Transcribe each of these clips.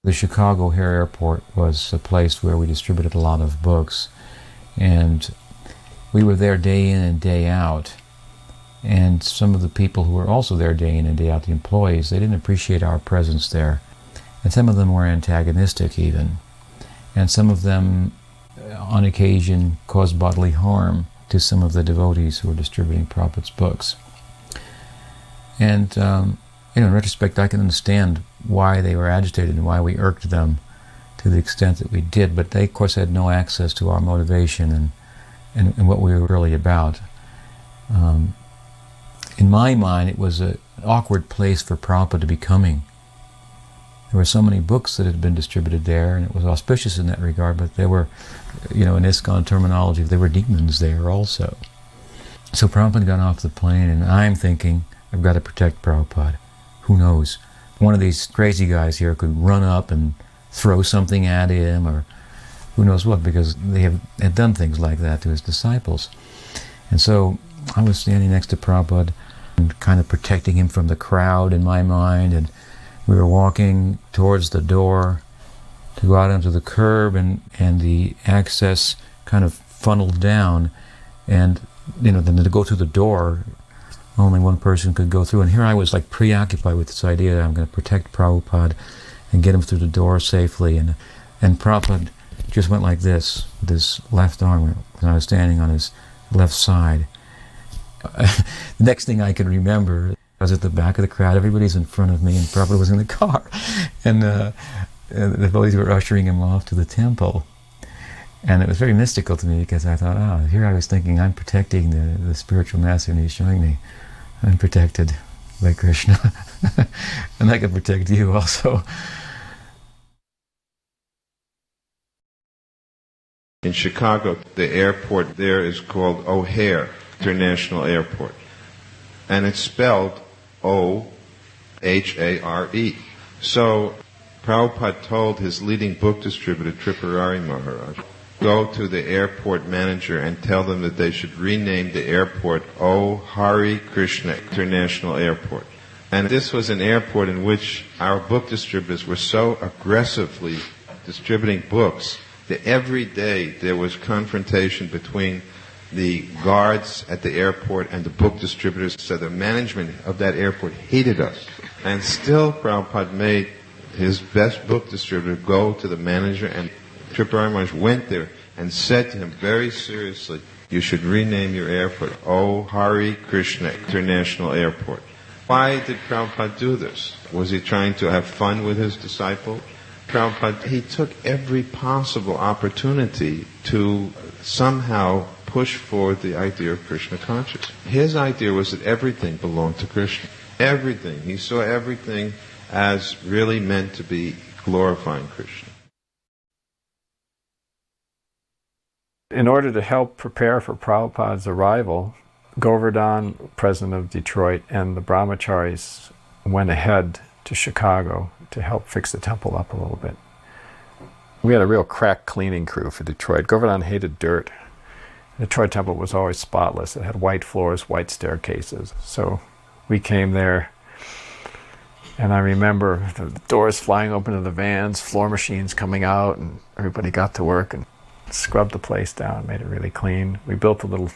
The Chicago O'Hare Airport was a place where we distributed a lot of books, and we were there day in and day out. And some of the people who were also there day in and day out, the employees, they didn't appreciate our presence there. And some of them were antagonistic even. And some of them, on occasion, caused bodily harm to some of the devotees who were distributing Prabhupada's books. And, in retrospect, I can understand why they were agitated and why we irked them to the extent that we did, but they, of course, had no access to our motivation and what we were really about. In my mind, it was an awkward place for Prabhupada to be coming. There were so many books that had been distributed there, and it was auspicious in that regard, but there were, in ISKCON terminology, there were demons there also. So Prabhupada got off the plane, and I'm thinking, I've got to protect Prabhupada. Who knows? One of these crazy guys here could run up and throw something at him, or who knows what, because they had done things like that to his disciples. And so I was standing next to Prabhupada and kind of protecting him from the crowd in my mind, and we were walking towards the door to go out onto the curb, and the access kind of funneled down, and then to go through the door, only one person could go through. And here I was like preoccupied with this idea that I'm going to protect Prabhupada and get him through the door safely. And Prabhupada just went like this with his left arm when I was standing on his left side. The next thing I can remember, I was at the back of the crowd, everybody's in front of me, and Prabhupada was in the car. And the devotees were ushering him off to the temple. And it was very mystical to me, because I thought, here I was thinking, I'm protecting the spiritual master, and he's showing me I'm protected by Krishna. And I can protect you also. In Chicago, the airport there is called O'Hare International Airport. And it's spelled O-H-A-R-E. So Prabhupada told his leading book distributor, Tripurari Maharaj, go to the airport manager and tell them that they should rename the airport O Hari Krishna International Airport. And this was an airport in which our book distributors were so aggressively distributing books that every day there was confrontation between the guards at the airport and the book distributors. So the management of that airport hated us. And still Prabhupada made his best book distributor go to the manager, and Tripurari Maharaj went there and said to him very seriously, you should rename your airport O Hari Krishna International Airport. Why did Prabhupada do this? Was he trying to have fun with his disciple? Prabhupada, he took every possible opportunity to somehow push forward the idea of Krishna consciousness. His idea was that everything belonged to Krishna. Everything. He saw everything as really meant to be glorifying Krishna. In order to help prepare for Prabhupada's arrival, Govardhan, president of Detroit, and the brahmacharis went ahead to Chicago to help fix the temple up a little bit. We had a real crack cleaning crew for Detroit. Govardhan hated dirt. The Detroit temple was always spotless. It had white floors, white staircases. So we came there, and I remember the doors flying open to the vans, floor machines coming out, and everybody got to work and scrubbed the place down, made it really clean. We built a little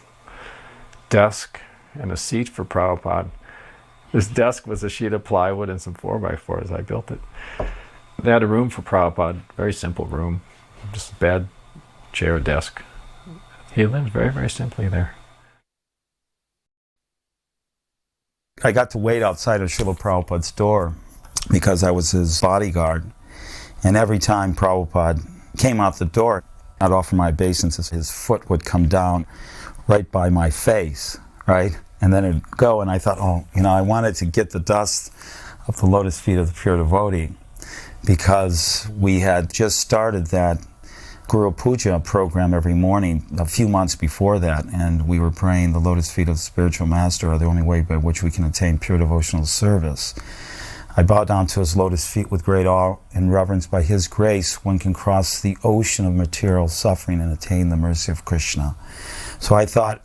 desk and a seat for Prabhupada. This desk was a sheet of plywood and some 4x4s. I built it. They had a room for Prabhupada, very simple room, just a bed, chair, desk. He lived very, very simply there. I got to wait outside of Srila Prabhupada's door because I was his bodyguard. And every time Prabhupada came out the door, I'd offer my obeisance. His foot would come down right by my face, right? And then it'd go, and I thought, I wanted to get the dust of the lotus feet of the pure devotee, because we had just started that Guru Puja program every morning a few months before that, and we were praying the lotus feet of the spiritual master are the only way by which we can attain pure devotional service. I bow down to his lotus feet with great awe and reverence. By his grace, one can cross the ocean of material suffering and attain the mercy of Krishna. So I thought,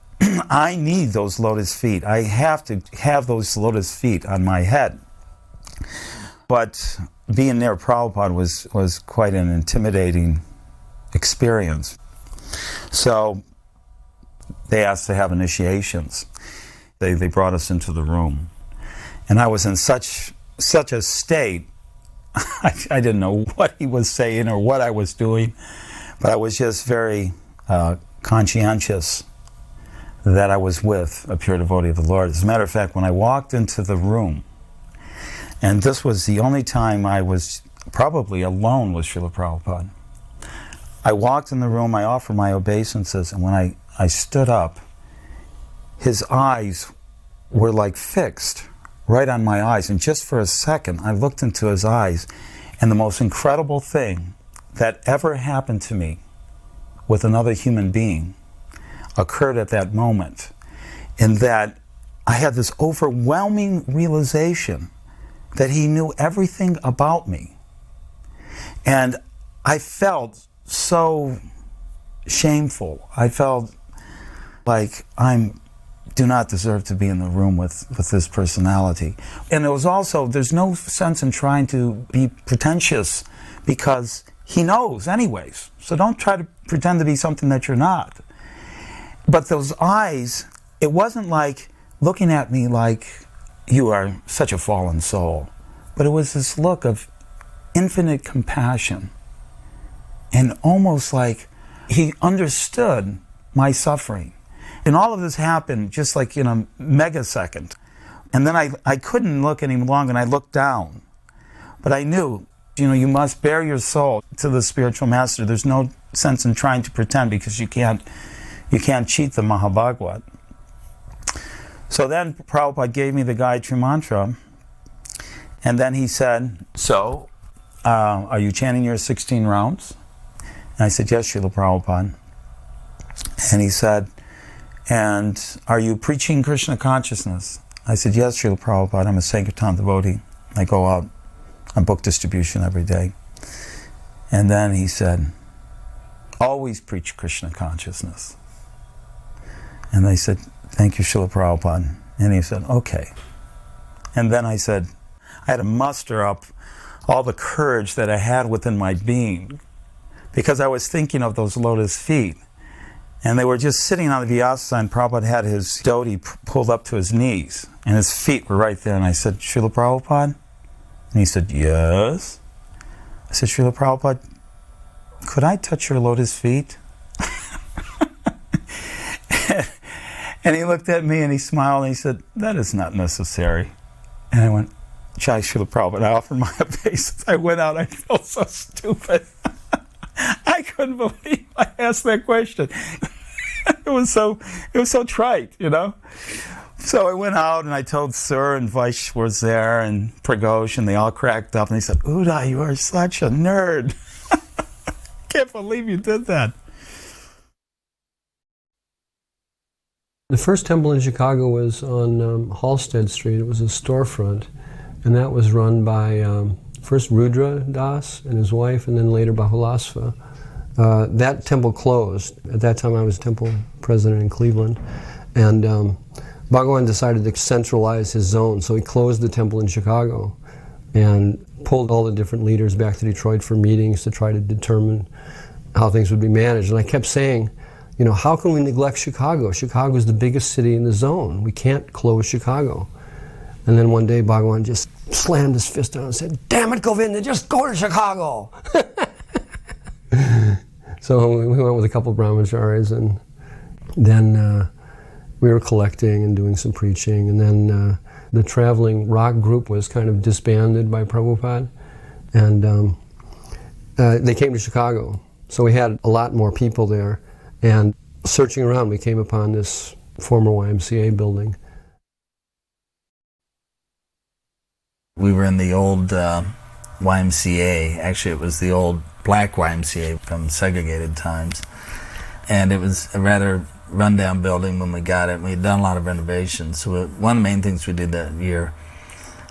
I need those lotus feet. I have to have those lotus feet on my head. But being near Prabhupada was quite an intimidating experience. So they asked to have initiations. They brought us into the room. And I was in such a state, I didn't know what he was saying or what I was doing, but I was just very conscientious that I was with a pure devotee of the Lord. As a matter of fact, when I walked into the room, and this was the only time I was probably alone with Srila Prabhupada, I walked in the room, I offered my obeisances, and when I stood up, his eyes were like fixed right on my eyes. And just for a second, I looked into his eyes, and the most incredible thing that ever happened to me with another human being occurred at that moment, in that I had this overwhelming realization that he knew everything about me. And I felt so shameful. I felt like I do not deserve to be in the room with this personality. And it was also, there's no sense in trying to be pretentious, because he knows anyways. So don't try to pretend to be something that you're not. But those eyes, it wasn't like looking at me like, you are such a fallen soul. But it was this look of infinite compassion, and almost like he understood my suffering. And all of this happened just like in a megasecond. And then I couldn't look any longer, and I looked down. But I knew, you must bare your soul to the spiritual master. There's no sense in trying to pretend, because you can't cheat the Mahabhagavad. So then Prabhupada gave me the Gayatri Mantra, and then he said, so, are you chanting your 16 rounds? And I said, yes, Srila Prabhupada. And he said, and are you preaching Krishna consciousness? I said, yes, Srila Prabhupada, I'm a Sankirtan devotee. I go out on book distribution every day. And then he said, always preach Krishna consciousness. And I said, thank you, Srila Prabhupada. And he said, okay. And then I said, I had to muster up all the courage that I had within my being, because I was thinking of those lotus feet. And they were just sitting on the Vyasa, and Prabhupada had his dhoti pulled up to his knees, and his feet were right there. And I said, Srila Prabhupada? And he said, yes. I said, Srila Prabhupada, could I touch your lotus feet? And he looked at me and he smiled and he said, that is not necessary. And I went, Jai Srila Prabhupada. I offered my obeisance. I went out. I felt so stupid. I couldn't believe I asked that question. It was so trite, So I went out and I told Sir and Vaish was there and Pragosh, and they all cracked up and they said, Uday, you are such a nerd. Can't believe you did that. The first temple in Chicago was on Halsted Street. It was a storefront, and that was run by first Rudra Das and his wife, and then later Bahulasva. That temple closed. At that time I was temple president in Cleveland, and Bhagavan decided to centralize his zone, so he closed the temple in Chicago and pulled all the different leaders back to Detroit for meetings to try to determine how things would be managed. And I kept saying, how can we neglect Chicago? Chicago is the biggest city in the zone. We can't close Chicago. And then one day Bhagavan just slammed his fist down and said, damn it, Govinda, just go to Chicago. So we went with a couple of brahmacharis, and then we were collecting and doing some preaching, and then the traveling rock group was kind of disbanded by Prabhupada, and they came to Chicago. So we had a lot more people there, and searching around we came upon this former YMCA building. We were in the old YMCA. Actually, it was the old black YMCA from segregated times. And it was a rather rundown building when we got it. We had done a lot of renovations. So one of the main things we did that year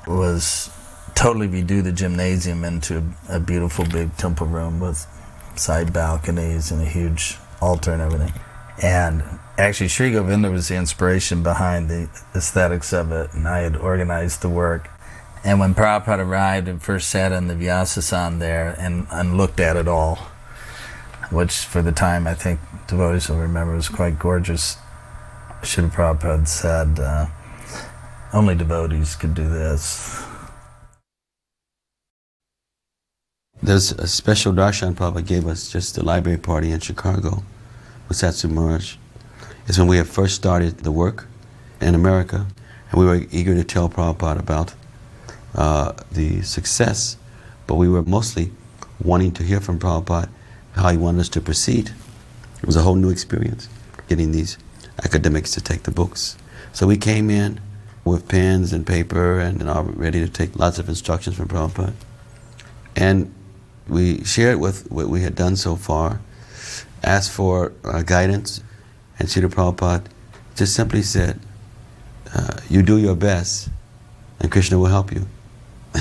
was totally redo the gymnasium into a beautiful big temple room with side balconies and a huge altar and everything. And actually, Sri Govinda was the inspiration behind the aesthetics of it, and I had organized the work. And when Prabhupada arrived and first sat on the Vyasasan there and looked at it all, which for the time I think devotees will remember was quite gorgeous, Srila Prabhupada said, only devotees could do this. There's a special darshan Prabhupada gave us, just the library party in Chicago with Satsu Maharaj. It's when we had first started the work in America, and we were eager to tell Prabhupada about the success, but we were mostly wanting to hear from Prabhupada how he wanted us to proceed. It was a whole new experience, getting these academics to take the books. So we came in with pens and paper and all ready to take lots of instructions from Prabhupada. And we shared with what we had done so far, asked for guidance, and Srila Prabhupada just simply said, you do your best and Krishna will help you.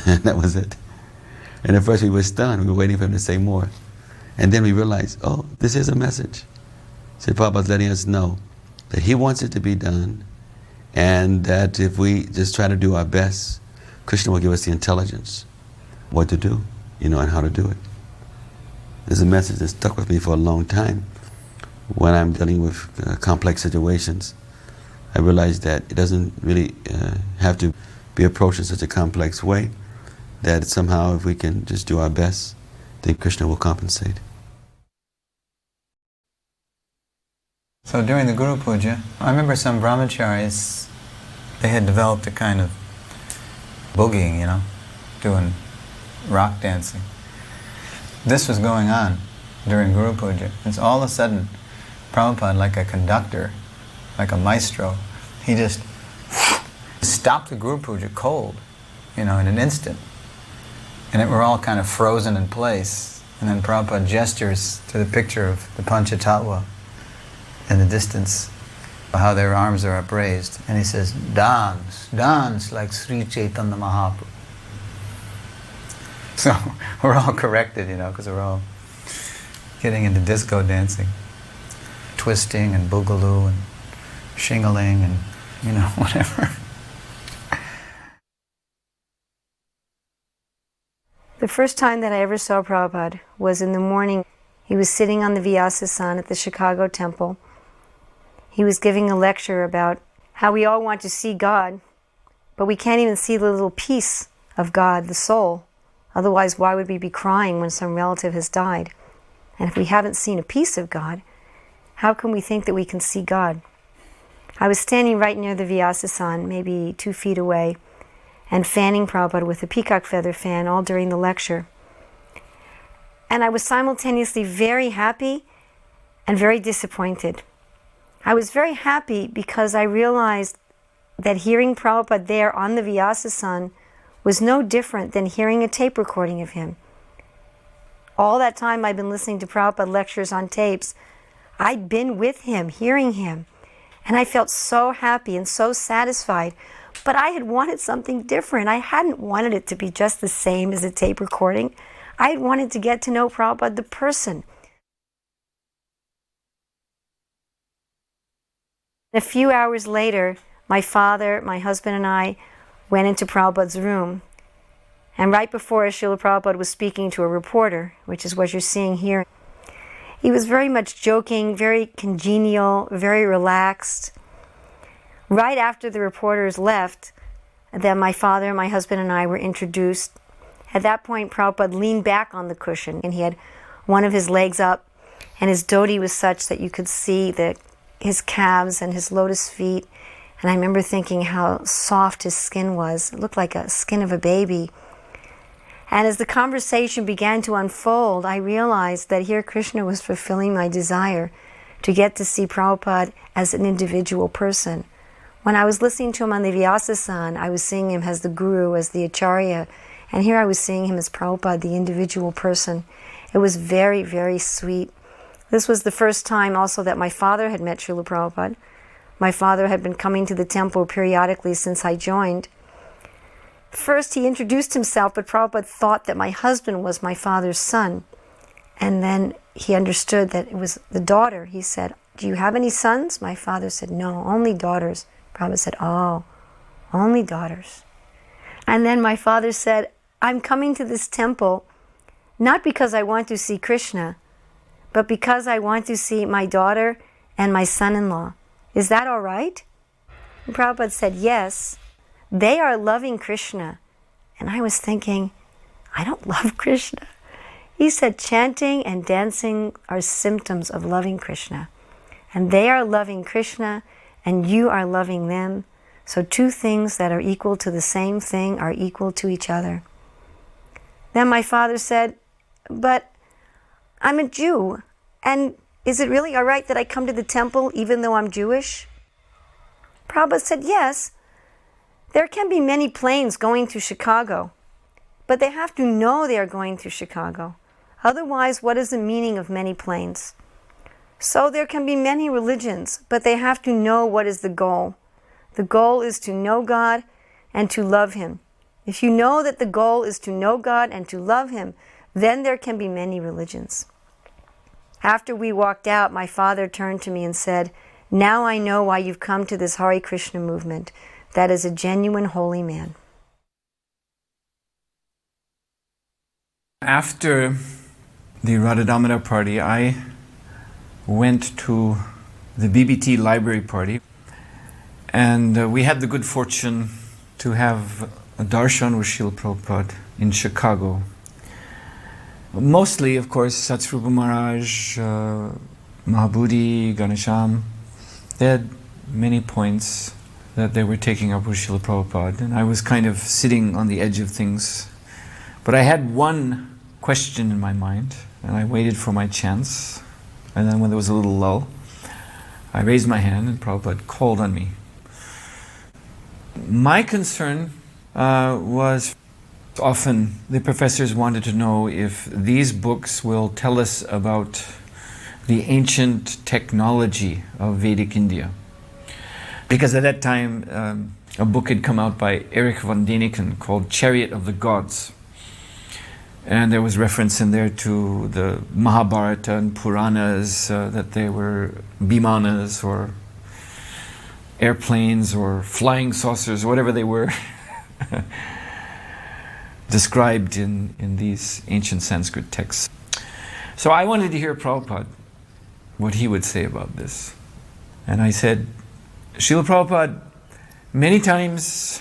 And that was it. And at first we were stunned, we were waiting for him to say more. And then we realized, oh, this is a message. Srila Prabhupada's letting us know that he wants it to be done, and that if we just try to do our best, Krishna will give us the intelligence what to do, and how to do it. There's a message that stuck with me for a long time. When I'm dealing with complex situations, I realize that it doesn't really have to be approached in such a complex way, that somehow if we can just do our best, then Krishna will compensate. So during the Guru Puja, I remember some brahmacharis, they had developed a kind of boogieing, doing rock dancing. This was going on during Guru Puja. It's all of a sudden, Prabhupada, like a conductor, like a maestro, he just stopped the Guru Puja cold, in an instant. And we're all kind of frozen in place. And then Prabhupada gestures to the picture of the Panchatattva in the distance, how their arms are upraised. And he says, dance, dance like Sri Chaitanya Mahaprabhu. So we're all corrected, because we're all getting into disco dancing, twisting and boogaloo and shingling and, whatever. The first time that I ever saw Prabhupada was in the morning. He was sitting on the Vyasasan at the Chicago temple. He was giving a lecture about how we all want to see God, but we can't even see the little piece of God, the soul. Otherwise, why would we be crying when some relative has died? And if we haven't seen a piece of God, how can we think that we can see God? I was standing right near the Vyasasan, maybe 2 feet away, and fanning Prabhupada with a peacock feather fan all during the lecture. And I was simultaneously very happy and very disappointed. I was very happy because I realized that hearing Prabhupada there on the Vyasasan was no different than hearing a tape recording of him. All that time I'd been listening to Prabhupada lectures on tapes, I'd been with him, hearing him, and I felt so happy and so satisfied. But I had wanted something different. I hadn't wanted it to be just the same as a tape recording. I had wanted to get to know Prabhupada the person. A few hours later, my father, my husband, and I went into Prabhupada's room. And right before Srila Prabhupada was speaking to a reporter, which is what you're seeing here, he was very much joking, very congenial, very relaxed. Right after the reporters left, then my father, my husband, and I were introduced. At that point, Prabhupada leaned back on the cushion, and he had one of his legs up, and his dhoti was such that you could see his calves and his lotus feet. And I remember thinking how soft his skin was. It looked like a skin of a baby. And as the conversation began to unfold, I realized that here Krishna was fulfilling my desire to get to see Prabhupada as an individual person. When I was listening to him on the Vyasasan, I was seeing him as the Guru, as the Acharya, and here I was seeing him as Prabhupada, the individual person. It was very, very sweet. This was the first time also that my father had met Srila Prabhupada. My father had been coming to the temple periodically since I joined. First he introduced himself, but Prabhupada thought that my husband was my father's son. And then he understood that it was the daughter. He said, "Do you have any sons?" My father said, "No, only daughters." Prabhupada said, "Oh, only daughters." And then my father said, I'm coming to this temple not because I want to see Krishna, but because I want to see my daughter and my son-in-law. Is that all right? And Prabhupada said, yes, they are loving Krishna. And I was thinking, I don't love Krishna. He said, chanting and dancing are symptoms of loving Krishna. And they are loving Krishna, and you are loving them. So two things that are equal to the same thing are equal to each other. Then my father said, but I'm a Jew, and is it really all right that I come to the temple even though I'm Jewish? Prabhupada said, yes, there can be many planes going to Chicago, but they have to know they are going to Chicago. Otherwise, what is the meaning of many planes? So there can be many religions, but they have to know what is the goal. The goal is to know God and to love Him. If you know that the goal is to know God and to love Him, then there can be many religions. After we walked out, my father turned to me and said, now I know why you've come to this Hare Krishna movement. That is a genuine holy man. After the Radha Damodar party, I went to the BBT library party, and we had the good fortune to have a darshan with Srila Prabhupada in Chicago. Mostly, of course, Satsrupa Maharaj, Mahabodhi, Ganesham. They had many points that they were taking up with Srila Prabhupada, and I was kind of sitting on the edge of things. But I had one question in my mind, and I waited for my chance. And then when there was a little lull, I raised my hand and Prabhupada called on me. My concern was often the professors wanted to know if these books will tell us about the ancient technology of Vedic India. Because at that time, a book had come out by Erich von Däniken called Chariot of the Gods. And there was reference in there to the Mahabharata and Puranas, that they were Bimanas or airplanes or flying saucers, whatever they were, described in these ancient Sanskrit texts. So I wanted to hear Prabhupada, what he would say about this. And I said, Srila Prabhupada, many times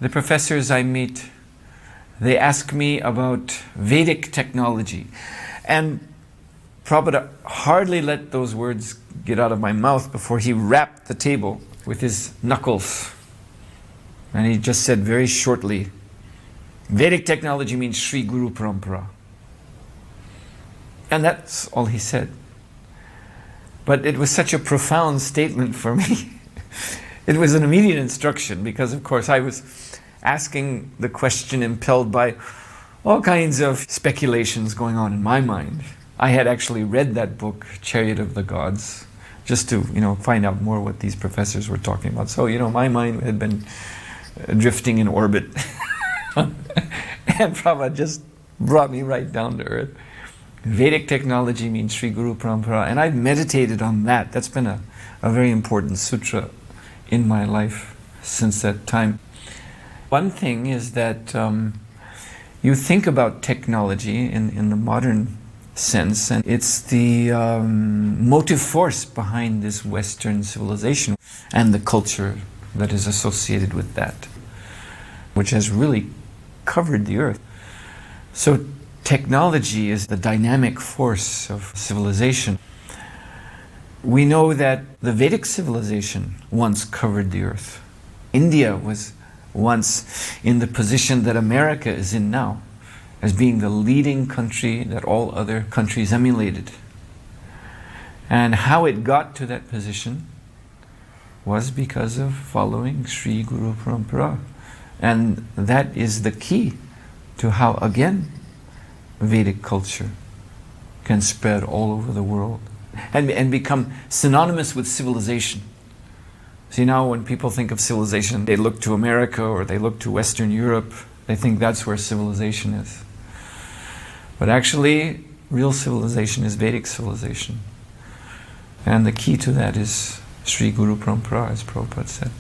the professors I meet, they ask me about Vedic technology. And Prabhupada hardly let those words get out of my mouth before he rapped the table with his knuckles. And he just said very shortly, Vedic technology means Sri Guru Parampara. And that's all he said. But it was such a profound statement for me. It was an immediate instruction because, of course, I was asking the question impelled by all kinds of speculations going on in my mind. I had actually read that book, Chariot of the Gods, just to find out more what these professors were talking about. So my mind had been drifting in orbit, and Prabhupada just brought me right down to earth. Vedic technology means Sri Guru Parampara, and I've meditated on that. That's been a very important sutra in my life since that time. One thing is that you think about technology in the modern sense, and it's the motive force behind this Western civilization and the culture that is associated with that, which has really covered the earth. So technology is the dynamic force of civilization. We know that the Vedic civilization once covered the earth. India was once in the position that America is in now, as being the leading country that all other countries emulated. And how it got to that position was because of following Sri Guru Parampara. And that is the key to how, again, Vedic culture can spread all over the world and become synonymous with civilization. See, now when people think of civilization, they look to America or they look to Western Europe. They think that's where civilization is. But actually, real civilization is Vedic civilization. And the key to that is Sri Guru Parampara, as Prabhupada said.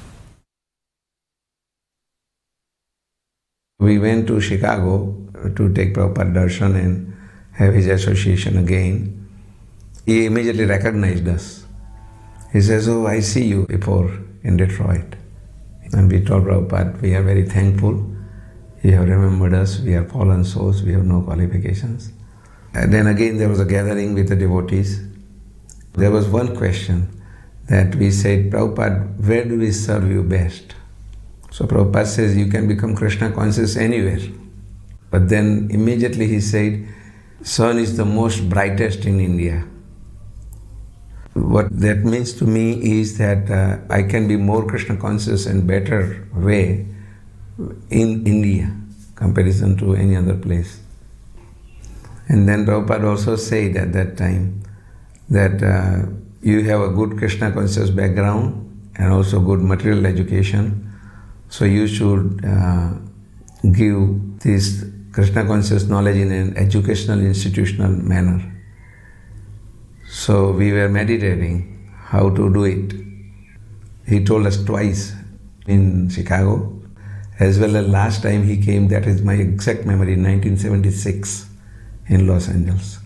We went to Chicago to take Prabhupada darshan and have his association again. He immediately recognized us. He says, "Oh, I see you before in Detroit." And we told Prabhupada, "We are very thankful. You have remembered us. We are fallen souls. We have no qualifications." And then again there was a gathering with the devotees. There was one question that we said, "Prabhupada, where do we serve you best?" So Prabhupada says, "You can become Krishna conscious anywhere." But then immediately he said, "Sun is the most brightest in India." What that means to me is that I can be more Krishna conscious and better way in India comparison to any other place. And then Prabhupada also said at that time that you have a good Krishna conscious background and also good material education, so you should give this Krishna conscious knowledge in an educational, institutional manner. So we were meditating how to do it. He told us twice in Chicago, as well as last time he came, that is my exact memory, in 1976 in Los Angeles.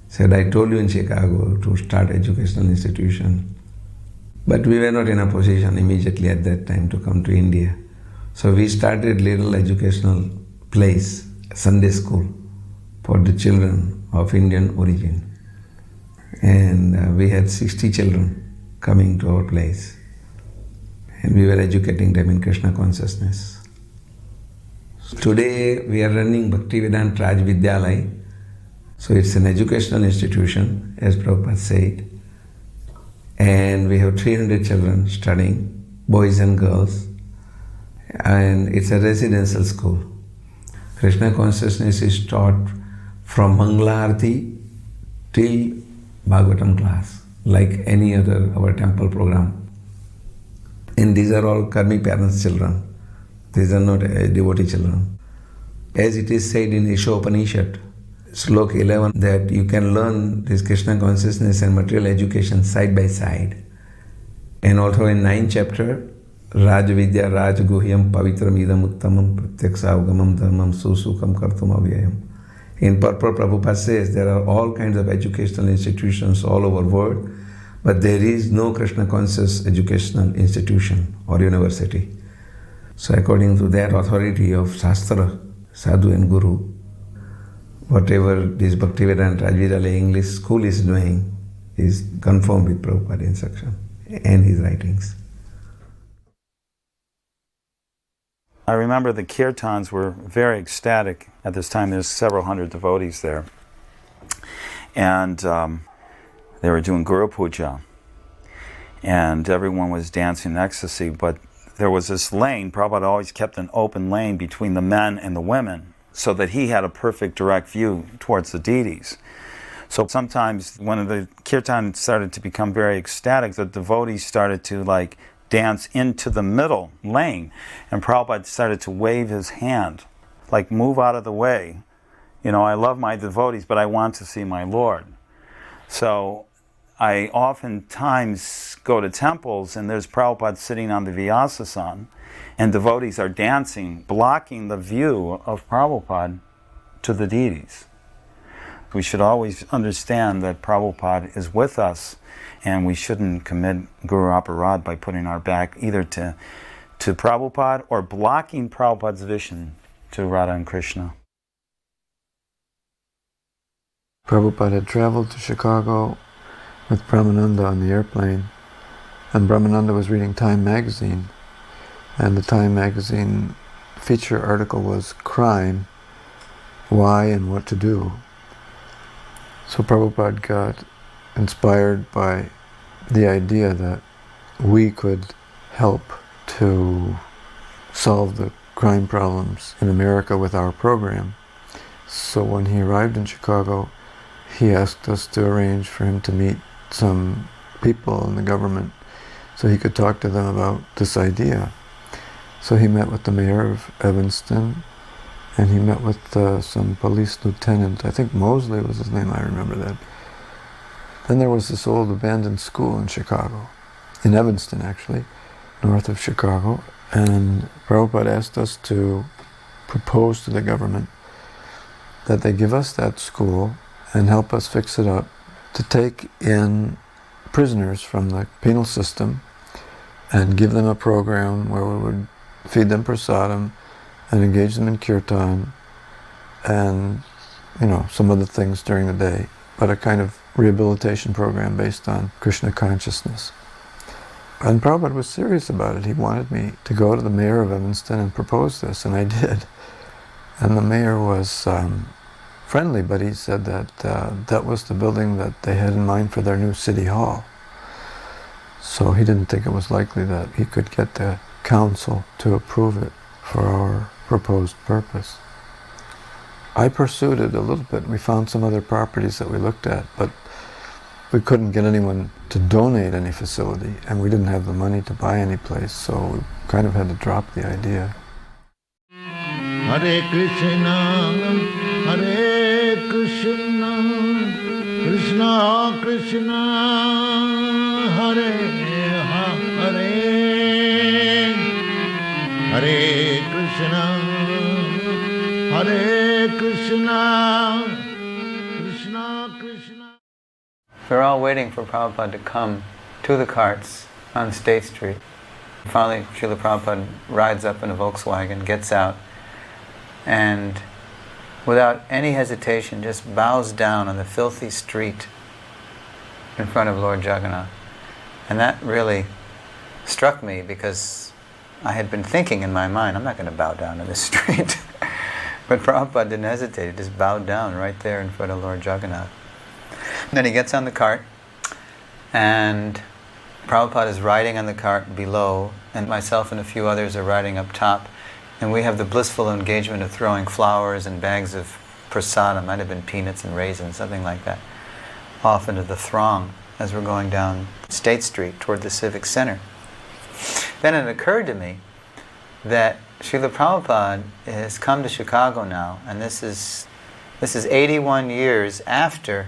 Said, "I told you in Chicago to start educational institution." But we were not in a position immediately at that time to come to India. So we started little educational place, Sunday school, for the children of Indian origin. And we had 60 children coming to our place. And we were educating them in Krishna consciousness. Today we are running Bhaktivedanta Raj Vidyalaya. So it's an educational institution, as Prabhupada said. And we have 300 children studying, boys and girls. And it's a residential school. Krishna consciousness is taught from Mangalarti till Bhagavatam class, like any other our temple program. And these are all karmi parents' children. These are not devotee children. As it is said in Isha Upanishad, Slok 11, that you can learn this Krishna consciousness and material education side by side. And also in 9th chapter, Raj Vidya Raj Guhyam Pavitram Idam Uttamam Pratyakshaugamam Dharmam Susukam Kartum Avyayam. In purport, Prabhupada says there are all kinds of educational institutions all over the world, but there is no Krishna conscious educational institution or university. So according to that authority of Shastra, Sadhu and Guru, whatever this Bhaktivedanta Raj Vidyalaya English school is doing is conformed with Prabhupada instruction and his writings. I remember the kirtans were very ecstatic at this time. There's several hundred devotees there. And they were doing Guru Puja. And everyone was dancing in ecstasy, but there was this lane. Prabhupada always kept an open lane between the men and the women so that he had a perfect direct view towards the deities. So sometimes when the kirtan started to become very ecstatic, the devotees started to dance into the middle lane, and Prabhupada started to wave his hand, like, "Move out of the way. You know, I love my devotees, but I want to see my Lord." So I oftentimes go to temples and there's Prabhupada sitting on the Vyasasana and devotees are dancing, blocking the view of Prabhupada to the deities. We should always understand that Prabhupada is with us, and we shouldn't commit Guru Aparad by putting our back either to Prabhupada or blocking Prabhupada's vision to Radha and Krishna. Prabhupada had traveled to Chicago with Brahmananda on the airplane, and Brahmananda was reading Time magazine, and the Time magazine feature article was crime, why and what to do. So Prabhupada got inspired by the idea that we could help to solve the crime problems in America with our program. So when he arrived in Chicago, he asked us to arrange for him to meet some people in the government so he could talk to them about this idea. So he met with the mayor of Evanston, and he met with some police lieutenant. I think Mosley was his name, I remember that. Then there was this old abandoned school in Chicago, in Evanston actually, north of Chicago, and Prabhupada asked us to proposed to the government that they give us that school and help us fix it up, to take in prisoners from the penal system and give them a program where we would feed them prasadam and engage them in kirtan and, some other things during the day, but a kind of rehabilitation program based on Krishna consciousness. And Prabhupada was serious about it. He wanted me to go to the mayor of Evanston and propose this, and I did. And the mayor was friendly, but he said that that was the building that they had in mind for their new city hall. So he didn't think it was likely that he could get the council to approve it for our proposed purpose. I pursued it a little bit. We found some other properties that we looked at, but we couldn't get anyone to donate any facility, and we didn't have the money to buy any place, so we kind of had to drop the idea. Hare Krishna, Krishna Krishna, Hare Hare, Hare Krishna, Krishna Krishna. We're all waiting for Prabhupada to come to the carts on State Street. Finally, Srila Prabhupada rides up in a Volkswagen, gets out, and without any hesitation just bows down on the filthy street in front of Lord Jagannath. And that really struck me, because I had been thinking in my mind, I'm not going to bow down in this street. But Prabhupada didn't hesitate, he just bowed down right there in front of Lord Jagannath. And then he gets on the cart, and Prabhupada is riding on the cart below, and myself and a few others are riding up top, and we have the blissful engagement of throwing flowers and bags of prasadam, might have been peanuts and raisins, something like that, off into the throng as we're going down State Street toward the Civic Center. Then it occurred to me that Srila Prabhupada has come to Chicago now, and this is 81 years after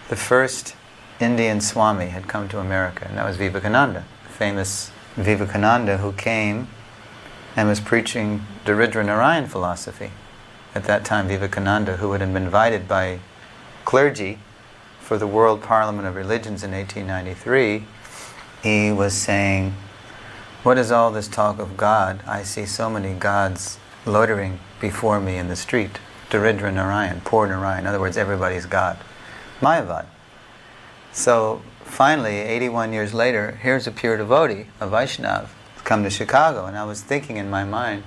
the first Indian Swami had come to America, and that was Vivekananda, the famous Vivekananda who came and was preaching Daridra Narayan philosophy. At that time, Vivekananda, who had been invited by clergy for the World Parliament of Religions in 1893, he was saying, what is all this talk of God? I see so many gods loitering before me in the street. Daridra Narayan, poor Narayan, in other words, everybody's God. Mayavad. So finally, 81 years later, here's a pure devotee, a Vaishnav, come to Chicago, and I was thinking in my mind,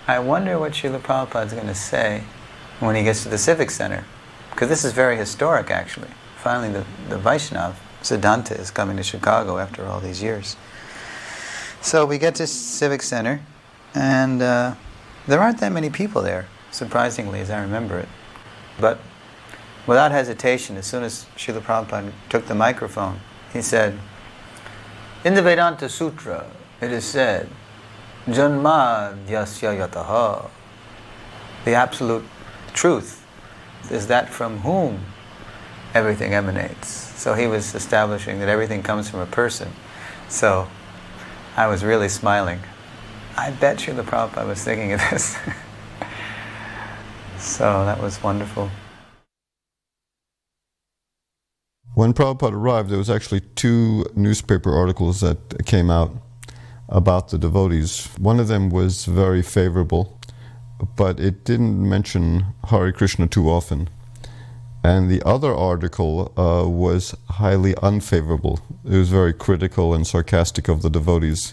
I wonder what Srila Prabhupada's going to say when he gets to the Civic Center, because this is very historic actually. Finally the Vaishnav, Siddhanta, is coming to Chicago after all these years. So we get to Civic Center, and there aren't that many people there, surprisingly, as I remember it. But without hesitation, as soon as Srila Prabhupada took the microphone, he said, in the Vedanta Sutra, it is said, Janma Yasya Yataha. The absolute truth is that from whom everything emanates. So he was establishing that everything comes from a person. So I was really smiling. I bet Srila Prabhupada was thinking of this. So that was wonderful. When Prabhupada arrived, there was actually 2 newspaper articles that came out about the devotees. One of them was very favorable, but it didn't mention Hare Krishna too often. And the other article was highly unfavorable. It was very critical and sarcastic of the devotees.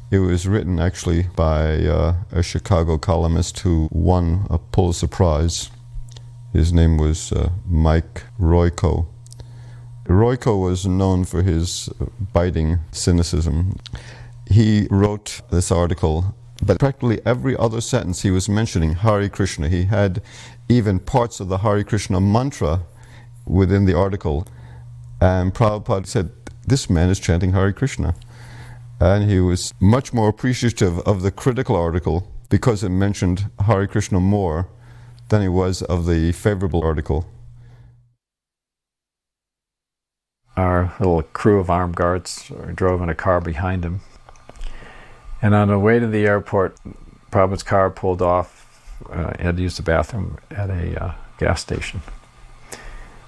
It was written actually by a Chicago columnist who won a Pulitzer Prize. His name was Mike Royko. Royko was known for his biting cynicism. He wrote this article, but practically every other sentence he was mentioning Hare Krishna. He had even parts of the Hare Krishna mantra within the article. And Prabhupada said, this man is chanting Hare Krishna. And he was much more appreciative of the critical article because it mentioned Hare Krishna more than he was of the favorable article. Our little crew of armed guards drove in a car behind him. And on the way to the airport, Prabhupada's car pulled off. He had to use the bathroom at a gas station.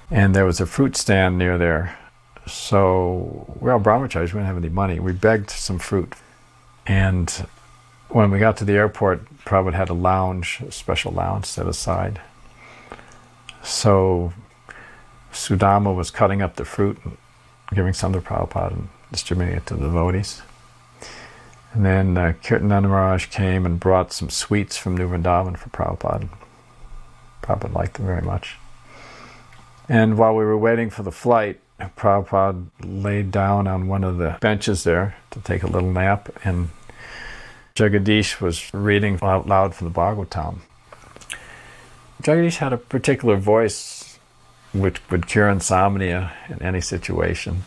And there was a fruit stand near there. So, we're all brahmacharis, we didn't have any money. We begged some fruit. And when we got to the airport, Prabhupada had a lounge, a special lounge set aside. So, Sudama was cutting up the fruit and giving some to Prabhupada and distributing it to the devotees. And then Kirtananda Maharaj came and brought some sweets from New Vrindavan for Prabhupada. Prabhupada liked them very much. And while we were waiting for the flight, Prabhupada laid down on one of the benches there to take a little nap, and Jagadish was reading out loud from the Bhagavatam. Jagadish had a particular voice which would cure insomnia in any situation.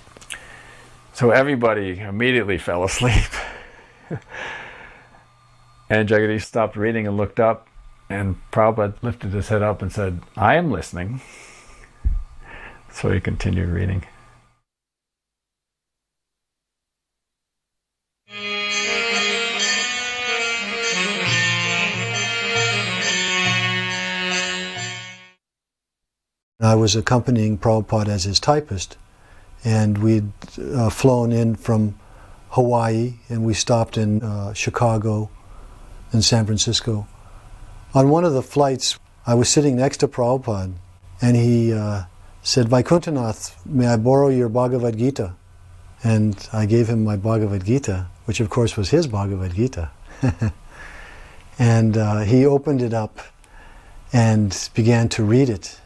So everybody immediately fell asleep. And Jagadish stopped reading and looked up, and Prabhupada lifted his head up and said, "I am listening." So he continued reading. I was accompanying Prabhupada as his typist, and we'd flown in from Hawaii, and we stopped in Chicago and San Francisco. On one of the flights, I was sitting next to Prabhupada, and he said, "Vaikuntanath, may I borrow your Bhagavad Gita?" And I gave him my Bhagavad Gita, which of course was his Bhagavad Gita. And he opened it up and began to read it.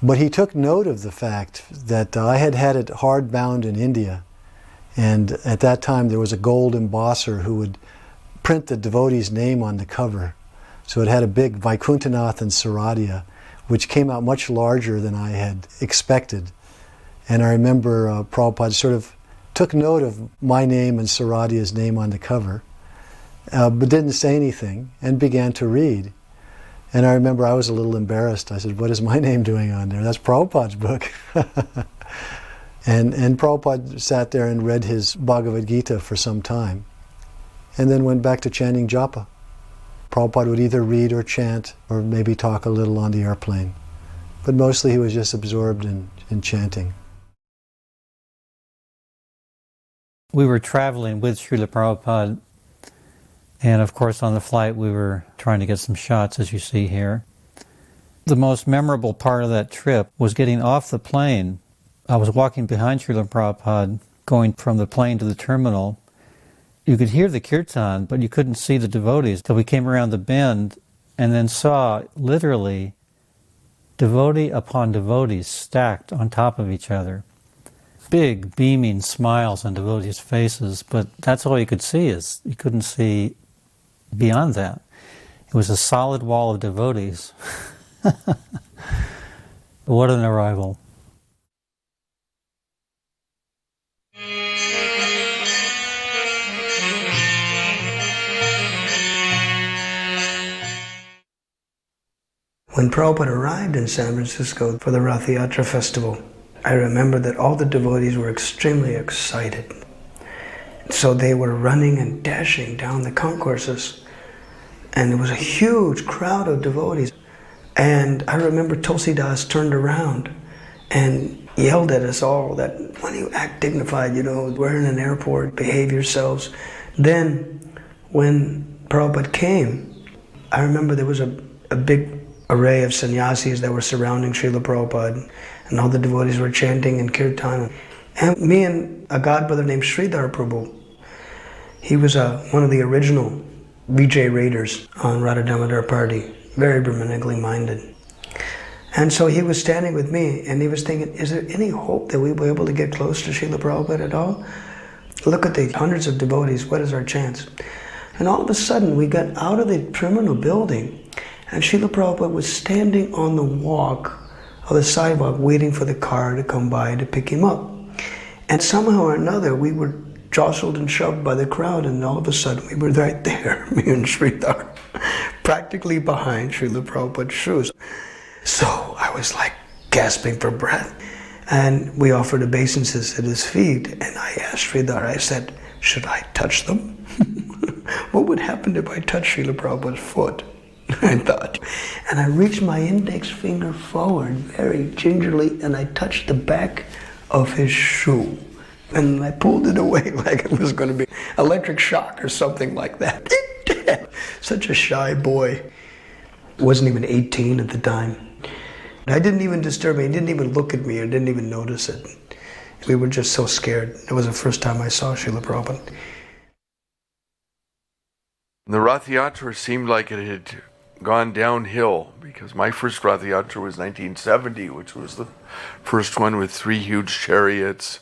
But he took note of the fact that I had had it hard bound in India, and at that time there was a gold embosser who would print the devotee's name on the cover. So it had a big Vaikuntanath and Saradia, which came out much larger than I had expected. And I remember Prabhupada sort of took note of my name and Saradia's name on the cover, but didn't say anything, and began to read. And I remember I was a little embarrassed. I said, "What is my name doing on there? That's Prabhupada's book." And Prabhupada sat there and read his Bhagavad Gita for some time, and then went back to chanting japa. Prabhupada would either read or chant, or maybe talk a little on the airplane. But mostly he was just absorbed in chanting. We were traveling with Srila Prabhupada, and of course on the flight we were trying to get some shots, as you see here. The most memorable part of that trip was getting off the plane. I was walking behind Srila Prabhupada, going from the plane to the terminal. You could hear the kirtan, but you couldn't see the devotees till we came around the bend and then saw literally devotee upon devotees stacked on top of each other. Big beaming smiles on devotees' faces, but that's all you could see. Is you couldn't see beyond that. It was a solid wall of devotees. What an arrival. When Prabhupada arrived in San Francisco for the Rathayatra festival, I remember that all the devotees were extremely excited. So they were running and dashing down the concourses, and there was a huge crowd of devotees. And I remember Tulsidas turned around and yelled at us all that, "Why don't you act dignified, we're in an airport, behave yourselves." Then when Prabhupada came, I remember there was a big array of sannyasis that were surrounding Srila Prabhupada, and all the devotees were chanting and kirtan. And me and a godbrother named Sridhar Prabhu, he was one of the original Vijay raiders on Radha Damodar party, very Brahmanically minded. And so he was standing with me, and he was thinking, is there any hope that we will be able to get close to Srila Prabhupada at all? Look at the hundreds of devotees, what is our chance? And all of a sudden, we got out of the terminal building, and Srila Prabhupada was standing on the walk of the sidewalk waiting for the car to come by to pick him up. And somehow or another, we were jostled and shoved by the crowd, and all of a sudden we were right there, me and Sridhar, practically behind Srila Prabhupada's shoes. So I was like gasping for breath. And we offered obeisances at his feet, and I asked Sridhar, I said, "Should I touch them?" What would happen if I touched Srila Prabhupada's foot? I thought. And I reached my index finger forward very gingerly and I touched the back of his shoe. And I pulled it away like it was going to be electric shock or something like that. Such a shy boy. Wasn't even 18 at the time. I didn't even disturb him. He didn't even look at me or didn't even notice it. We were just so scared. It was the first time I saw Srila Prabhupada. The Rathayatra seemed like it had gone downhill because my first Rathayatra was 1970, which was the first one with 3 huge chariots.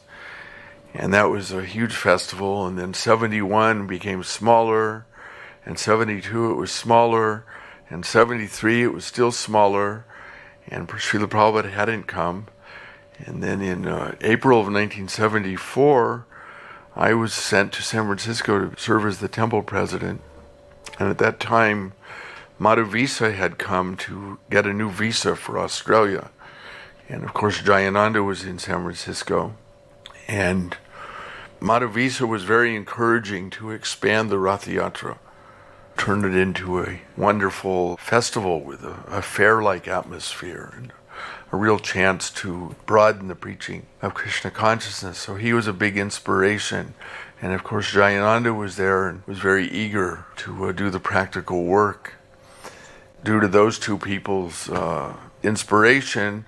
And that was a huge festival. And then 71 became smaller. And 72 it was smaller. And 73 it was still smaller. And Srila Prabhupada hadn't come. And then in April of 1974, I was sent to San Francisco to serve as the temple president. And at that time, Madhu Visa had come to get a new visa for Australia. And of course, Jayananda was in San Francisco. And Madhu Visa was very encouraging to expand the Rathayatra, turn it into a wonderful festival with a fair-like atmosphere and a real chance to broaden the preaching of Krishna consciousness. So he was a big inspiration. And of course, Jayananda was there and was very eager to do the practical work. Due to those two people's inspiration,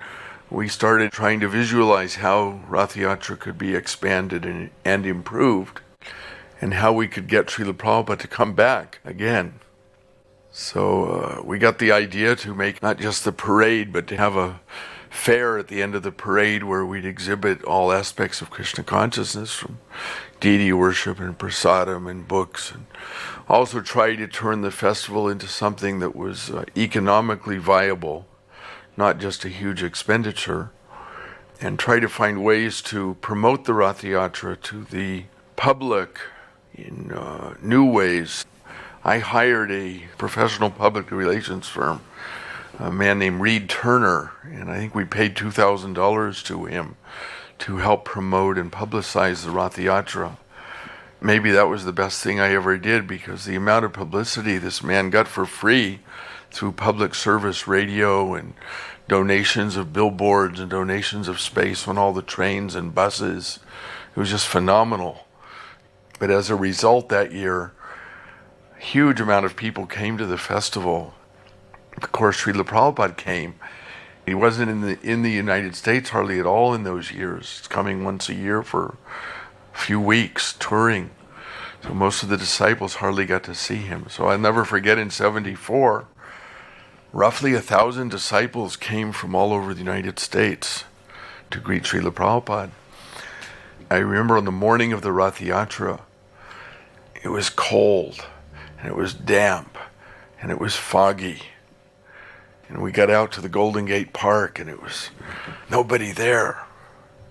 we started trying to visualize how Rathayatra could be expanded and improved, and how we could get Srila Prabhupada to come back again. So we got the idea to make not just the parade, but to have a fair at the end of the parade where we'd exhibit all aspects of Krishna consciousness, from deity worship and prasadam and books, and also try to turn the festival into something that was economically viable, not just a huge expenditure, and try to find ways to promote the Rathayatra to the public in new ways. I hired a professional public relations firm, a man named Reed Turner, and I think we paid $2,000 to him to help promote and publicize the Rathayatra. Maybe that was the best thing I ever did, because the amount of publicity this man got for free through public service radio and donations of billboards and donations of space on all the trains and buses, it was just phenomenal. But as a result that year, a huge amount of people came to the festival. Of course, Srila Prabhupada came. He wasn't in the United States hardly at all in those years. He's coming once a year for a few weeks, touring. So most of the disciples hardly got to see him. So I'll never forget, in 74, roughly 1,000 disciples came from all over the United States to greet Srila Prabhupada. I remember on the morning of the Rathayatra, it was cold, and it was damp, and it was foggy. And we got out to the Golden Gate Park, and it was nobody there.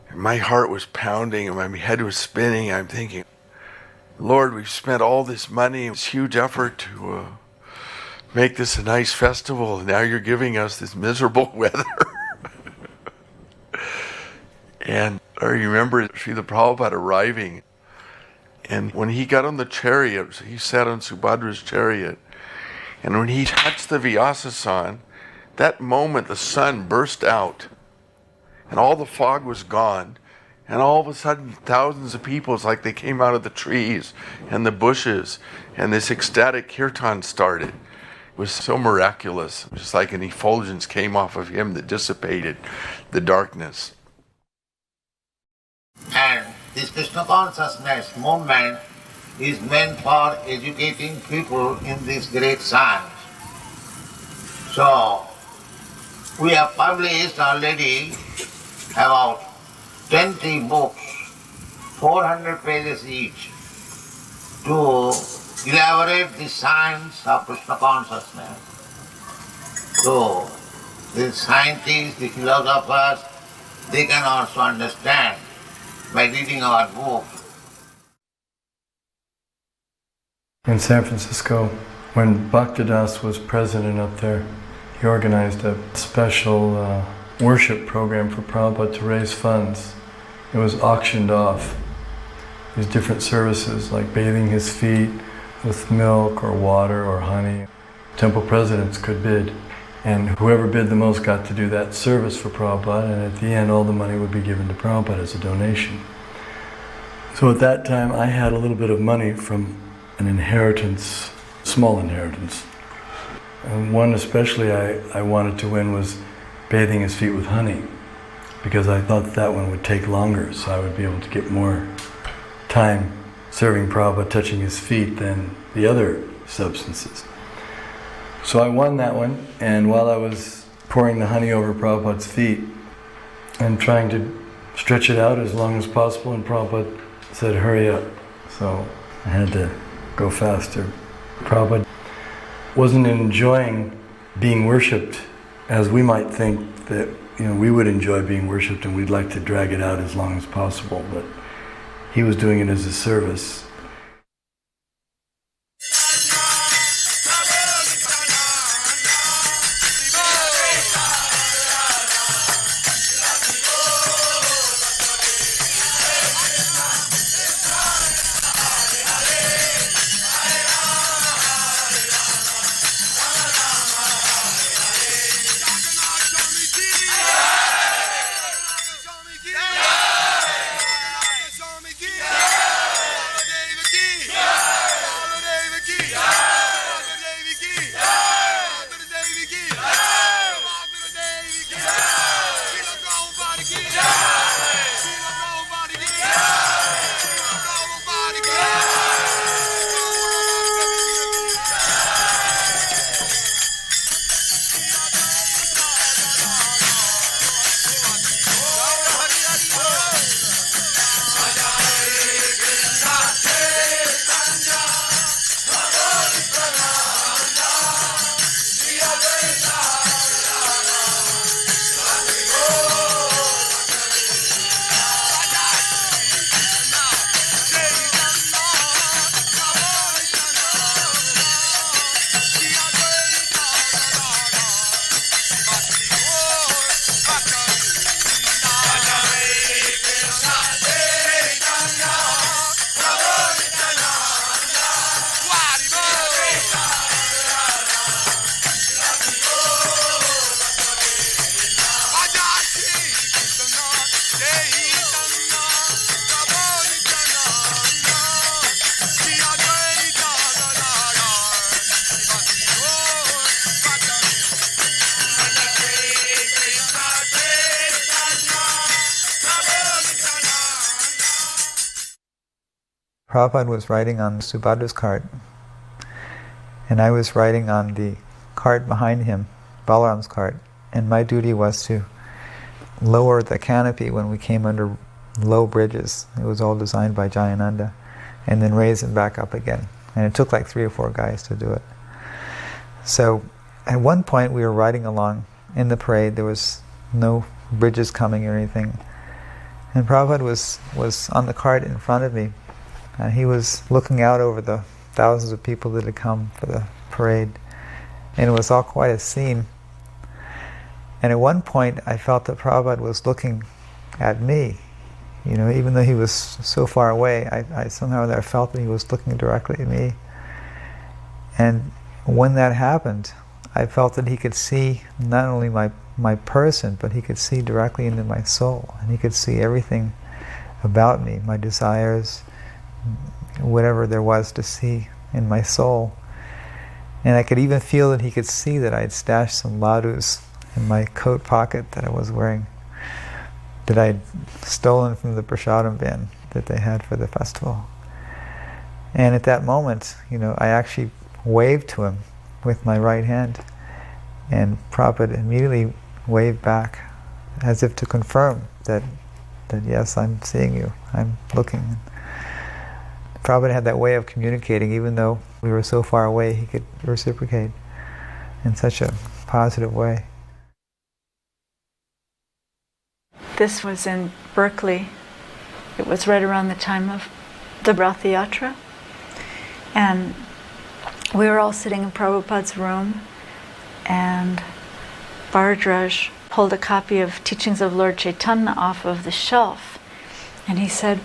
And my heart was pounding, and my head was spinning. I'm thinking, Lord, we've spent all this money, this huge effort to make this a nice festival, and now you're giving us this miserable weather. And I remember Srila Prabhupada arriving, and when he got on the chariot, he sat on Subhadra's chariot, and when he touched the Vyasasan, that moment the sun burst out, and all the fog was gone, and all of a sudden thousands of people, it's like they came out of the trees and the bushes, and this ecstatic kirtan started. It was so miraculous, just like an effulgence came off of him that dissipated the darkness. And this Krishna consciousness movement is meant for educating people in this great science. So, we have published already about 20 books, 400 pages each, to elaborate the science of Krishna consciousness. So, the scientists, the philosophers, they can also understand by reading our book. In San Francisco, when Bhaktidas was president up there, he organized a special worship program for Prabhupada to raise funds. It was auctioned off. These different services like bathing his feet, with milk or water or honey. Temple presidents could bid, and whoever bid the most got to do that service for Prabhupada, and at the end all the money would be given to Prabhupada as a donation. So at that time I had a little bit of money from an inheritance, small inheritance. And one especially I wanted to win was bathing his feet with honey, because I thought that one would take longer, so I would be able to get more time serving Prabhupada, touching his feet, than the other substances. So I won that one, and while I was pouring the honey over Prabhupada's feet and trying to stretch it out as long as possible, and Prabhupada said, hurry up. So I had to go faster. Prabhupada wasn't enjoying being worshipped as we might think that, we would enjoy being worshipped and we'd like to drag it out as long as possible, but he was doing it as a service. Prabhupada was riding on Subhadra's cart, and I was riding on the cart behind him, Balaram's cart, and my duty was to lower the canopy when we came under low bridges. It was all designed by Jayananda, and then raise it back up again. And it took like 3 or 4 guys to do it. So at one point we were riding along in the parade. There was no bridges coming or anything. And Prabhupada was on the cart in front of me, and he was looking out over the thousands of people that had come for the parade. And it was all quite a scene. And at one point I felt that Prabhupada was looking at me. Even though he was so far away, I somehow there felt that he was looking directly at me. And when that happened, I felt that he could see not only my person, but he could see directly into my soul. And he could see everything about me, my desires, whatever there was to see in my soul. And I could even feel that he could see that I had stashed some ladus in my coat pocket that I was wearing, that I had stolen from the prasadam bin that they had for the festival. And at that moment, I actually waved to him with my right hand, and Prabhupada immediately waved back as if to confirm that yes, I'm seeing you, I'm looking. Prabhupada had that way of communicating. Even though we were so far away, he could reciprocate in such a positive way. This was in Berkeley. It was right around the time of the Rathayatra. And we were all sitting in Prabhupada's room, and Bhardraj pulled a copy of Teachings of Lord Chaitanya off of the shelf. And he said,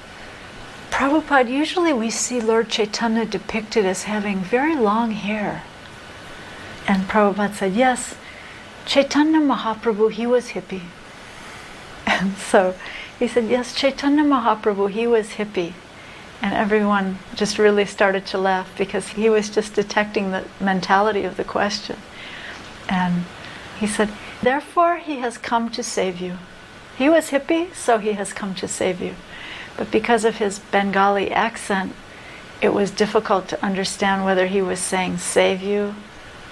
Prabhupada, usually we see Lord Chaitanya depicted as having very long hair. And Prabhupada said, yes, Chaitanya Mahaprabhu, he was hippie. And so he said, yes, Chaitanya Mahaprabhu, he was hippie. And everyone just really started to laugh because he was just detecting the mentality of the question. And he said, therefore he has come to save you. He was hippie, so he has come to save you. But because of his Bengali accent, it was difficult to understand whether he was saying save you.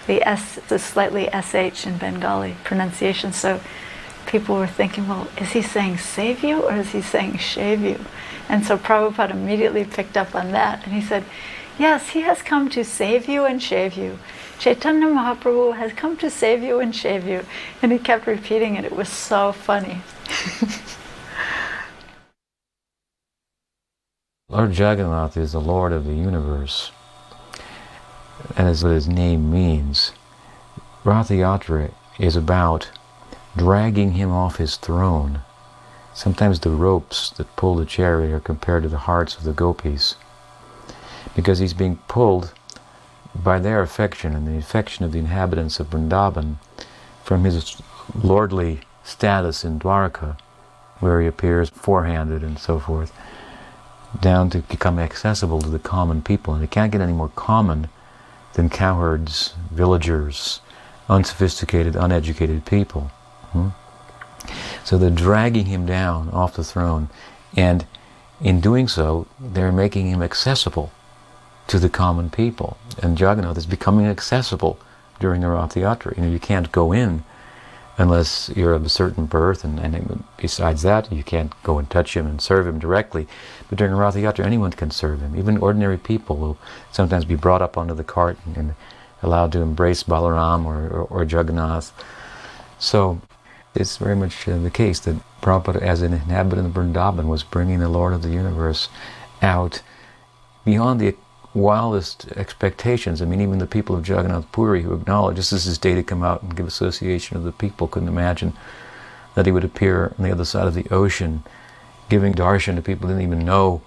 The S is slightly SH in Bengali pronunciation, so people were thinking, well, is he saying save you or is he saying shave you? And so Prabhupada immediately picked up on that, and he said, yes, he has come to save you and shave you. Chaitanya Mahaprabhu has come to save you and shave you. And he kept repeating it. It was so funny. Lord Jagannath is the Lord of the universe. And as what his name means, Rathayatra is about dragging him off his throne. Sometimes the ropes that pull the chariot are compared to the hearts of the gopis, because he's being pulled by their affection and the affection of the inhabitants of Vrindavan from his lordly status in Dwarka, where he appears four-handed and so forth, down to become accessible to the common people. And it can't get any more common than cowherds, villagers, unsophisticated, uneducated people. So they're dragging him down off the throne, and in doing so, they're making him accessible to the common people. And Jagannath is becoming accessible during the Rathayatra. You know, you can't go in unless you're of a certain birth, and besides that, you can't go and touch him and serve him directly. But during the Rathayatra, anyone can serve him. Even ordinary people will sometimes be brought up onto the cart and allowed to embrace Balaram or Jagannath. So it's very much the case that Prabhupada, as an inhabitant of Vrindavan, was bringing the Lord of the universe out beyond the wildest expectations. I mean, even the people of Jagannath Puri, who acknowledge, just as his day to come out and give association of the people, couldn't imagine that he would appear on the other side of the ocean, giving darshan to people who didn't even know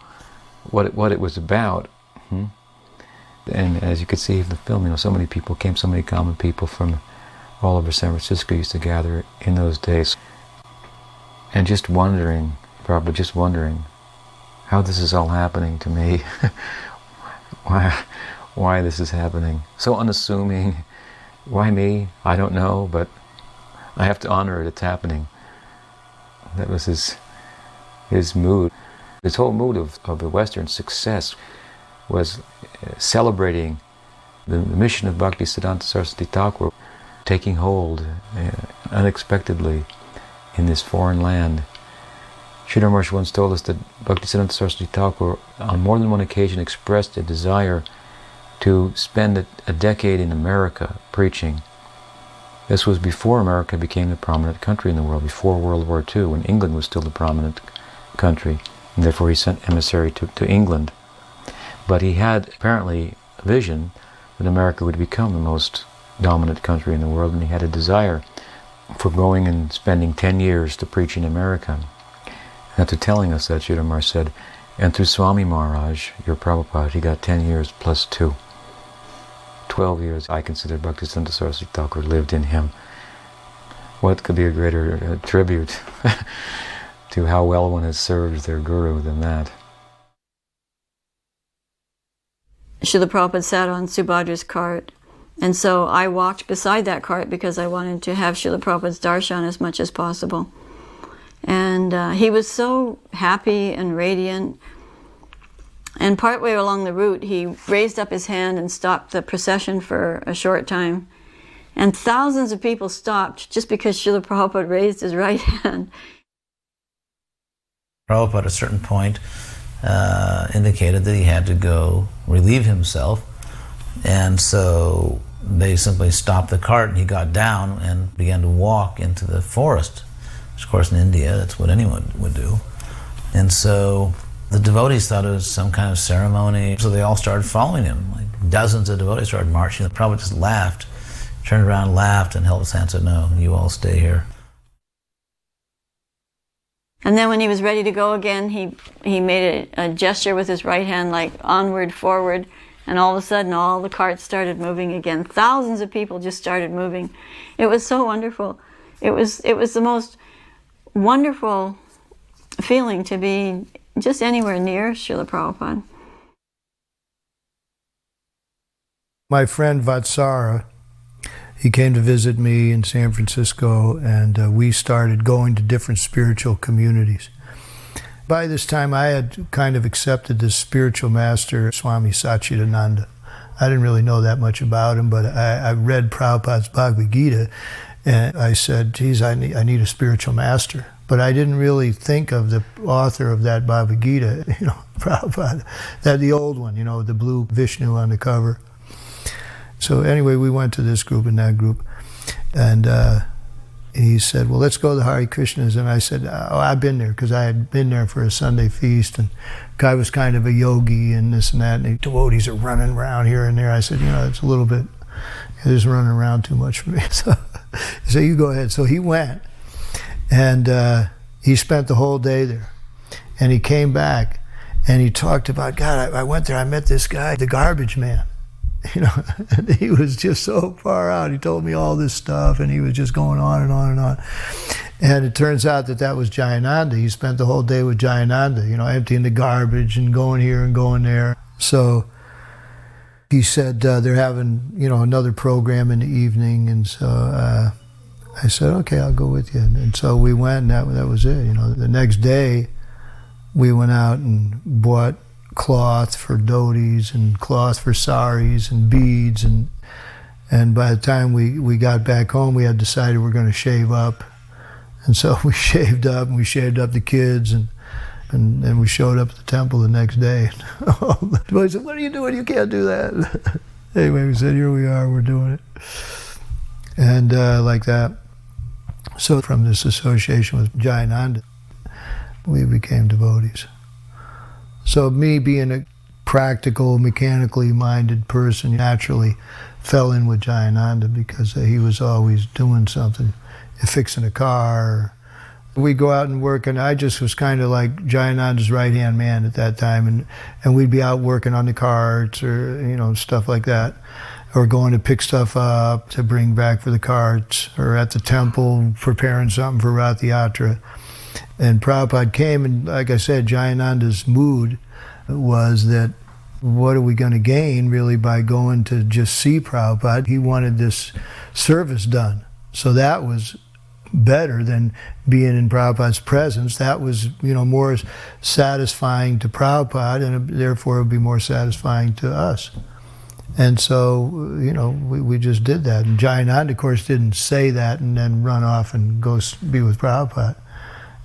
what it was about. And as you could see in the film, you know, so many people came, so many common people from all over San Francisco used to gather in those days. And just wondering, probably just wondering, how this is all happening to me. Why this is happening. So unassuming. Why me? I don't know, but I have to honor it. It's happening. That was his mood. His whole mood of the Western success was celebrating the mission of Bhaktisiddhanta Saraswati Thakur taking hold unexpectedly in this foreign land. Sridhar Maharaj once told us that Bhaktisiddhanta Saraswati Thakur on more than one occasion expressed a desire to spend a decade in America preaching. This was before America became the prominent country in the world, before World War II, when England was still the prominent country, and therefore he sent emissary to England. But he had apparently a vision that America would become the most dominant country in the world, and he had a desire for going and spending 10 years to preach in America. After telling us that, Sridhar Maharaj said, and through Swami Maharaj, your Prabhupada, he got 10 years plus 2. 12 years I consider Bhaktisiddhanta Saraswati Thakur lived in him. What could be a greater tribute to how well one has served their guru than that? Srila Prabhupada sat on Subhadra's cart, and so I walked beside that cart because I wanted to have Srila Prabhupada's darshan as much as possible. And he was so happy and radiant. And partway along the route, he raised up his hand and stopped the procession for a short time. And thousands of people stopped just because Srila Prabhupada raised his right hand. Prabhupada at a certain point indicated that he had to go relieve himself. And so they simply stopped the cart and he got down and began to walk into the forest. Of course, in India, that's what anyone would do. And so the devotees thought it was some kind of ceremony, so they all started following him. Like dozens of devotees started marching. The Prabhupada just laughed, turned around, laughed, and held his hand and said, no, you all stay here. And then when he was ready to go again, he made a gesture with his right hand, like onward, forward, and all of a sudden all the carts started moving again. Thousands of people just started moving. It was so wonderful. It was the most wonderful feeling to be just anywhere near Srila Prabhupada. My friend Vatsara, he came to visit me in San Francisco, and we started going to different spiritual communities. By this time, I had kind of accepted this spiritual master, Swami Satchidananda. I didn't really know that much about him, but I read Prabhupada's Bhagavad Gita, and I said, geez, I need a spiritual master. But I didn't really think of the author of that Bhagavad Gita, Prabhupada, the old one, the blue Vishnu on the cover. So anyway, we went to this group and that group, and he said, well, let's go to Hare Krishnas. And I said, oh, I've been there, because I had been there for a Sunday feast, and the guy was kind of a yogi and this and that, and the devotees are running around here and there. I said, it's a little bit, it's running around too much for me. So you go ahead. So he went, and he spent the whole day there, and he came back, and he talked about, God, I went there, I met this guy, the garbage man. And he was just so far out. He told me all this stuff, and he was just going on and on and on. And it turns out that was Jayananda. He spent the whole day with Jayananda, emptying the garbage and going here and going there. So he said they're having, another program in the evening, and so I said, okay, I'll go with you. And so we went, and that was it. The next day, we went out and bought cloth for dhotis and cloth for saris and beads, and by the time we got back home, we had decided we're going to shave up, and so we shaved up, and we shaved up the kids, and we showed up at the temple the next day. The boy said, what are you doing? You can't do that. Anyway, we said, here we are, we're doing it, and like that. So from this association with Jayananda, we became devotees. So me being a practical, mechanically minded person naturally fell in with Jayananda, because he was always doing something, fixing a car. We'd go out and work, and I just was kind of like Jayananda's right-hand man at that time, and we'd be out working on the carts or, stuff like that, or going to pick stuff up to bring back for the carts, or at the temple preparing something for Rathayatra. And Prabhupada came, and like I said, Jayananda's mood was that, what are we going to gain really by going to just see Prabhupada? He wanted this service done. So that was better than being in Prabhupada's presence. That was, more satisfying to Prabhupada, and therefore it would be more satisfying to us. And so, we just did that. And Jayananda, of course, didn't say that and then run off and go be with Prabhupada.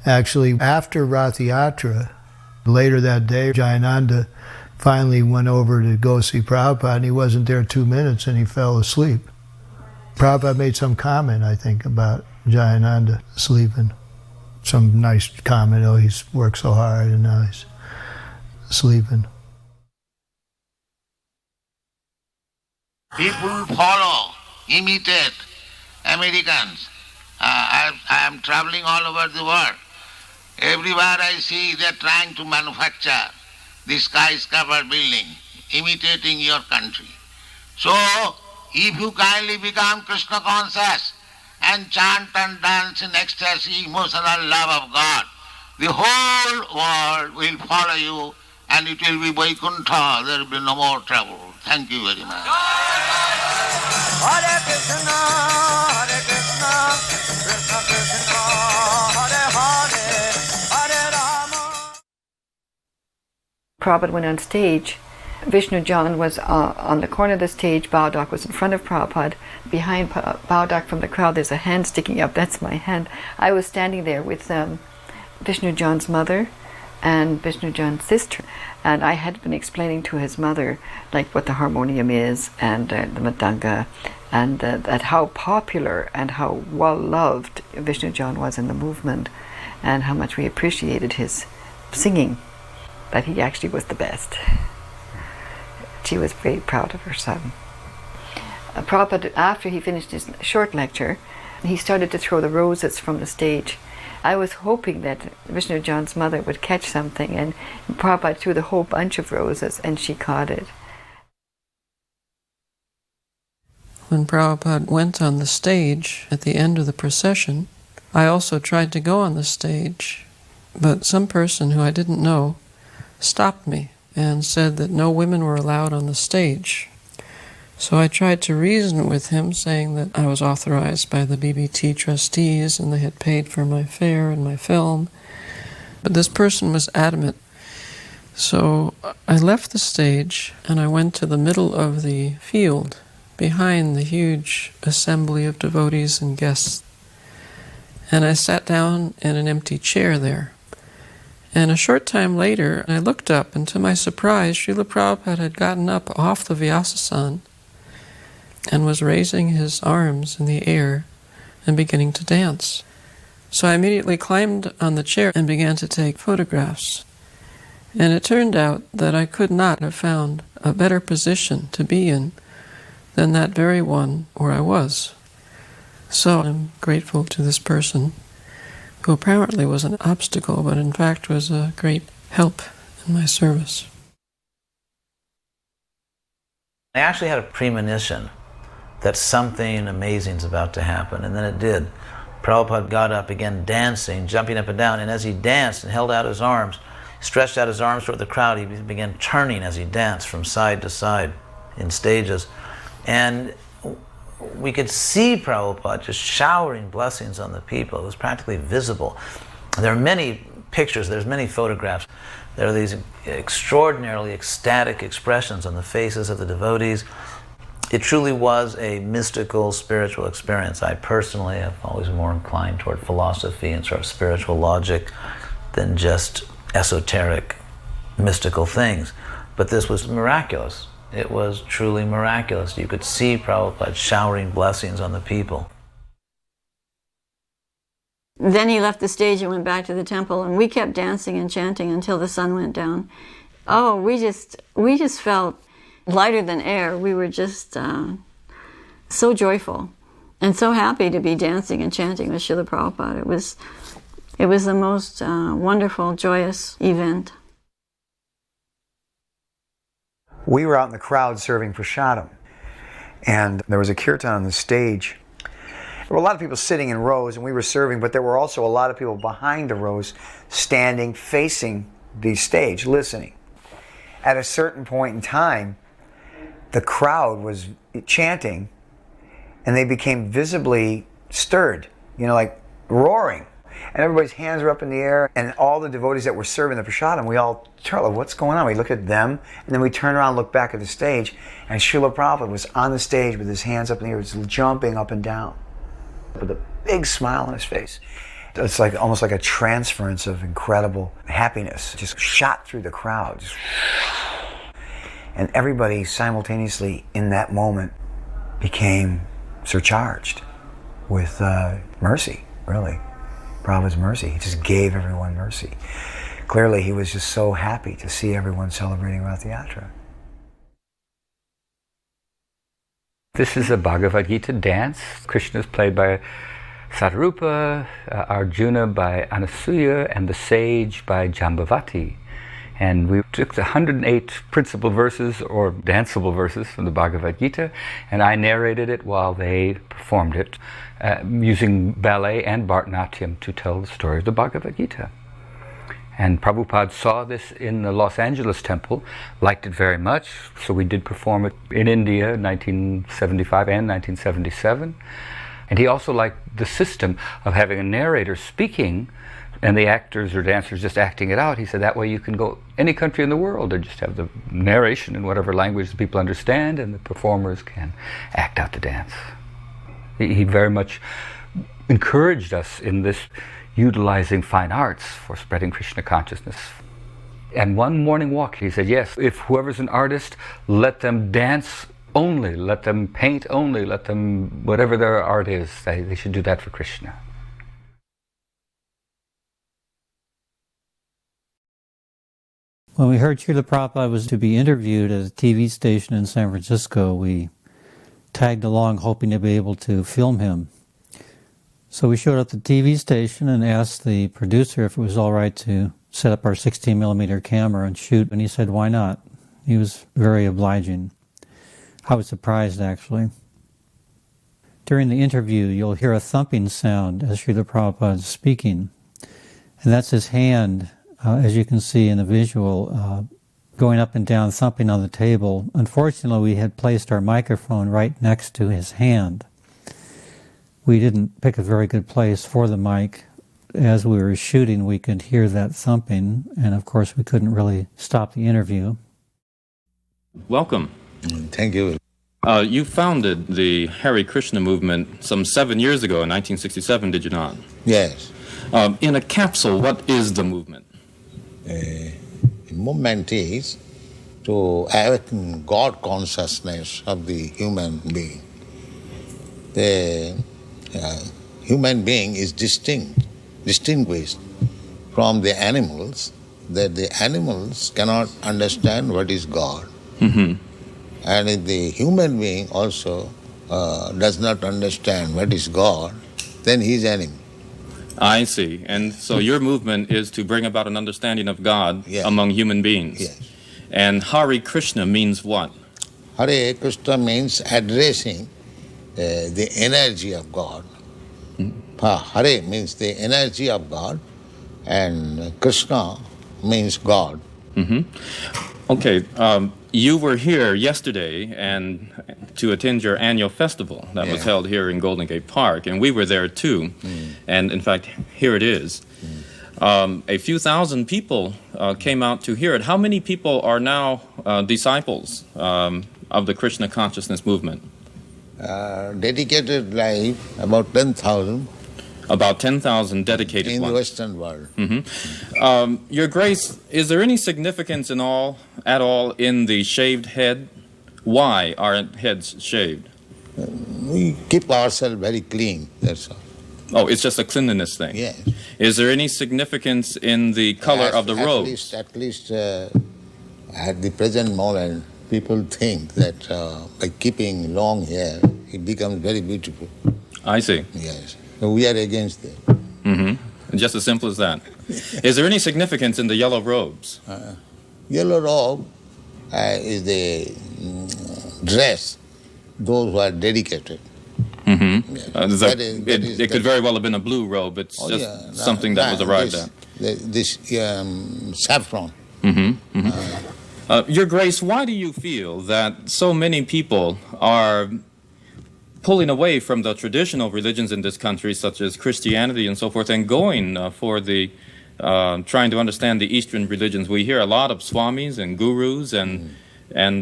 Actually, after Rathayatra, later that day, Jayananda finally went over to go see Prabhupada, and he wasn't there 2 minutes, and he fell asleep. Prabhupada made some comment, I think, about Jayananda sleeping. Some nice comment, oh, he's worked so hard, and now he's sleeping. People follow, imitate Americans. I am traveling all over the world. Everywhere I see they're trying to manufacture the skyscraper building, imitating your country. So, if you kindly become Krishna conscious and chant and dance in ecstasy, emotional love of God, the whole world will follow you, and it will be Vaikuntha. There will be no more trouble. Thank you very much. Hare Krishna, Hare Krishna, Krishna Krishna, Hare Hare, Hare Rama. Prabhupada went on stage. Vishnu John was on the corner of the stage. Baudak was in front of Prabhupada. Behind Baudak from the crowd, there's a hand sticking up. That's my hand. I was standing there with Vishnu John's mother and Vishnu John's sister. And I had been explaining to his mother like what the harmonium is, and the madanga, and that how popular and how well loved Vishnu John was in the movement, and how much we appreciated his singing, that he actually was the best. She was very proud of her son. Prabhupada, after he finished his short lecture, he started to throw the roses from the stage. I was hoping that Vishnu John's mother would catch something, and Prabhupada threw the whole bunch of roses, and she caught it. When Prabhupada went on the stage at the end of the procession, I also tried to go on the stage, but some person who I didn't know stopped me and said that no women were allowed on the stage. So I tried to reason with him, saying that I was authorized by the BBT trustees and they had paid for my fare and my film. But this person was adamant. So I left the stage and I went to the middle of the field, behind the huge assembly of devotees and guests. And I sat down in an empty chair there. And a short time later, I looked up, and to my surprise, Srila Prabhupada had gotten up off the Vyasasana and was raising his arms in the air and beginning to dance. So I immediately climbed on the chair and began to take photographs. And it turned out that I could not have found a better position to be in than that very one where I was. So I'm grateful to this person, who apparently was an obstacle, but in fact was a great help in my service. I actually had a premonition that something amazing is about to happen, and then it did. Prabhupada got up, began dancing, jumping up and down, and as he danced and held out his arms, stretched out his arms toward the crowd, he began turning as he danced from side to side in stages. And we could see Prabhupada just showering blessings on the people. It was practically visible. There are many pictures, there's many photographs. There are these extraordinarily ecstatic expressions on the faces of the devotees. It truly was a mystical, spiritual experience. I personally have always been more inclined toward philosophy and sort of spiritual logic than just esoteric, mystical things. But this was miraculous. It was truly miraculous. You could see Prabhupada showering blessings on the people. Then he left the stage and went back to the temple, and we kept dancing and chanting until the sun went down. Oh, we just felt lighter than air. We were just so joyful and so happy to be dancing and chanting with Srila Prabhupada. It was the most wonderful, joyous event. We were out in the crowd serving prasadam, and there was a kirtan on the stage. There were a lot of people sitting in rows, and we were serving, but there were also a lot of people behind the rows standing, facing the stage, listening. At a certain point in time, the crowd was chanting, and they became visibly stirred, like roaring. And everybody's hands were up in the air, and all the devotees that were serving the prasadam, we all turned, like, what's going on? We looked at them, and then we turned around and looked back at the stage, and Srila Prabhupada was on the stage with his hands up in the air, just jumping up and down, with a big smile on his face. It's like almost like a transference of incredible happiness, just shot through the crowd. And everybody simultaneously in that moment became surcharged with mercy, really. Prabhupada's mercy. He just gave everyone mercy. Clearly, he was just so happy to see everyone celebrating Rathayatra. This is a Bhagavad Gita dance. Krishna is played by Sadarupa, Arjuna by Anasuya, and the sage by Jambavati. And we took the 108 principal verses, or danceable verses, from the Bhagavad Gita, and I narrated it while they performed it, using ballet and Bharatanatyam to tell the story of the Bhagavad Gita. And Prabhupada saw this in the Los Angeles temple, liked it very much, so we did perform it in India in 1975 and 1977. And he also liked the system of having a narrator speaking and the actors or dancers just acting it out. He said that way you can go any country in the world and just have the narration in whatever language the people understand, and the performers can act out the dance. He very much encouraged us in this utilizing fine arts for spreading Krishna consciousness. And one morning walk, he said, yes, if whoever's an artist, let them dance only, let them paint only, let them, whatever their art is, they should do that for Krishna. When we heard Srila Prabhupada was to be interviewed at a TV station in San Francisco, we tagged along hoping to be able to film him. So we showed up at the TV station and asked the producer if it was all right to set up our 16mm camera and shoot, and he said, why not? He was very obliging. I was surprised, actually. During the interview, you'll hear a thumping sound as Srila Prabhupada is speaking, and that's his hand, as you can see in the visual, going up and down, thumping on the table. Unfortunately, we had placed our microphone right next to his hand. We didn't pick a very good place for the mic. As we were shooting, we could hear that thumping, and of course we couldn't really stop the interview. Welcome. Thank you. You founded the Hare Krishna movement some 7 years ago in 1967, did you not? Yes. In a capsule, what is the movement? The movement is to awaken God consciousness of the human being. The human being is distinguished from the animals, that the animals cannot understand what is God. Mm-hmm. And if the human being also does not understand what is God, then he is enemy. I see. And so your movement is to bring about an understanding of God among human beings. Yes. And Hare Krishna means what? Hare Krishna means addressing the energy of God. Hare means the energy of God, and Krishna means God. Mm-hmm. Okay, you were here yesterday and to attend your annual festival that was held here in Golden Gate Park, and we were there too. And in fact, here it is. A few thousand people came out to hear it. How many people are now disciples of the Krishna consciousness movement? Dedicated life, about 10,000. About 10,000 dedicated in ones. the Western world. Mm-hmm. Your Grace, is there any significance at all in the shaved head? Why are heads shaved? We keep ourselves very clean, that's all. Oh, it's just a cleanliness thing? Yes. Is there any significance in the color of the robes? At least at the present moment, people think that by keeping long hair, it becomes very beautiful. I see. Yes. So we are against that. Mm-hmm. Just as simple as that. Is there any significance in the yellow robes? Yellow robe is the dress, those who are dedicated. Mm-hmm. Yes. It could very well have been a blue robe. It's just something that was arrived at. This saffron. Mm-hmm. Mm-hmm. Your Grace, why do you feel that so many people are pulling away from the traditional religions in this country, such as Christianity and so forth, and going for the trying to understand the Eastern religions? We hear a lot of swamis and gurus and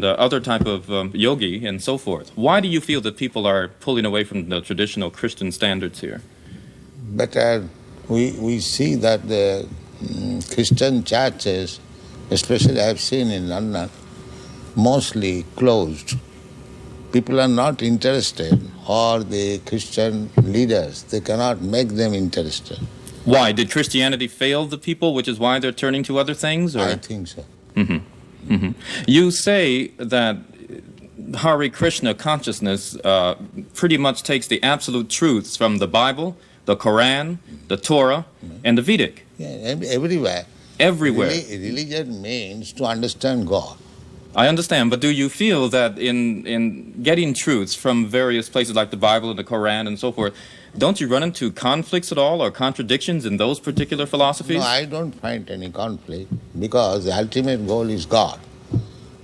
other type of yogi and so forth. Why do you feel that people are pulling away from the traditional Christian standards here? But we see that the Christian churches, especially I have seen in London, mostly closed. People are not interested, or the Christian leaders, they cannot make them interested. Why? Did Christianity fail the people, which is why they're turning to other things? Or? I think so. Mm-hmm. Mm-hmm. You say that Hare Krishna consciousness pretty much takes the absolute truths from the Bible, the Quran, the Torah, and the Vedic. Yeah, everywhere. Everywhere. Religion means to understand God. I understand, but do you feel that in getting truths from various places like the Bible and the Quran and so forth, don't you run into conflicts at all or contradictions in those particular philosophies? No, I don't find any conflict because the ultimate goal is God.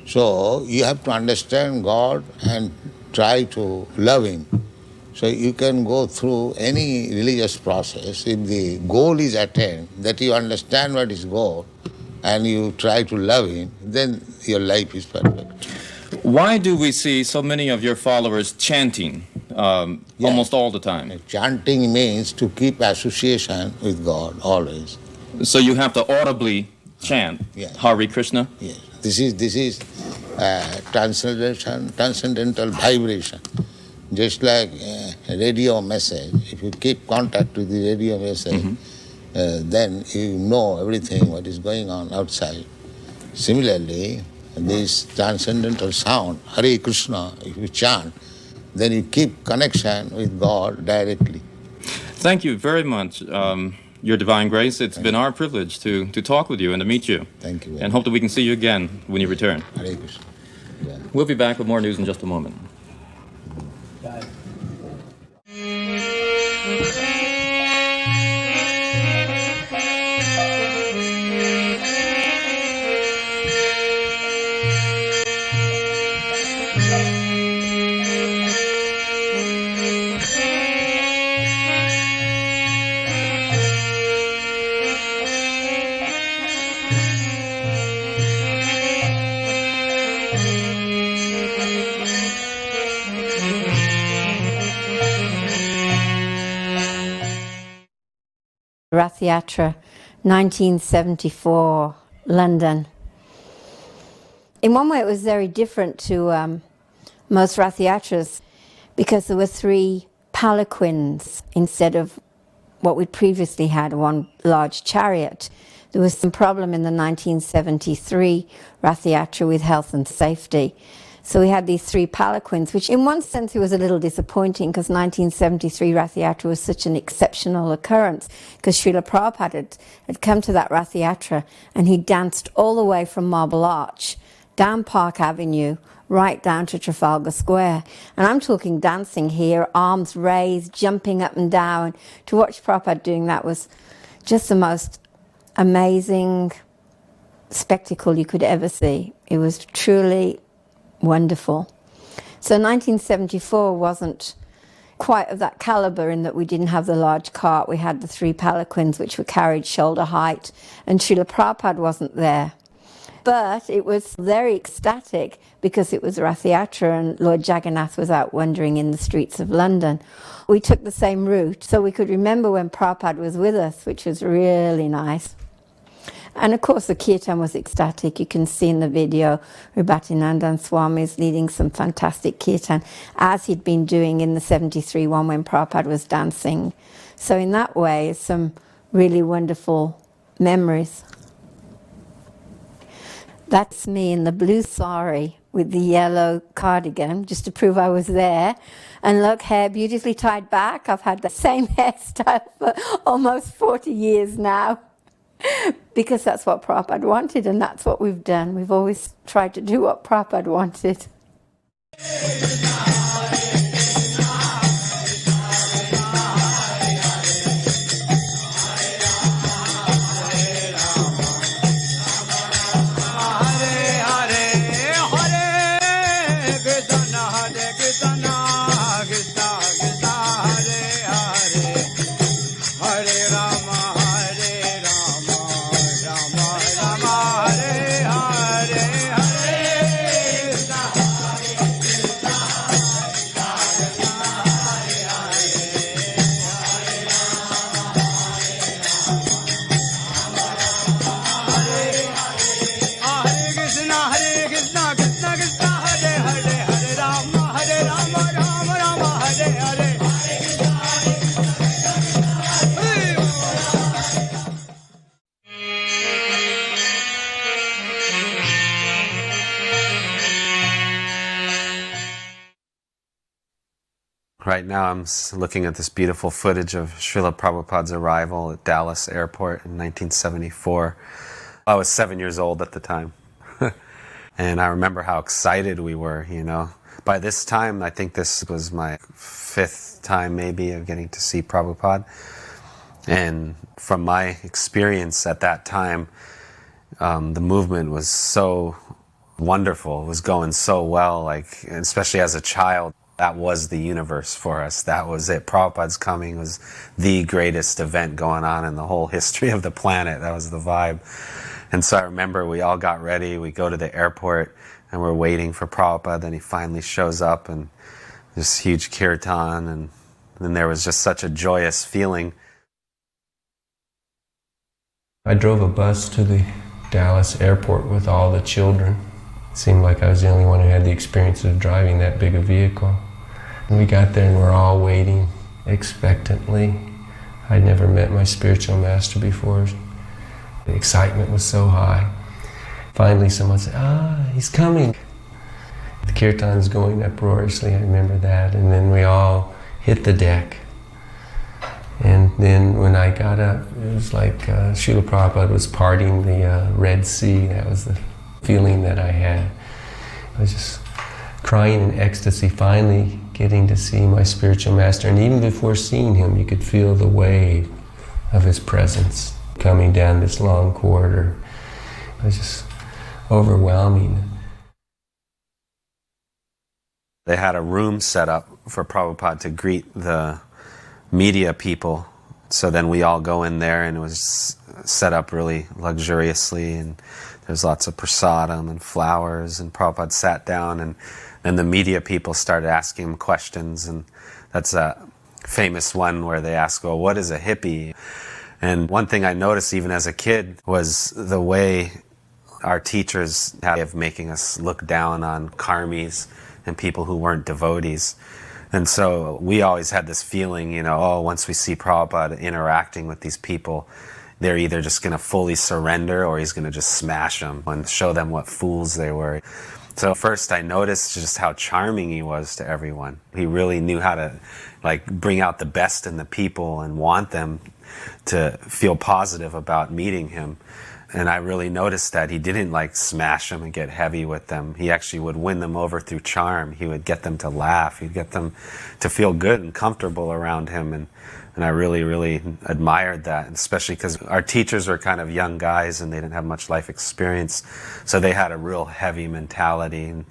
So you have to understand God and try to love Him. So you can go through any religious process. If the goal is attained, that you understand what is God, and you try to love Him, then your life is perfect. Why do we see so many of your followers chanting almost all the time? Chanting means to keep association with God always. So you have to audibly chant Hare Krishna? Yes. This is transcendental vibration. Just like a radio message. If you keep contact with the radio message, then you know everything what is going on outside. Similarly, this transcendental sound, Hare Krishna, if you chant, then you keep connection with God directly. Thank you very much, Your Divine Grace. It's been our privilege to talk with you and to meet you. Thank you. And hope that we can see you again when you return. Hare Krishna. Yeah. We'll be back with more news in just a moment. Bye. Rathayatra, 1974, London. In one way it was very different to most Rathayatras because there were 3 palanquins instead of what we'd previously had, one large chariot. There was some problem in the 1973 Rathayatra with health and safety. So we had these 3 palanquins, which in one sense it was a little disappointing because 1973 Rathayatra was such an exceptional occurrence because Srila Prabhupada had come to that Rathayatra and he danced all the way from Marble Arch, down Park Avenue, right down to Trafalgar Square. And I'm talking dancing here, arms raised, jumping up and down. To watch Prabhupada doing that was just the most amazing spectacle you could ever see. It was truly wonderful. So 1974 wasn't quite of that caliber in that we didn't have the large cart. We had the 3 palanquins which were carried shoulder height, and Srila Prabhupada wasn't there. But it was very ecstatic because it was Rathayatra and Lord Jagannath was out wandering in the streets of London. We took the same route so we could remember when Prabhupada was with us, which was really nice. And of course the kirtan was ecstatic. You can see in the video Ribhatinandan Swami is leading some fantastic kirtan as he'd been doing in the 73 one when Prabhupada was dancing. So in that way some really wonderful memories. That's me in the blue sari with the yellow cardigan just to prove I was there. And look, hair beautifully tied back. I've had the same hairstyle for almost 40 years now. Because that's what Prabhupada wanted and that's what we've done. We've always tried to do what Prabhupada wanted. Right now I'm looking at this beautiful footage of Srila Prabhupada's arrival at Dallas Airport in 1974. I was 7 years old at the time. And I remember how excited we were, you know. By this time, I think this was my 5th time maybe of getting to see Prabhupada. And from my experience at that time, the movement was so wonderful. It was going so well, like, especially as a child. That was the universe for us. That was it. Prabhupada's coming was the greatest event going on in the whole history of the planet. That was the vibe. And so I remember we all got ready. We go to the airport and we're waiting for Prabhupada. Then he finally shows up and this huge kirtan. And then there was just such a joyous feeling. I drove a bus to the Dallas airport with all the children. It seemed like I was the only one who had the experience of driving that big a vehicle. And we got there and we're all waiting expectantly. I'd never met my spiritual master before. The excitement was so high. Finally someone said, he's coming. The kirtan's going uproariously, I remember that. And then we all hit the deck. And Then when I got up, it was like Srila Prabhupada was parting the Red Sea. That was the feeling that I had. I was just crying in ecstasy, finally getting to see my spiritual master. And even before seeing him, you could feel the wave of his presence coming down this long corridor. It was just overwhelming. They had a room set up for Prabhupada to greet the media people. So then we all go in there, and it was set up really luxuriously, and there's lots of prasadam and flowers, and Prabhupada sat down, and then the media people started asking him questions, and that's a famous one where they ask, well, what is a hippie? And one thing I noticed even as a kid was the way our teachers had of making us look down on karmis and people who weren't devotees. And so we always had this feeling, you know, oh, once we see Prabhupada interacting with these people, they're either just going to fully surrender or he's going to just smash them and show them what fools they were. So first I noticed just how charming he was to everyone. He really knew how to like bring out the best in the people and want them to feel positive about meeting him. And I really noticed that he didn't like smash them and get heavy with them. He actually would win them over through charm. He would get them to laugh. He'd get them to feel good and comfortable around him. And I really, really admired that, especially because our teachers were kind of young guys and they didn't have much life experience. So they had a real heavy mentality. And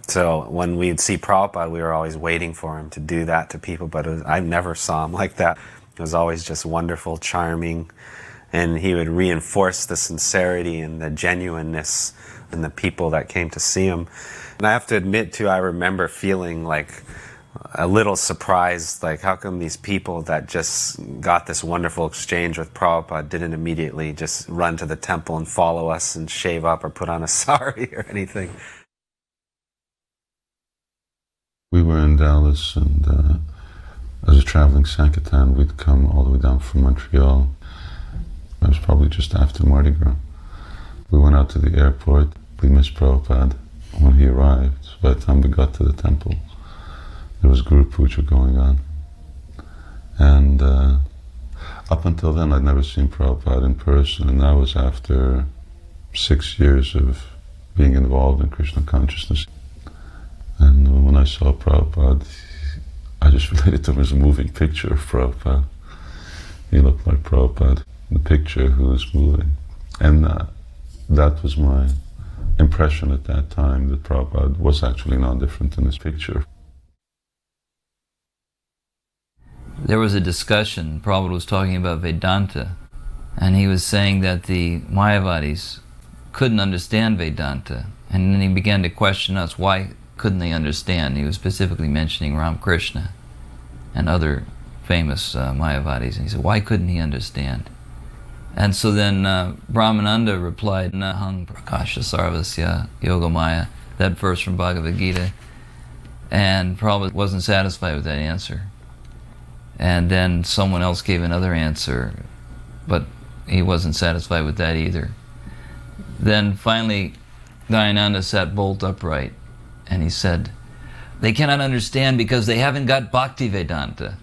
so when we'd see Prabhupada, we were always waiting for him to do that to people. But I never saw him like that. It was always just wonderful, charming. And he would reinforce the sincerity and the genuineness in the people that came to see him. And I have to admit, too, I remember feeling like a little surprised, like how come these people that just got this wonderful exchange with Prabhupada didn't immediately just run to the temple and follow us and shave up or put on a sari or anything. We were in Dallas, and as a traveling Sankirtan, we'd come all the way down from Montreal. It was probably just after Mardi Gras. We went out to the airport. We missed Prabhupada when he arrived. So by the time we got to the temple, there was Guru Puja going on. And up until then, I'd never seen Prabhupada in person, and that was after 6 years of being involved in Krishna consciousness. And when I saw Prabhupada, I just related to him as a moving picture of Prabhupada. He looked like Prabhupada, the picture who was moving. And that was my impression at that time, that Prabhupada was actually not different in this picture. There was a discussion, Prabhupada was talking about Vedanta, and he was saying that the Mayavadis couldn't understand Vedanta, and then he began to question us, why couldn't they understand? He was specifically mentioning Ramakrishna and other famous Mayavadis, and he said, why couldn't he understand? And so then Brahmananda replied, Nahang Prakasha Sarvasya Yogamaya, that verse from Bhagavad Gita, and Prabhupada wasn't satisfied with that answer. And then someone else gave another answer, but he wasn't satisfied with that either. Then finally, Dayananda sat bolt upright, and he said, they cannot understand because they haven't got Bhakti Vedanta.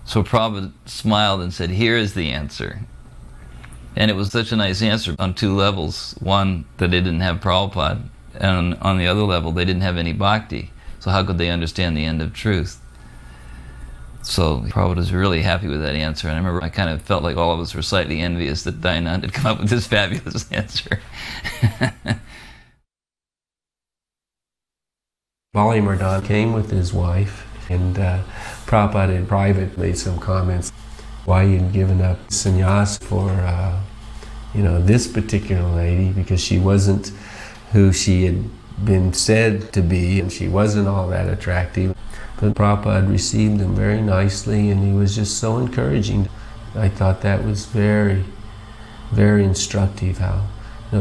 So Prabhupada smiled and said, here is the answer. And it was such a nice answer on two levels. One, that they didn't have Prabhupada, and on the other level, they didn't have any Bhakti. So how could they understand the end of truth? So Prabhupada was really happy with that answer, and I remember I kind of felt like all of us were slightly envious that Dayananda had come up with this fabulous answer. Bali Mardana came with his wife, and Prabhupada in private made some comments why he had given up sannyas for this particular lady, because she wasn't who she had been said to be, and she wasn't all that attractive. But Prabhupada received him very nicely, and he was just so encouraging. I thought that was very, very instructive, how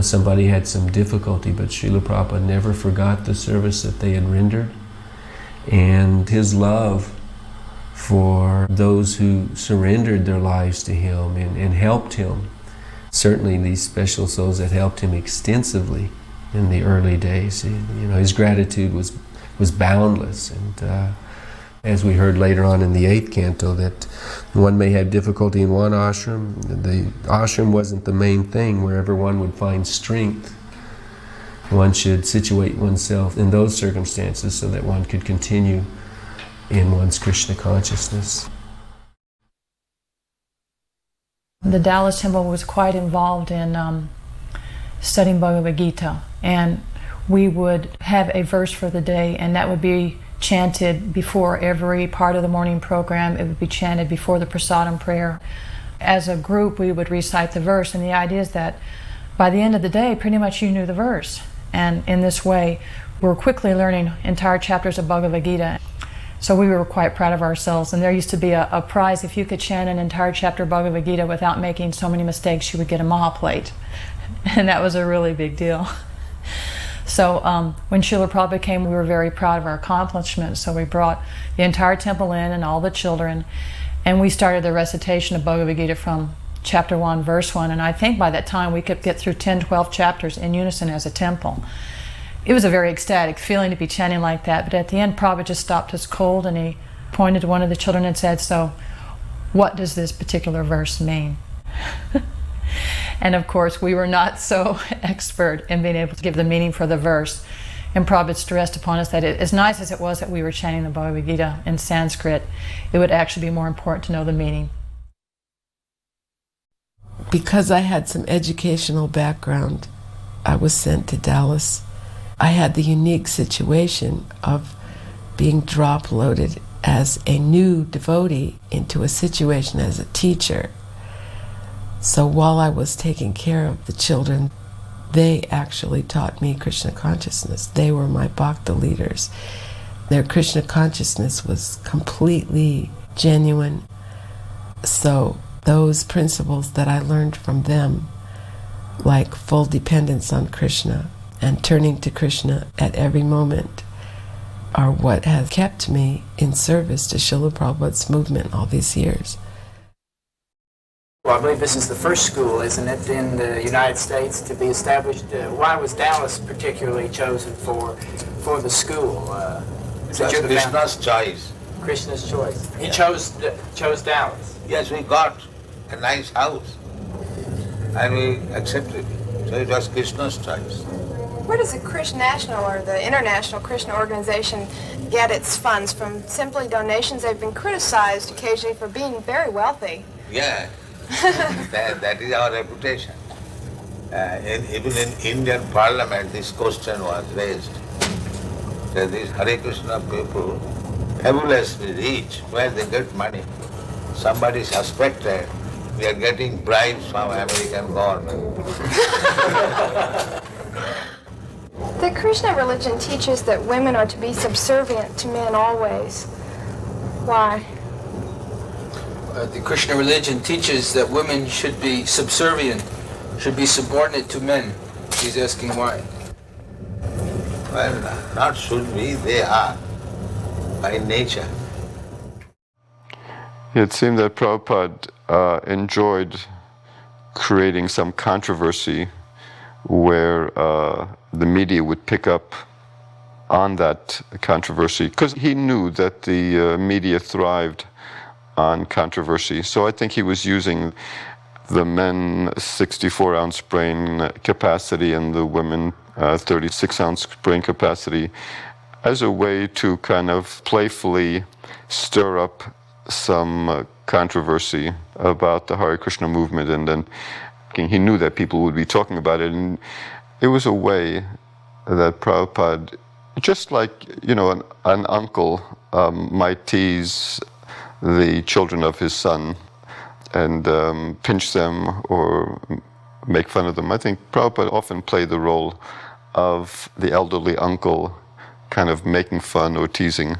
somebody had some difficulty, but Srila Prabhupada never forgot the service that they had rendered, and his love for those who surrendered their lives to him and helped him. Certainly these special souls that helped him extensively in the early days. His gratitude was boundless, and As we heard later on in the 8th canto, that one may have difficulty in one ashram. The ashram wasn't the main thing. Wherever one would find strength, one should situate oneself in those circumstances so that one could continue in one's Krishna consciousness. The Dallas Temple was quite involved in studying Bhagavad Gita, and we would have a verse for the day, and that would be chanted before every part of the morning program. It would be chanted before the prasadam prayer. As a group, we would recite the verse, and the idea is that by the end of the day, pretty much you knew the verse. And in this way, we were quickly learning entire chapters of Bhagavad Gita. So we were quite proud of ourselves, and there used to be a prize. If you could chant an entire chapter of Bhagavad Gita without making so many mistakes, you would get a Maha plate. And that was a really big deal. So when Srila Prabhupada came, we were very proud of our accomplishments. So we brought the entire temple in and all the children, and we started the recitation of Bhagavad Gita from chapter 1, verse 1. And I think by that time we could get through 10, 12 chapters in unison as a temple. It was a very ecstatic feeling to be chanting like that. But at the end, Prabhupada just stopped us cold, and he pointed to one of the children and said, "So, what does this particular verse mean?" And of course, we were not so expert in being able to give the meaning for the verse. And Prabhupada stressed upon us that as nice as it was that we were chanting the Bhagavad Gita in Sanskrit, it would actually be more important to know the meaning. Because I had some educational background, I was sent to Dallas. I had the unique situation of being drop-loaded as a new devotee into a situation as a teacher. So while I was taking care of the children, they actually taught me Krishna consciousness. They were my bhakta leaders. Their Krishna consciousness was completely genuine. So those principles that I learned from them, like full dependence on Krishna and turning to Krishna at every moment, are what has kept me in service to Srila Prabhupada's movement all these years. Well, I believe this is the first school, isn't it, in the United States to be established? Why was Dallas particularly chosen for the school? It's Krishna's choice. Krishna's choice. He chose Dallas. Yes, we got a nice house and we accepted it. So it was Krishna's choice. Where does the Krishna National or the International Krishna Organization get its funds? From simply donations? They've been criticized occasionally for being very wealthy. Yeah. that is our reputation. Even in Indian Parliament, this question was raised. That these Hare Krishna people, fabulously rich, where they get money. Somebody suspected we are getting bribes from American government. The Krishna religion teaches that women are to be subservient to men always. Why? The Krishna religion teaches that women should be subservient, should be subordinate to men. He's asking why. Well, not should be, they are, by nature. It seemed that Prabhupada enjoyed creating some controversy where the media would pick up on that controversy, because he knew that the media thrived on controversy. So I think he was using the men 64-ounce brain capacity and the women 36-ounce brain capacity as a way to kind of playfully stir up some controversy about the Hare Krishna movement. And then he knew that people would be talking about it, and it was a way that Prabhupada, just like, you know, an uncle might tease the children of his son and pinch them or make fun of them. I think Prabhupada often played the role of the elderly uncle, kind of making fun or teasing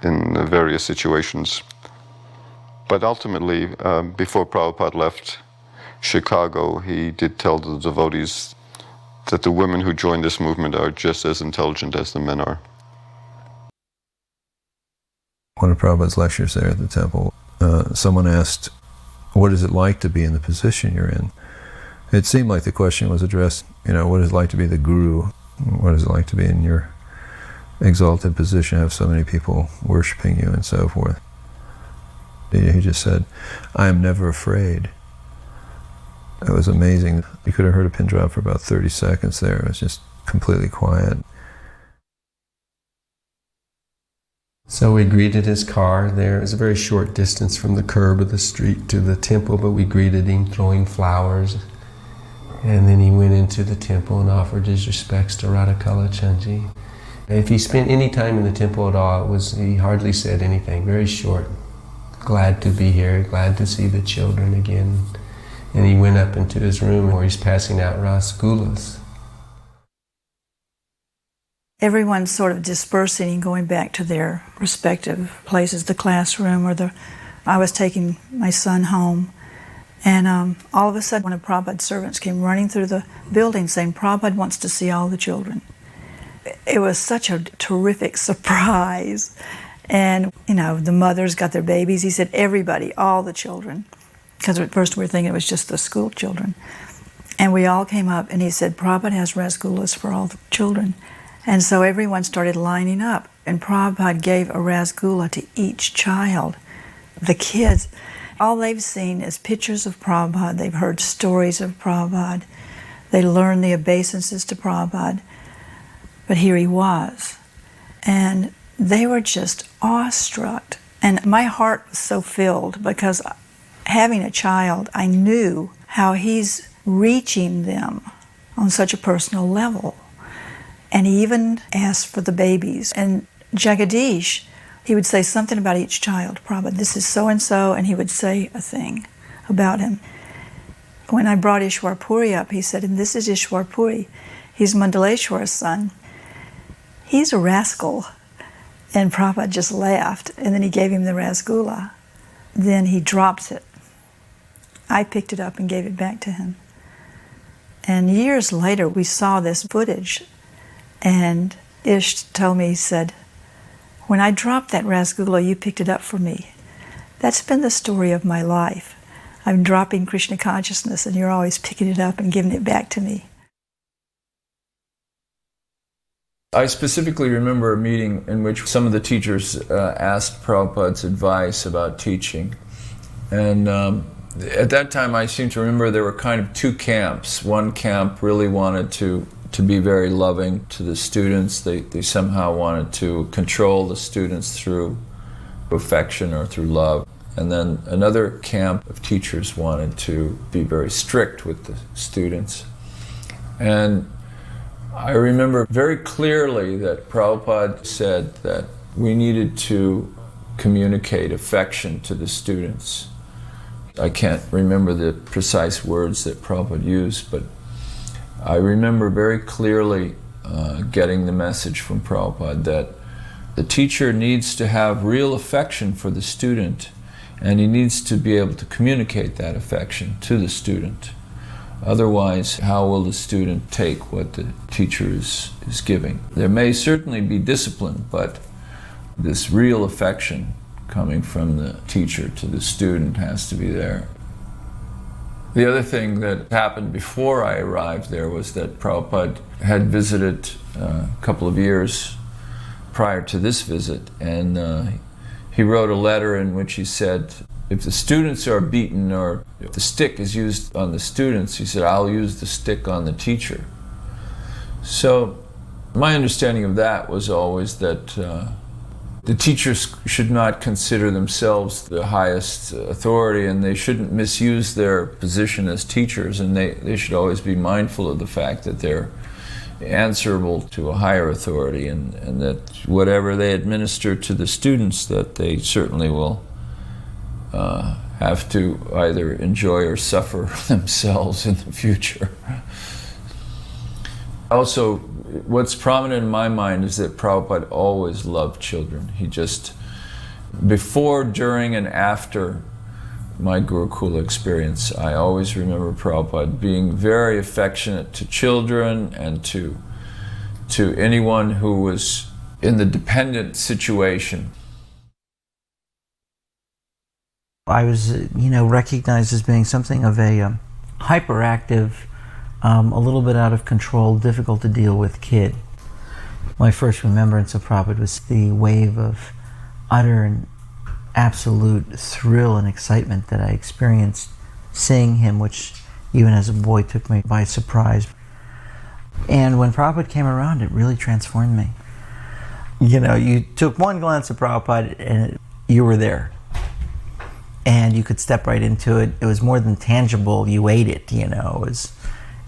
in various situations. But ultimately, before Prabhupada left Chicago, he did tell the devotees that the women who joined this movement are just as intelligent as the men are. One of Prabhupada's lectures there at the temple, someone asked, what is it like to be in the position you're in? It seemed like the question was addressed, you know, what is it like to be the guru? What is it like to be in your exalted position, have so many people worshiping you and so forth. He just said, I am never afraid. It was amazing. You could have heard a pin drop for about 30 seconds there. It was just completely quiet. So we greeted his car there. It was a very short distance from the curb of the street to the temple, but we greeted him throwing flowers. And then he went into the temple and offered his respects to Radhakala Chandji. If he spent any time in the temple at all, he hardly said anything, very short. Glad to be here, glad to see the children again. And he went up into his room where he's passing out rasgullas. Everyone's sort of dispersing and going back to their respective places, the classroom or I was taking my son home, and all of a sudden one of Prabhupada's servants came running through the building saying, Prabhupada wants to see all the children. It was such a terrific surprise. And, the mothers got their babies. He said, everybody, all the children. Because at first we were thinking it was just the school children. And we all came up and he said, Prabhupada has rasgullas for all the children. And so everyone started lining up, and Prabhupada gave a rasgulla to each child. The kids, all they've seen is pictures of Prabhupada. They've heard stories of Prabhupada. They learned the obeisances to Prabhupada. But here he was. And they were just awestruck. And my heart was so filled because having a child, I knew how he's reaching them on such a personal level. And he even asked for the babies. And Jagadish, he would say something about each child. Prabhupada, this is so-and-so, and he would say a thing about him. When I brought Ishwar Puri up, he said, and this is Ishwar Puri. He's Mandaleshwar's son. He's a rascal. And Prabhupada just laughed, and then he gave him the rasgulla. Then he dropped it. I picked it up and gave it back to him. And years later, we saw this footage. And Ish told me, he said, when I dropped that rasgulla, you picked it up for me. That's been the story of my life. I'm dropping Krishna consciousness, and you're always picking it up and giving it back to me. I specifically remember a meeting in which some of the teachers asked Prabhupada's advice about teaching. And at that time, I seem to remember there were kind of two camps. One camp really wanted to be very loving to the students. They somehow wanted to control the students through affection or through love. And then another camp of teachers wanted to be very strict with the students. And I remember very clearly that Prabhupada said that we needed to communicate affection to the students. I can't remember the precise words that Prabhupada used, but I remember very clearly getting the message from Prabhupada that the teacher needs to have real affection for the student, and he needs to be able to communicate that affection to the student. Otherwise, how will the student take what the teacher is giving? There may certainly be discipline, but this real affection coming from the teacher to the student has to be there. The other thing that happened before I arrived there was that Prabhupada had visited a couple of years prior to this visit, and he wrote a letter in which he said, if the students are beaten or if the stick is used on the students, he said, I'll use the stick on the teacher. So my understanding of that was always that the teachers should not consider themselves the highest authority, and they shouldn't misuse their position as teachers, and they should always be mindful of the fact that they're answerable to a higher authority, and that whatever they administer to the students, that they certainly will have to either enjoy or suffer themselves in the future. Also, what's prominent in my mind is that Prabhupada always loved children. He just, before, during, and after my Gurukul experience, I always remember Prabhupada being very affectionate to children and to anyone who was in the dependent situation. I was, recognized as being something of a hyperactive, a little bit out of control, difficult to deal with kid. My first remembrance of Prabhupada was the wave of utter and absolute thrill and excitement that I experienced seeing him, which even as a boy took me by surprise. And when Prabhupada came around, it really transformed me. You know, you took one glance at Prabhupada and you were there. And you could step right into it. It was more than tangible. You ate it, you know.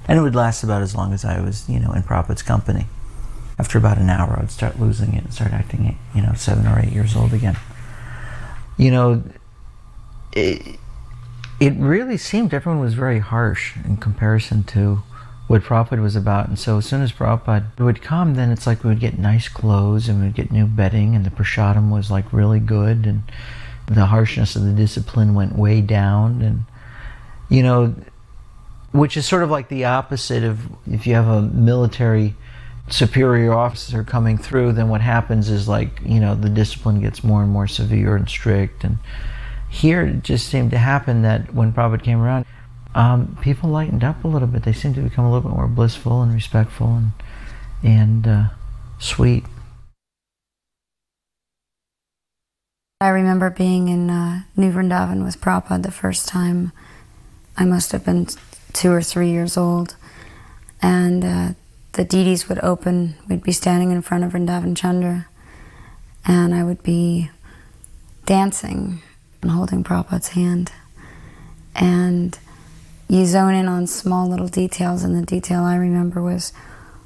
And it would last about as long as I was, you know, in Prabhupada's company. After about an hour, I would start losing it and start acting, you know, 7 or 8 years old again. You know, it really seemed everyone was very harsh in comparison to what Prabhupada was about. And so as soon as Prabhupada would come, then it's like we would get nice clothes and we'd get new bedding, and the prasadam was like really good, and the harshness of the discipline went way down. And, you know, which is sort of like the opposite of if you have a military superior officer coming through, then what happens is, like, you know, the discipline gets more and more severe and strict. And here it just seemed to happen that when Prabhupada came around, people lightened up a little bit. They seemed to become a little bit more blissful and respectful and sweet. I remember being in New Vrindavan with Prabhupada the first time. I must have been 2 or 3 years old. And the deities would open. We'd be standing in front of Vrindavan Chandra, and I would be dancing and holding Prabhupada's hand. And you zone in on small little details, and the detail I remember was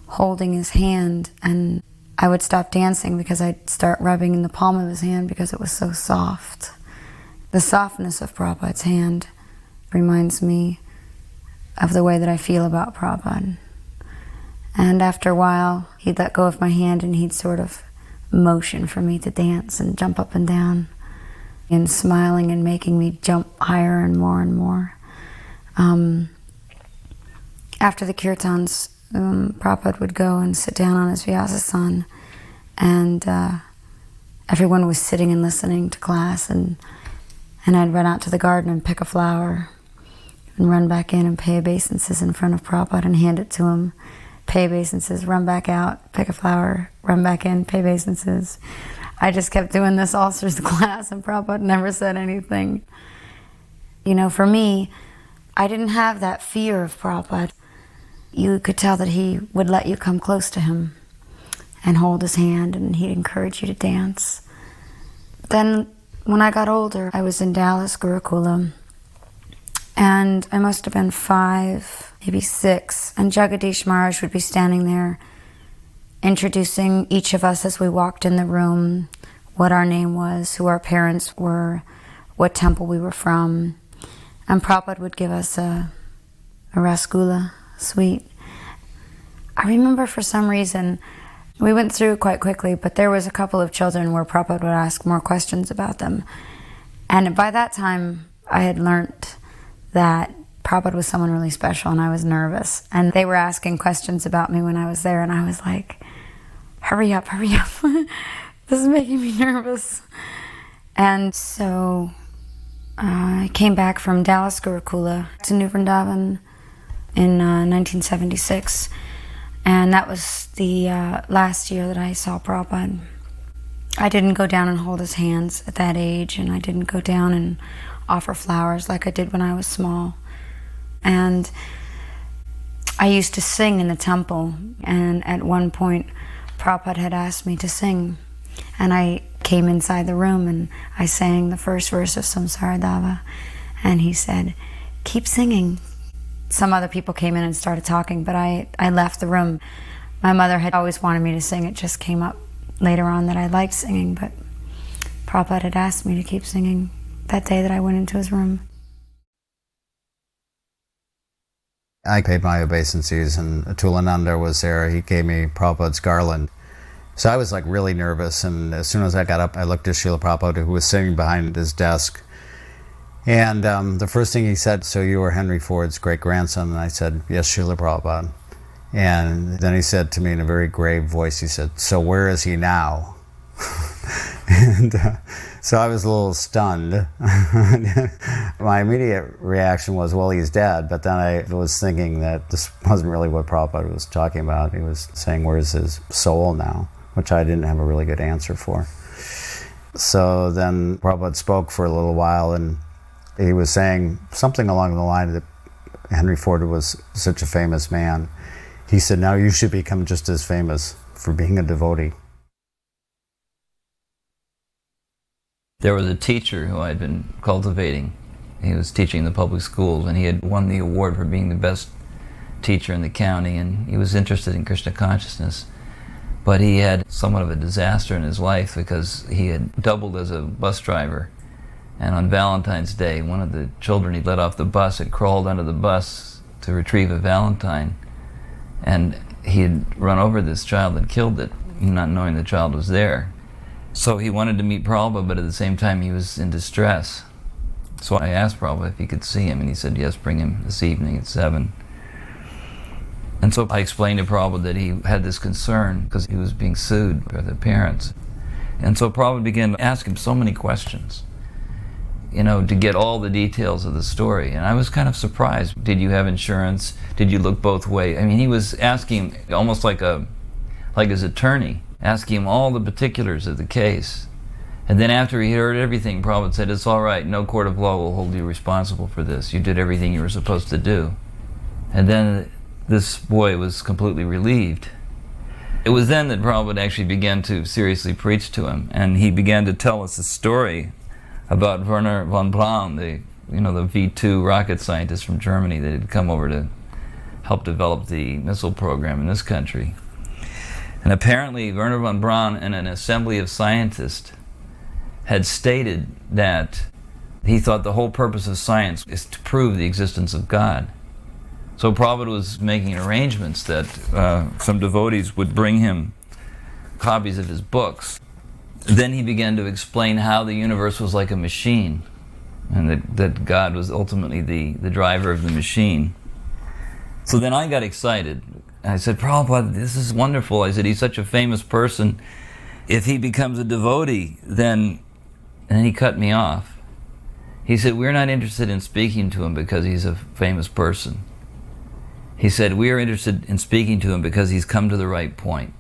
holding his hand, and I would stop dancing because I'd start rubbing in the palm of his hand because it was so soft. The softness of Prabhupada's hand reminds me of the way that I feel about Prabhupada. And after a while, he'd let go of my hand and he'd sort of motion for me to dance and jump up and down, and smiling and making me jump higher and more and more. After the kirtans, Prabhupada would go and sit down on his Vyasasan, and everyone was sitting and listening to class, and I'd run out to the garden and pick a flower and run back in and pay obeisances in front of Prabhupada and hand it to him. Pay obeisances, run back out, pick a flower, run back in, pay obeisances. I just kept doing this all through the class, and Prabhupada never said anything. You know, for me, I didn't have that fear of Prabhupada. You could tell that he would let you come close to him and hold his hand, and he'd encourage you to dance. Then, when I got older, I was in Dallas, Gurukul, and I must have been 5, maybe 6, and Jagadish Maharaj would be standing there introducing each of us as we walked in the room, what our name was, who our parents were, what temple we were from. And Prabhupada would give us a rasgulla sweet. I remember for some reason, we went through quite quickly, but there was a couple of children where Prabhupada would ask more questions about them. And by that time, I had learnt that Prabhupada was someone really special, and I was nervous. And they were asking questions about me when I was there, and I was like, hurry up, hurry up. This is making me nervous. And so I came back from Dallas Gurukula to New Vrindavan in 1976. And that was the last year that I saw Prabhupada. I didn't go down and hold his hands at that age, and I didn't go down and offer flowers like I did when I was small. And I used to sing in the temple, and at one point Prabhupada had asked me to sing, and I came inside the room and I sang the first verse of Samsara Dava, and he said, keep singing. Some other people came in and started talking, but I left the room. My mother had always wanted me to sing. It just came up later on that I liked singing, but Prabhupada had asked me to keep singing that day that I went into his room. I paid my obeisances, and Atulananda was there. He gave me Prabhupada's garland. So I was like really nervous, and as soon as I got up, I looked at Srila Prabhupada, who was sitting behind his desk. And the first thing he said, so you were Henry Ford's great-grandson? And I said, yes, Srila Prabhupada. And then he said to me in a very grave voice, he said, so where is he now? And so I was a little stunned. My immediate reaction was, well, he's dead. But then I was thinking that this wasn't really what Prabhupada was talking about. He was saying, where's his soul now? Which I didn't have a really good answer for. So then Prabhupada spoke for a little while, and he was saying something along the line that Henry Ford was such a famous man. He said, now you should become just as famous for being a devotee. There was a teacher who I'd been cultivating. He was teaching in the public schools, and he had won the award for being the best teacher in the county, and he was interested in Krishna consciousness. But he had somewhat of a disaster in his life because he had doubled as a bus driver. And on Valentine's Day, one of the children he let off the bus had crawled under the bus to retrieve a Valentine. And he had run over this child and killed it, not knowing the child was there. So he wanted to meet Prabhupada, but at the same time he was in distress. So I asked Prabhupada if he could see him, and he said, yes, bring him this evening at 7. And so I explained to Prabhupada that he had this concern because he was being sued by the parents. And so Prabhupada began to ask him so many questions, to get all the details of the story. And I was kind of surprised. Did you have insurance? Did you look both ways? I mean, he was asking almost like his attorney, asking him all the particulars of the case. And then after he heard everything, Prabhupada said, it's all right, no court of law will hold you responsible for this. You did everything you were supposed to do. And then this boy was completely relieved. It was then that Prabhupada actually began to seriously preach to him, and he began to tell us a story about Werner von Braun, the V2 rocket scientist from Germany that had come over to help develop the missile program in this country. And apparently Werner von Braun in an assembly of scientists had stated that he thought the whole purpose of science is to prove the existence of God. So Prabhupada was making arrangements that some devotees would bring him copies of his books. Then he began to explain how the universe was like a machine, and that God was ultimately the driver of the machine. So then I got excited. I said, Prabhupada, this is wonderful. I said, he's such a famous person. If he becomes a devotee, then... And then he cut me off. He said, we're not interested in speaking to him because he's a famous person. He said, we are interested in speaking to him because he's come to the right point.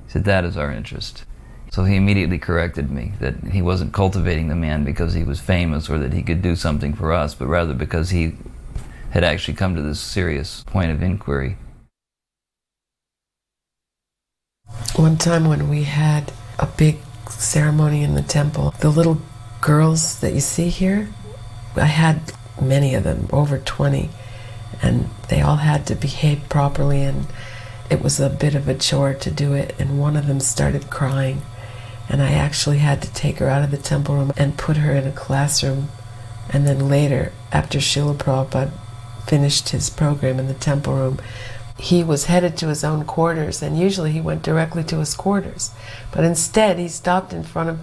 He said, that is our interest. So he immediately corrected me that he wasn't cultivating the man because he was famous or that he could do something for us, but rather because he had actually come to this serious point of inquiry. One time when we had a big ceremony in the temple, the little girls that you see here, I had many of them, over 20, and they all had to behave properly, and it was a bit of a chore to do it, and one of them started crying, and I actually had to take her out of the temple room and put her in a classroom. And then later, after Srila Prabhupada finished his program in the temple room, he was headed to his own quarters, and usually he went directly to his quarters. But instead, he stopped in front of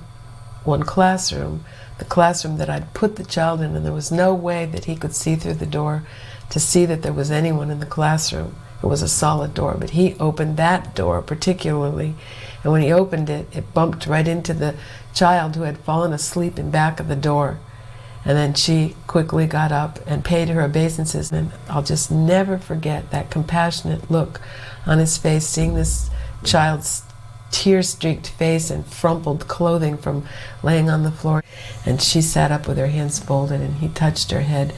one classroom, the classroom that I'd put the child in, and there was no way that he could see through the door to see that there was anyone in the classroom. It was a solid door, but he opened that door particularly, and when he opened it, it bumped right into the child who had fallen asleep in back of the door. And then she quickly got up and paid her obeisances, and I'll just never forget that compassionate look on his face, seeing this child's tear-streaked face and frumpled clothing from laying on the floor. And she sat up with her hands folded, and he touched her head.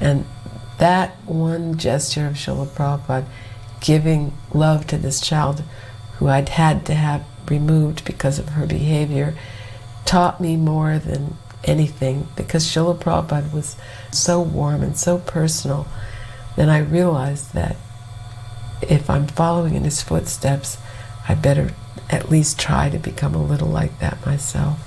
And that one gesture of Srila Prabhupada, giving love to this child who I'd had to have removed because of her behavior, taught me more than anything, because Srila Prabhupada was so warm and so personal. Then I realized that if I'm following in his footsteps, I better at least try to become a little like that myself.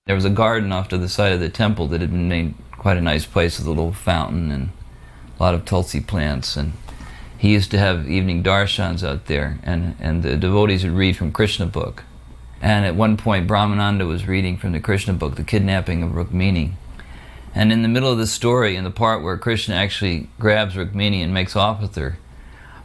There was a garden off to the side of the temple that had been made quite a nice place with a little fountain and a lot of tulsi plants, and he used to have evening darshans out there, and the devotees would read from Krishna book. And at one point Brahmananda was reading from the Krishna book, The Kidnapping of Rukmini. And in the middle of the story, in the part where Krishna actually grabs Rukmini and makes off with her,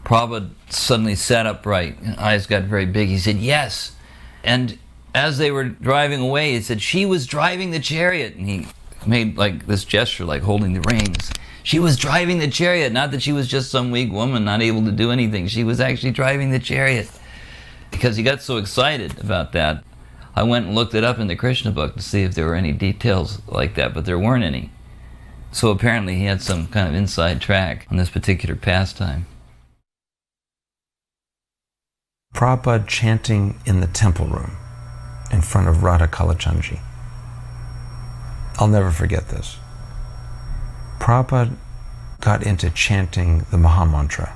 Prabhupada suddenly sat upright and eyes got very big. He said, yes. And as they were driving away, he said, she was driving the chariot. And he made like this gesture, like holding the reins. She was driving the chariot, not that she was just some weak woman not able to do anything. She was actually driving the chariot. Because he got so excited about that, I went and looked it up in the Krishna book to see if there were any details like that, but there weren't any. So apparently he had some kind of inside track on this particular pastime. Prabhupada chanting in the temple room in front of Radha Kalachandji. I'll never forget this. Prabhupada got into chanting the Mahamantra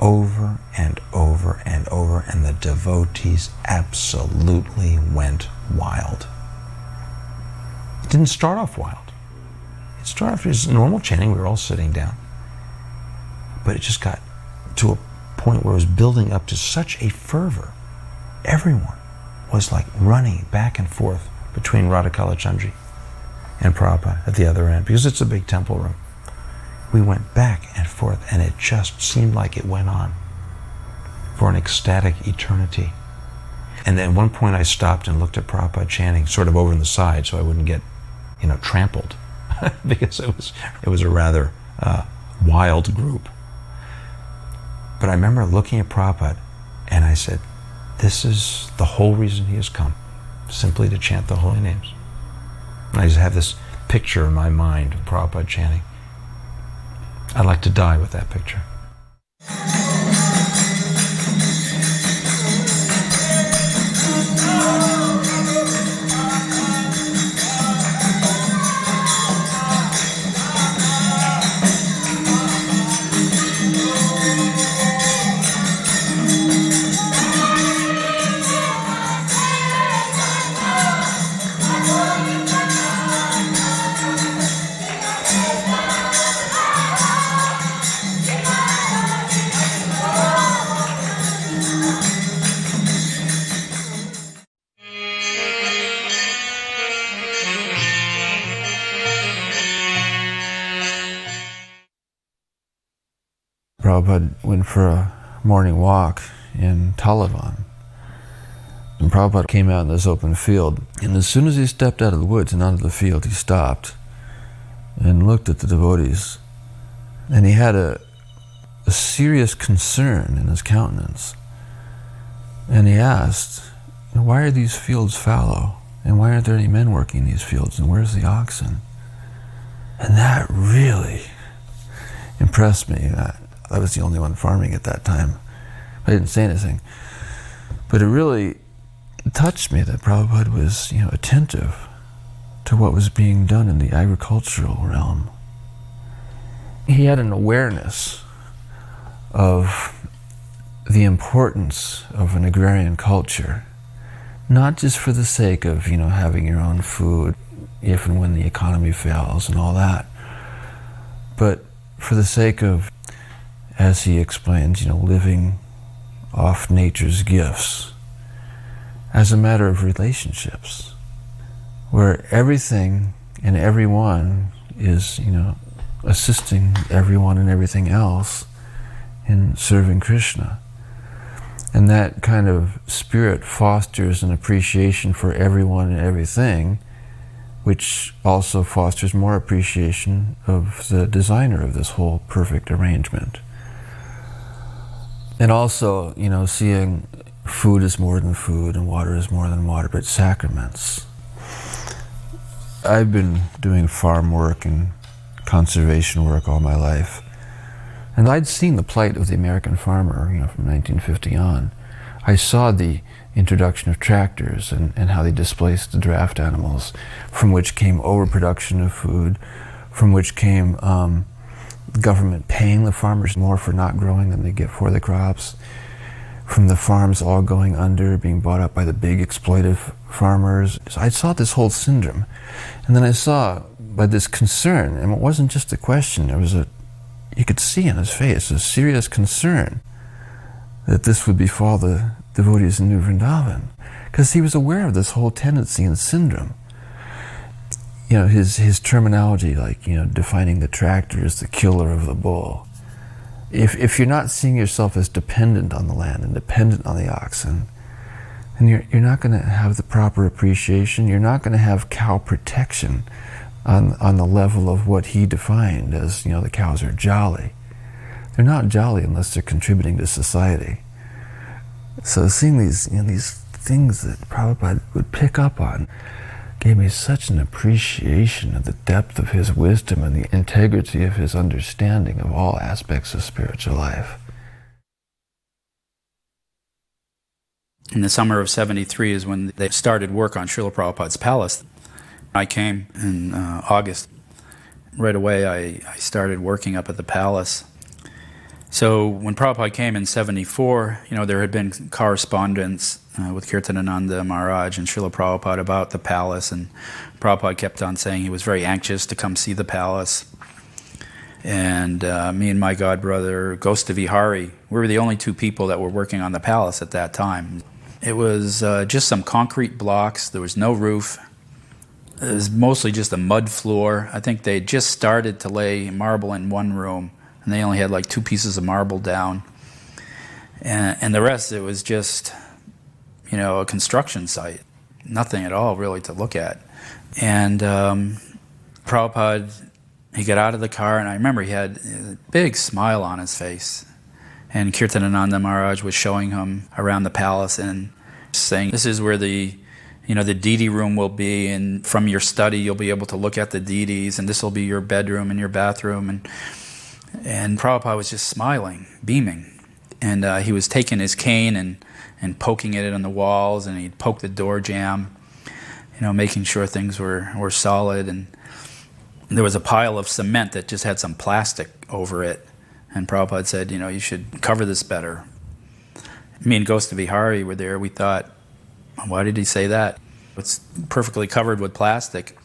over and over and over, and the devotees absolutely went wild. It didn't start off wild. It started off as normal chanting. We were all sitting down. But it just got to a point where it was building up to such a fervor. Everyone was like running back and forth between Radha Kalachandji and Prabhupada at the other end, because it's a big temple room. We went back and forth, and it just seemed like it went on for an ecstatic eternity. And then at one point I stopped and looked at Prabhupada chanting sort of over on the side so I wouldn't get, trampled because it was a rather wild group. But I remember looking at Prabhupada and I said, this is the whole reason he has come, simply to chant the holy names. And I just have this picture in my mind of Prabhupada chanting. I'd like to die with that picture. Prabhupada went for a morning walk in Vrindavan. And Prabhupada came out in this open field. And as soon as he stepped out of the woods and onto the field, he stopped and looked at the devotees. And he had a serious concern in his countenance. And he asked, why are these fields fallow? And why aren't there any men working these fields? And where's the oxen? And that really impressed me. I was the only one farming at that time. I didn't say anything. But it really touched me that Prabhupada was, attentive to what was being done in the agricultural realm. He had an awareness of the importance of an agrarian culture, not just for the sake of, having your own food if and when the economy fails and all that, but for the sake of, as he explains, living off nature's gifts as a matter of relationships, where everything and everyone is, assisting everyone and everything else in serving Krishna. And that kind of spirit fosters an appreciation for everyone and everything, which also fosters more appreciation of the designer of this whole perfect arrangement. And also, seeing food is more than food and water is more than water, but sacraments. I've been doing farm work and conservation work all my life. And I'd seen the plight of the American farmer, from 1950 on. I saw the introduction of tractors and how they displaced the draft animals, from which came overproduction of food, from which came government paying the farmers more for not growing than they get for the crops, from the farms all going under, being bought up by the big exploitive farmers. So I saw this whole syndrome. And then I saw, by this concern, and it wasn't just a question, you could see in his face a serious concern that this would befall the devotees in New Vrindavan, because he was aware of this whole tendency and syndrome. His terminology, like, defining the tractor as the killer of the bull. if you're not seeing yourself as dependent on the land and dependent on the oxen, then you're not going to have the proper appreciation. You're not going to have cow protection on the level of what he defined as, the cows are jolly. They're not jolly unless they're contributing to society. So seeing these things that Prabhupada would pick up on gave me such an appreciation of the depth of his wisdom and the integrity of his understanding of all aspects of spiritual life. In the summer of '73 is when they started work on Srila Prabhupada's palace. I came in August. Right away I started working up at the palace. So when Prabhupada came in '74, there had been correspondence with Kirtanananda Maharaj and Srila Prabhupada about the palace, and Prabhupada kept on saying he was very anxious to come see the palace. And me and my godbrother, Gostavihari, we were the only two people that were working on the palace at that time. It was just some concrete blocks. There was no roof. It was mostly just a mud floor. I think they just started to lay marble in one room, and they only had like 2 pieces of marble down. And the rest, it was just, a construction site. Nothing at all really to look at. And Prabhupada, he got out of the car, and I remember he had a big smile on his face. And Kirtanananda Maharaj was showing him around the palace and saying, this is where the deity room will be, and from your study you'll be able to look at the deities, and this will be your bedroom and your bathroom. And Prabhupada was just smiling, beaming. And he was taking his cane and poking it on the walls, and he'd poke the door jamb, making sure things were solid. And there was a pile of cement that just had some plastic over it. And Prabhupada said, you should cover this better. Me and Gostavihari were there. We thought, why did he say that? It's perfectly covered with plastic.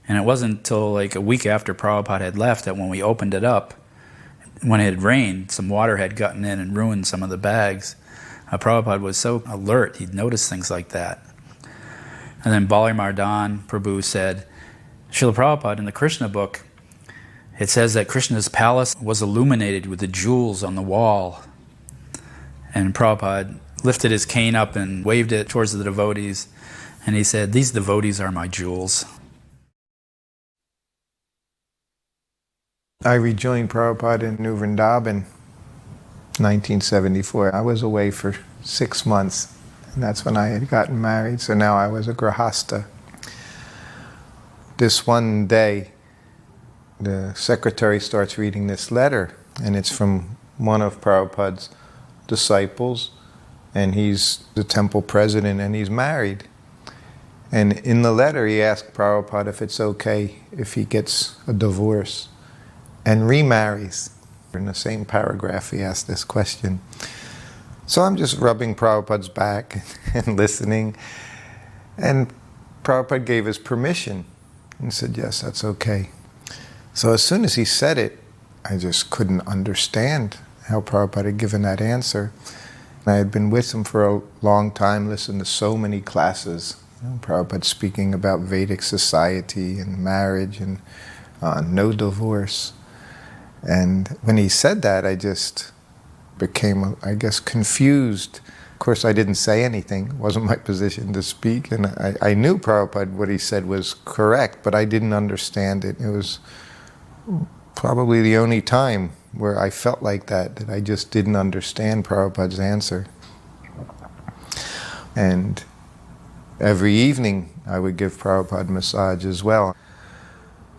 And it wasn't until like a week after Prabhupada had left that when we opened it up, when it had rained, some water had gotten in and ruined some of the bags. Prabhupada was so alert, he'd notice things like that. And then Bali Mardan Prabhu said, Srila Prabhupada, in the Krishna book, it says that Krishna's palace was illuminated with the jewels on the wall. And Prabhupada lifted his cane up and waved it towards the devotees. And he said, these devotees are my jewels. I rejoined Prabhupada in New Vrindavan, 1974. I was away for 6 months, and that's when I had gotten married. So now I was a grahasta. This one day, the secretary starts reading this letter, and it's from one of Prabhupada's disciples, and he's the temple president, and he's married. And in the letter, he asked Prabhupada if it's okay if he gets a divorce and remarries. In the same paragraph, he asked this question. So I'm just rubbing Prabhupada's back and listening, and Prabhupada gave his permission and said, yes, that's okay. So as soon as he said it, I just couldn't understand how Prabhupada had given that answer. I had been with him for a long time, listened to so many classes. Prabhupada speaking about Vedic society and marriage and no divorce. And when he said that, I just became, I guess, confused. Of course, I didn't say anything. It wasn't my position to speak. And I knew Prabhupada, what he said was correct, but I didn't understand it. It was probably the only time where I felt like that I just didn't understand Prabhupada's answer. And every evening I would give Prabhupada a massage as well.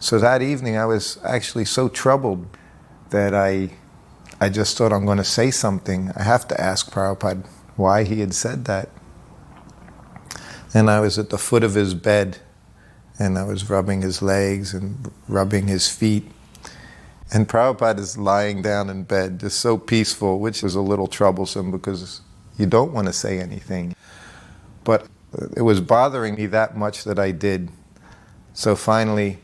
So that evening I was actually so troubled that I just thought, I'm going to say something. I have to ask Prabhupada why he had said that. And I was at the foot of his bed, and I was rubbing his legs and rubbing his feet. And Prabhupada is lying down in bed, just so peaceful, which was a little troublesome because you don't want to say anything. But it was bothering me that much that I did. So finally,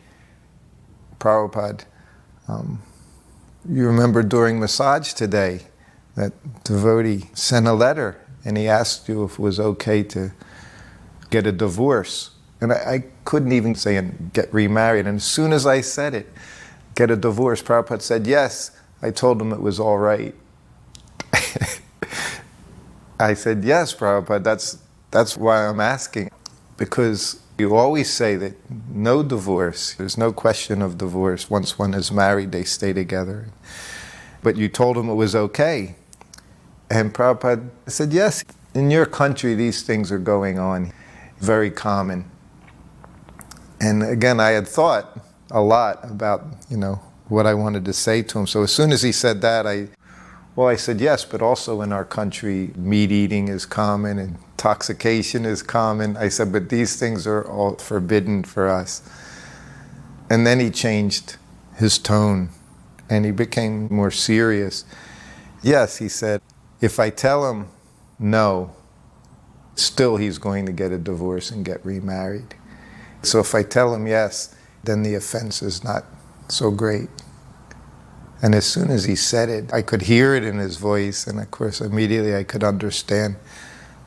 Prabhupada, you remember during massage today, that devotee sent a letter and he asked you if it was okay to get a divorce. And I couldn't even say and get remarried. And as soon as I said it, get a divorce, Prabhupada said, yes, I told him it was all right. I said, yes, Prabhupada, that's why I'm asking. Because you always say that no divorce, there's no question of divorce. Once one is married, they stay together. But you told him it was okay. And Prabhupada said, yes, in your country these things are going on, very common. And again, I had thought a lot about, what I wanted to say to him. So as soon as he said that, I said, yes, but also in our country, meat eating is common and intoxication is common. I said, but these things are all forbidden for us. And then he changed his tone and he became more serious. Yes, he said, if I tell him no, still he's going to get a divorce and get remarried. So if I tell him yes, then the offense is not so great. And as soon as he said it, I could hear it in his voice, and of course immediately I could understand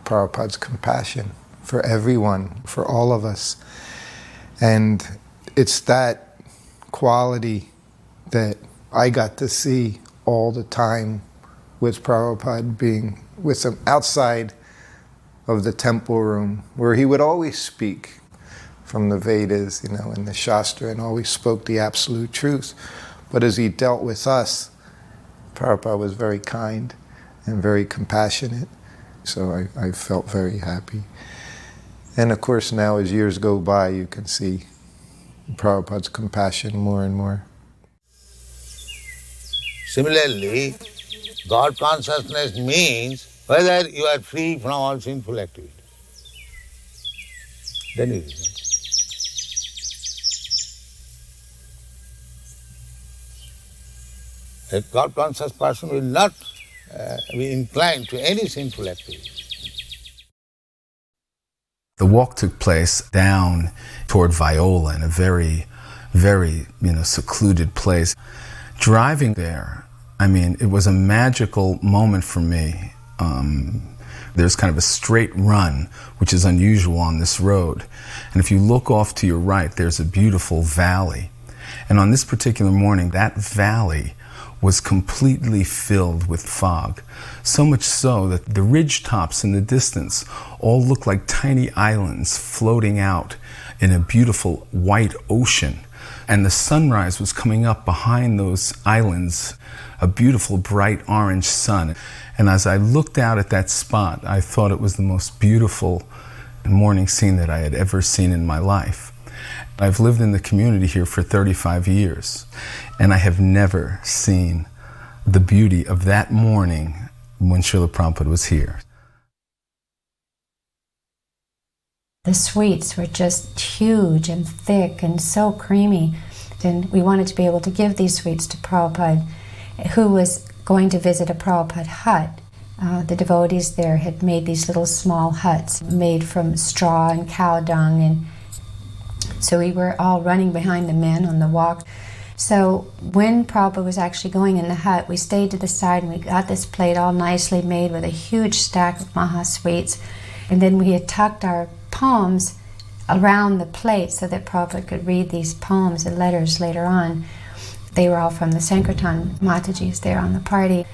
Prabhupada's compassion for everyone, for all of us. And it's that quality that I got to see all the time with Prabhupada, being with him outside of the temple room, where he would always speak from the Vedas, and the Shastra, and always spoke the absolute truth. But as he dealt with us, Prabhupada was very kind and very compassionate. So I felt very happy. And of course now as years go by, you can see Prabhupada's compassion more and more. Similarly, God consciousness means whether you are free from all sinful activity. Then it is. A God-conscious person will not be inclined to any sinful activity. The walk took place down toward Viola in a very, very, secluded place. Driving there, it was a magical moment for me. There's kind of a straight run, which is unusual on this road. And if you look off to your right, there's a beautiful valley. And on this particular morning, that valley was completely filled with fog. So much so that the ridge tops in the distance all looked like tiny islands floating out in a beautiful white ocean. And the sunrise was coming up behind those islands, a beautiful bright orange sun. And as I looked out at that spot, I thought it was the most beautiful morning scene that I had ever seen in my life. I've lived in the community here for 35 years, and I have never seen the beauty of that morning when Srila Prabhupada was here. The sweets were just huge and thick and so creamy, and we wanted to be able to give these sweets to Prabhupada, who was going to visit a Prabhupada hut. The devotees there had made these little small huts made from straw and cow dung, and so we were all running behind the men on the walk. So when Prabhupada was actually going in the hut, we stayed to the side and we got this plate all nicely made with a huge stack of Maha sweets. And then we had tucked our poems around the plate so that Prabhupada could read these poems and letters later on. They were all from the Sankirtan Matajis there on the party.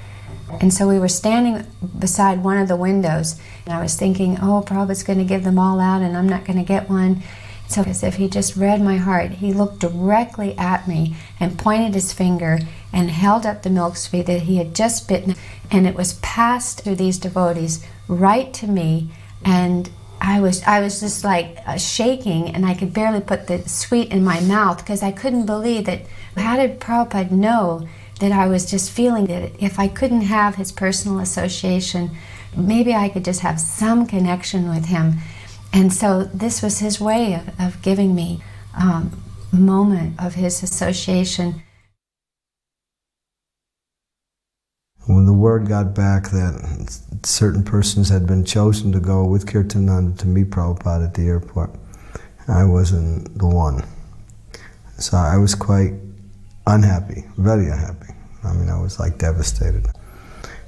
And so we were standing beside one of the windows, and I was thinking, oh, Prabhupada's going to give them all out and I'm not going to get one. So as if he just read my heart, he looked directly at me and pointed his finger and held up the milk sweet that he had just bitten, and it was passed through these devotees right to me, and I was just like shaking, and I could barely put the sweet in my mouth because I couldn't believe that. How did Prabhupada know that I was just feeling that if I couldn't have his personal association, maybe I could just have some connection with him? And so this was his way of giving me a moment of his association. When the word got back that certain persons had been chosen to go with Kirtananda to meet Prabhupada at the airport, I wasn't the one. So I was quite unhappy, very unhappy. I was like devastated.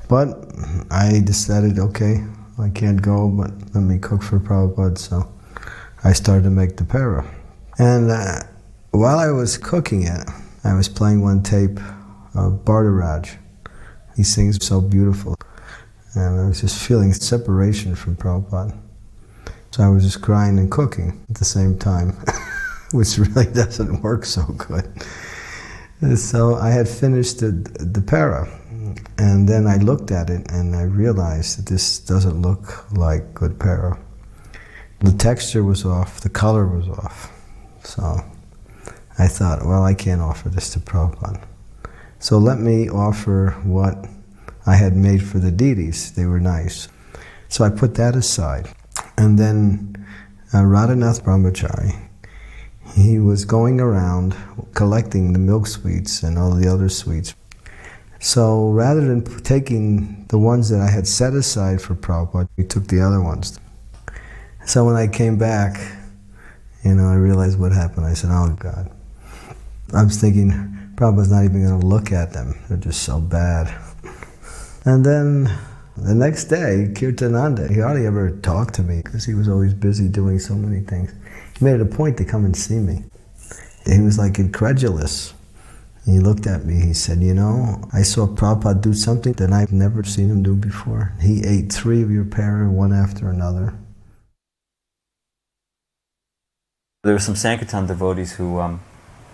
But I decided, okay, I can't go, but let me cook for Prabhupada. So I started to make the para. And while I was cooking it, I was playing one tape Bhardaraj. He sings so beautiful. And I was just feeling separation from Prabhupada. So I was just crying and cooking at the same time, which really doesn't work so good. And so I had finished the para, and then I looked at it and I realized that this doesn't look like good para. The texture was off, the color was off. So I thought, well, I can't offer this to Prabhupada. So let me offer what I had made for the deities. They were nice. So I put that aside. And then Radhanath Brahmachari, he was going around collecting the milk sweets and all the other sweets. So rather than taking the ones that I had set aside for Prabhupada, he took the other ones. So when I came back, I realized what happened. I said, oh God. I was thinking, Prabhupada's not even going to look at them. They're just so bad. And then the next day, Kirtananda, he hardly ever talked to me because he was always busy doing so many things. He made it a point to come and see me. He was like incredulous. He looked at me, he said, I saw Prabhupada do something that I've never seen him do before. He ate 3 of your para, one after another. There were some Sankirtan devotees who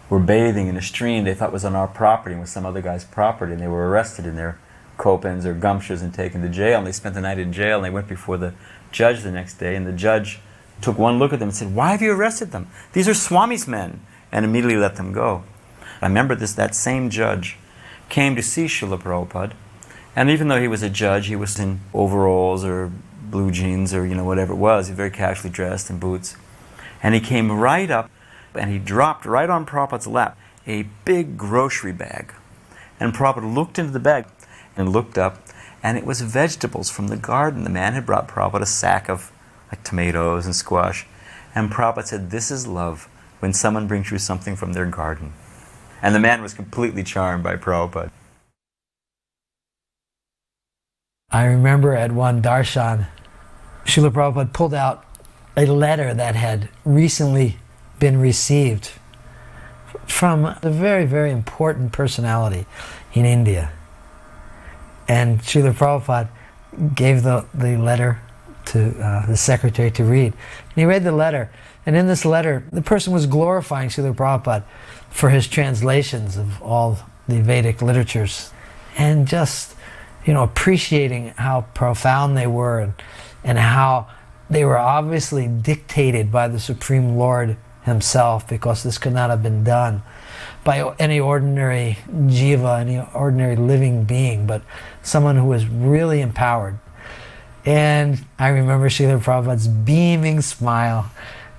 were bathing in a stream they thought was on our property and was some other guy's property, and they were arrested in their kopans or gumshas and taken to jail, and they spent the night in jail, and they went before the judge the next day, and the judge took one look at them and said, why have you arrested them? These are Swami's men, and immediately let them go. I remember that same judge came to see Srila Prabhupada, and even though he was a judge, he was in overalls or blue jeans or whatever it was, he was very casually dressed in boots, and he came right up and he dropped right on Prabhupada's lap a big grocery bag, and Prabhupada looked into the bag and looked up, and it was vegetables from the garden. The man had brought Prabhupada a sack of tomatoes and squash, and Prabhupada said, this is love, when someone brings you something from their garden. And the man was completely charmed by Prabhupada. I remember at one darshan, Srila Prabhupada pulled out a letter that had recently been received from a very, very important personality in India. And Srila Prabhupada gave the letter to the secretary to read. And he read the letter, and in this letter, the person was glorifying Srila Prabhupada for his translations of all the Vedic literatures, and just, appreciating how profound they were, and how they were obviously dictated by the Supreme Lord himself, because this could not have been done by any ordinary jiva, any ordinary living being, but someone who was really empowered. And I remember Srila Prabhupada's beaming smile.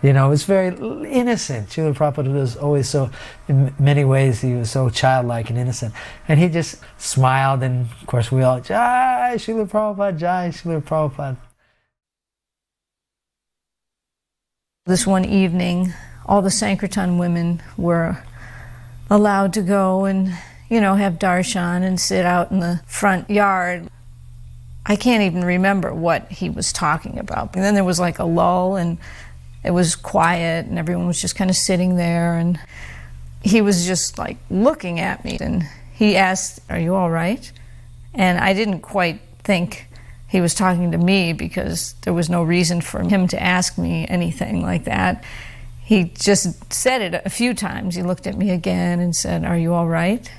It was very innocent. Srila Prabhupada was always so, in many ways, he was so childlike and innocent. And he just smiled, and of course we all, Jai Srila Prabhupada, Jai Srila Prabhupada. This one evening, all the Sankirtan women were allowed to go and, have darshan and sit out in the front yard. I can't even remember what he was talking about. And then there was like a lull, and it was quiet, and everyone was just kind of sitting there, and he was just like looking at me, and he asked, are you all right? And I didn't quite think he was talking to me, because there was no reason for him to ask me anything like that. He just said it a few times. He looked at me again and said, are you all right?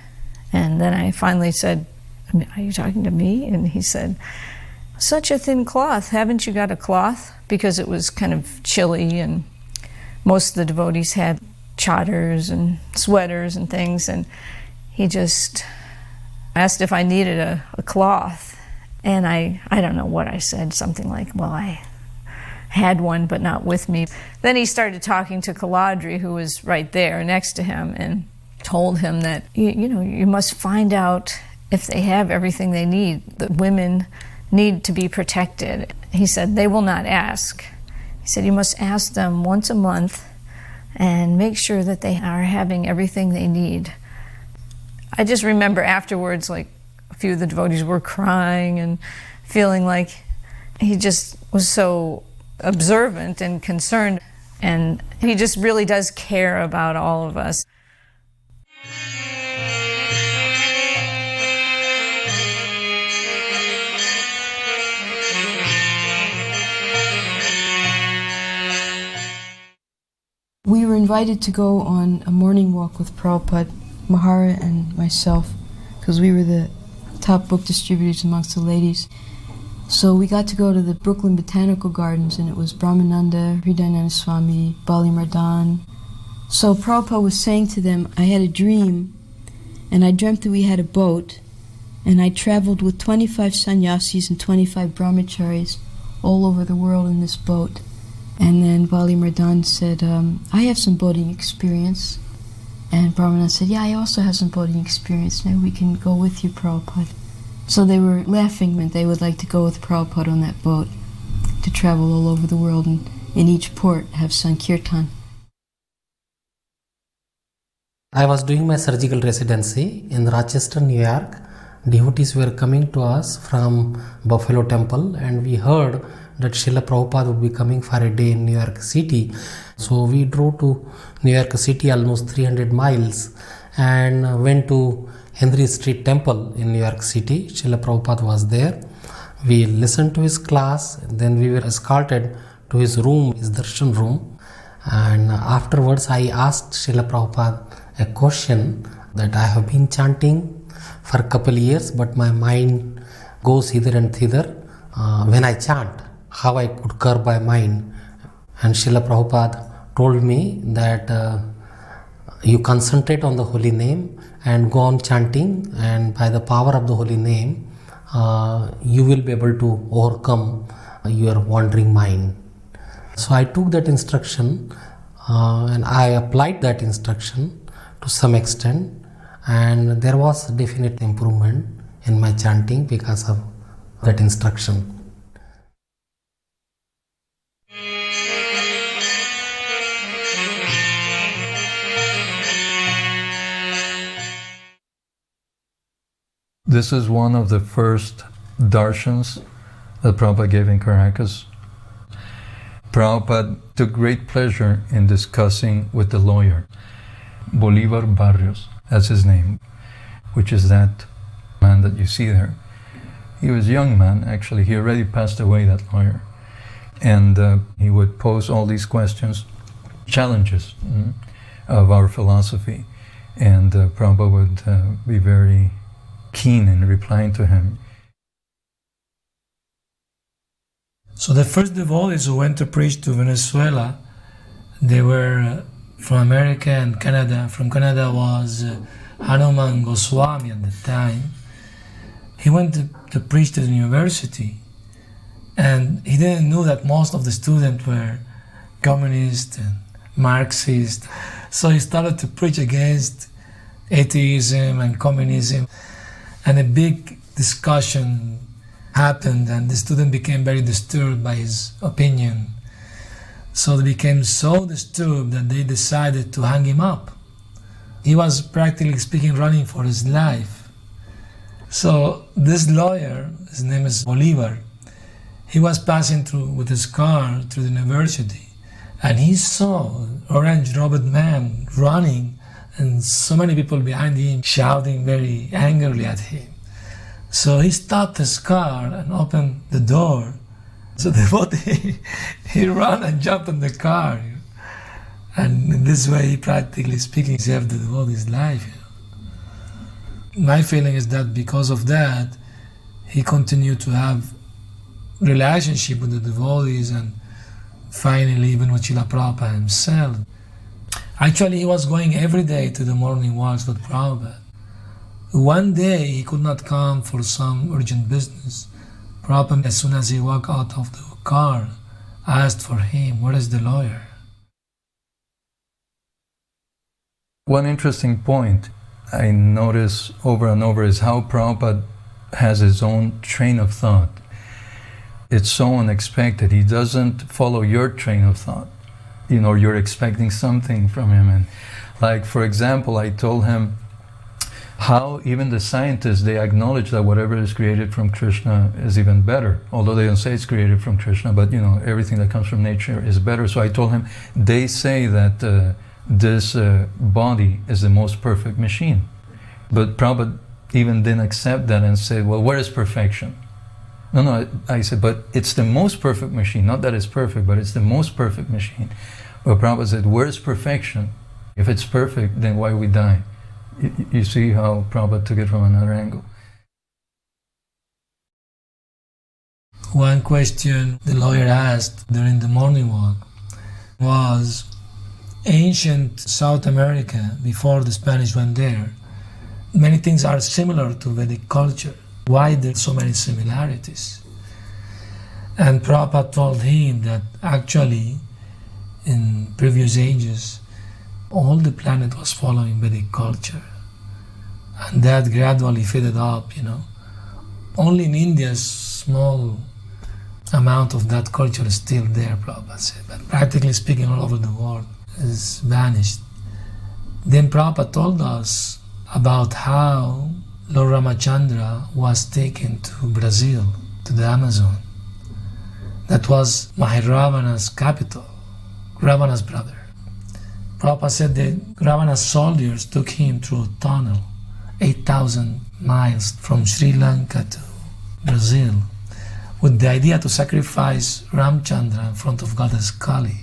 And then I finally said, are you talking to me? And he said, such a thin cloth, haven't you got a cloth? Because it was kind of chilly, and most of the devotees had chadars and sweaters and things, and he just asked if I needed a cloth. And I don't know what I said, something like, well, I had one but not with me. Then he started talking to Kaladri, who was right there next to him, and told him that you must find out if they have everything they need. The women need to be protected. He said they will not ask. He said you must ask them once a month and make sure that they are having everything they need. I just remember afterwards, like, a few of the devotees were crying and feeling like he just was so observant and concerned, and he just really does care about all of us. invited to go on a morning walk with Prabhupada, Mahara and myself, because we were the top book distributors amongst the ladies. So we got to go to the Brooklyn Botanical Gardens, and it was Brahmananda, Hridayananda Swami, Bali Mardan. So Prabhupada was saying to them, I had a dream, and I dreamt that we had a boat, and I traveled with 25 sannyasis and 25 brahmacharis all over the world in this boat. And then Bali Mardan said, I have some boating experience. And Brahmananda said, yeah, I also have some boating experience. Maybe we can go with you, Prabhupada. So they were laughing when they would like to go with Prabhupada on that boat to travel all over the world and in each port have Sankirtan. I was doing my surgical residency in Rochester, New York. Devotees were coming to us from Buffalo Temple, and we heard that Srila Prabhupada would be coming for a day in New York City. So we drove to New York City almost 300 miles and went to Henry Street Temple in New York City. Srila Prabhupada was there. We listened to his class, then we were escorted to his room, his darshan room. And afterwards I asked Srila Prabhupada a question that I have been chanting for a couple of years, but my mind goes hither and thither when I chant, how I could curb my mind. And Srila Prabhupada told me that you concentrate on the holy name and go on chanting, and by the power of the holy name, you will be able to overcome your wandering mind. So I took that instruction and I applied that instruction to some extent, and there was definite improvement in my chanting because of that instruction. This is one of the first darshans that Prabhupada gave in Caracus. Prabhupada took great pleasure in discussing with the lawyer, Bolivar Barrios, that's his name, which is that man that you see there. He was a young man, actually. He already passed away, that lawyer. And he would pose all these questions, challenges of our philosophy. And Prabhupada would be very keen in replying to him. So the first devotees who went to preach to Venezuela, they were from America and Canada. From Canada was Hanuman Goswami at the time. He went to preach to the university, and he didn't know that most of the students were communist and Marxist. So he started to preach against atheism and communism. And a big discussion happened, and the student became very disturbed by his opinion. So they became so disturbed that they decided to hang him up. He was practically speaking running for his life. So this lawyer, his name is Bolivar, he was passing through with his car through the university, and he saw an orange-robed man running and so many people behind him shouting very angrily at him. So he stopped his car and opened the door. So the devotee, he ran and jumped on the car. And in this way, he practically speaking, saved the devotee's life. My feeling is that because of that, he continued to have relationship with the devotees and finally even with Srila Prabhupada himself. Actually, he was going every day to the morning walks with Prabhupada. One day, he could not come for some urgent business. Prabhupada, as soon as he walked out of the car, asked for him, where is the lawyer? One interesting point I notice over and over is how Prabhupada has his own train of thought. It's so unexpected. He doesn't follow your train of thought. You know, you're expecting something from him. And like, for example, I told him how even the scientists, they acknowledge that whatever is created from Krishna is even better. Although they don't say it's created from Krishna, but you know, everything that comes from nature is better. So I told him, they say that this body is the most perfect machine. But Prabhupada even didn't accept that and said, well, where is perfection? No, I said, but it's the most perfect machine. Not that it's perfect, but it's the most perfect machine. But Prabhupada said, where's perfection? If it's perfect, then why we die? You see how Prabhupada took it from another angle. One question the lawyer asked during the morning walk was, ancient South America, before the Spanish went there, many things are similar to Vedic culture. Why there are so many similarities? And Prabhupada told him that actually in previous ages all the planet was following Vedic culture, and that gradually faded up, Only in India, small amount of that culture is still there, Prabhupada said, but practically speaking all over the world is vanished. Then Prabhupada told us about how Lord Ramachandra was taken to Brazil, to the Amazon. That was Maharavana's capital, Ravana's brother. Prabhupada said that Ravana's soldiers took him through a tunnel, 8,000 miles from Sri Lanka to Brazil, with the idea to sacrifice Ramchandra in front of goddess Kali.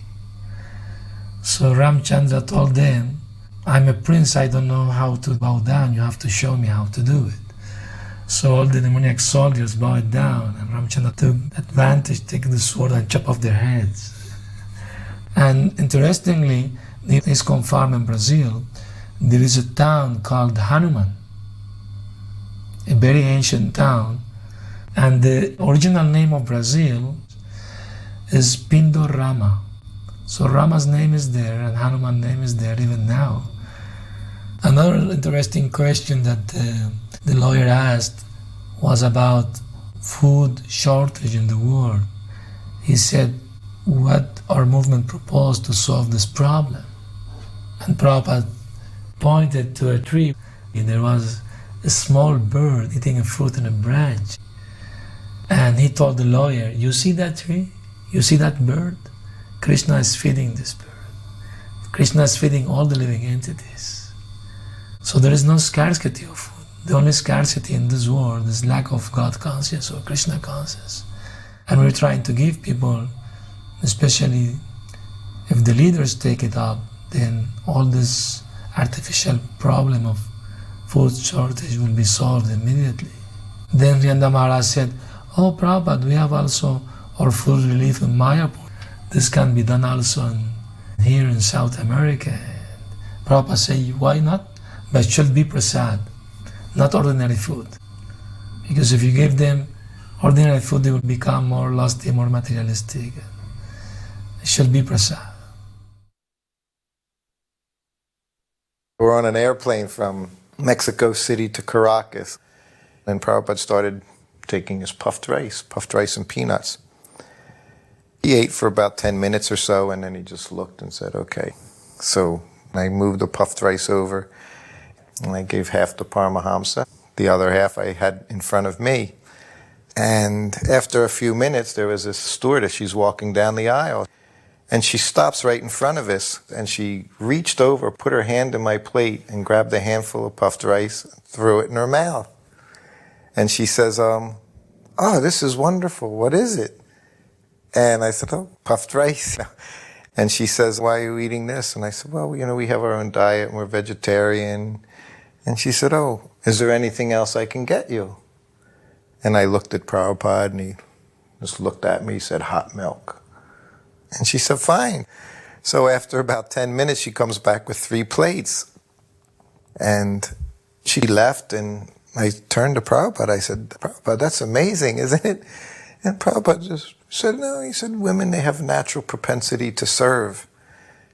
So Ramchandra told them, I'm a prince, I don't know how to bow down, you have to show me how to do it. So all the demoniac soldiers bowed down, and Ramchandra took advantage, take the sword and chop off their heads. And interestingly, in ISKCON farm in Brazil, there is a town called Hanuman, a very ancient town, and the original name of Brazil is Pindorama. So Rama's name is there and Hanuman's name is there even now. Another interesting question that the lawyer asked was about food shortage in the world. He said, what our movement proposed to solve this problem? And Prabhupada pointed to a tree. There was a small bird eating a fruit in a branch. And he told the lawyer, you see that tree? You see that bird? Krishna is feeding this bird. Krishna is feeding all the living entities. So there is no scarcity of food. The only scarcity in this world is lack of God consciousness or Krishna consciousness. And we're trying to give people, especially if the leaders take it up, then all this artificial problem of food shortage will be solved immediately. Then Vrindavan Maharaj said, oh Prabhupada, we have also our food relief in Mayapur. This can be done also here in South America. And Prabhupada said, why not? But it should be prasad, not ordinary food. Because if you give them ordinary food, they will become more lusty, more materialistic. It should be prasad. We're on an airplane from Mexico City to Caracas, and Prabhupada started taking his puffed rice and peanuts. He ate for about 10 minutes or so, and then he just looked and said, okay. So I moved the puffed rice over, and I gave half to Paramahamsa. The other half I had in front of me. And after a few minutes, there was this stewardess. She's walking down the aisle, and she stops right in front of us, and she reached over, put her hand in my plate, and grabbed a handful of puffed rice, and threw it in her mouth. And she says, oh, this is wonderful. What is it? And I said, oh, puffed rice. And she says, why are you eating this? And I said, well, we have our own diet, and we're vegetarian. And she said, oh, is there anything else I can get you? And I looked at Prabhupada, and he just looked at me, said, hot milk. And she said, fine. So after about 10 minutes, she comes back with 3 plates. And she left, and I turned to Prabhupada. I said, Prabhupada, that's amazing, isn't it? And Prabhupada just said, no. He said, women, they have natural propensity to serve.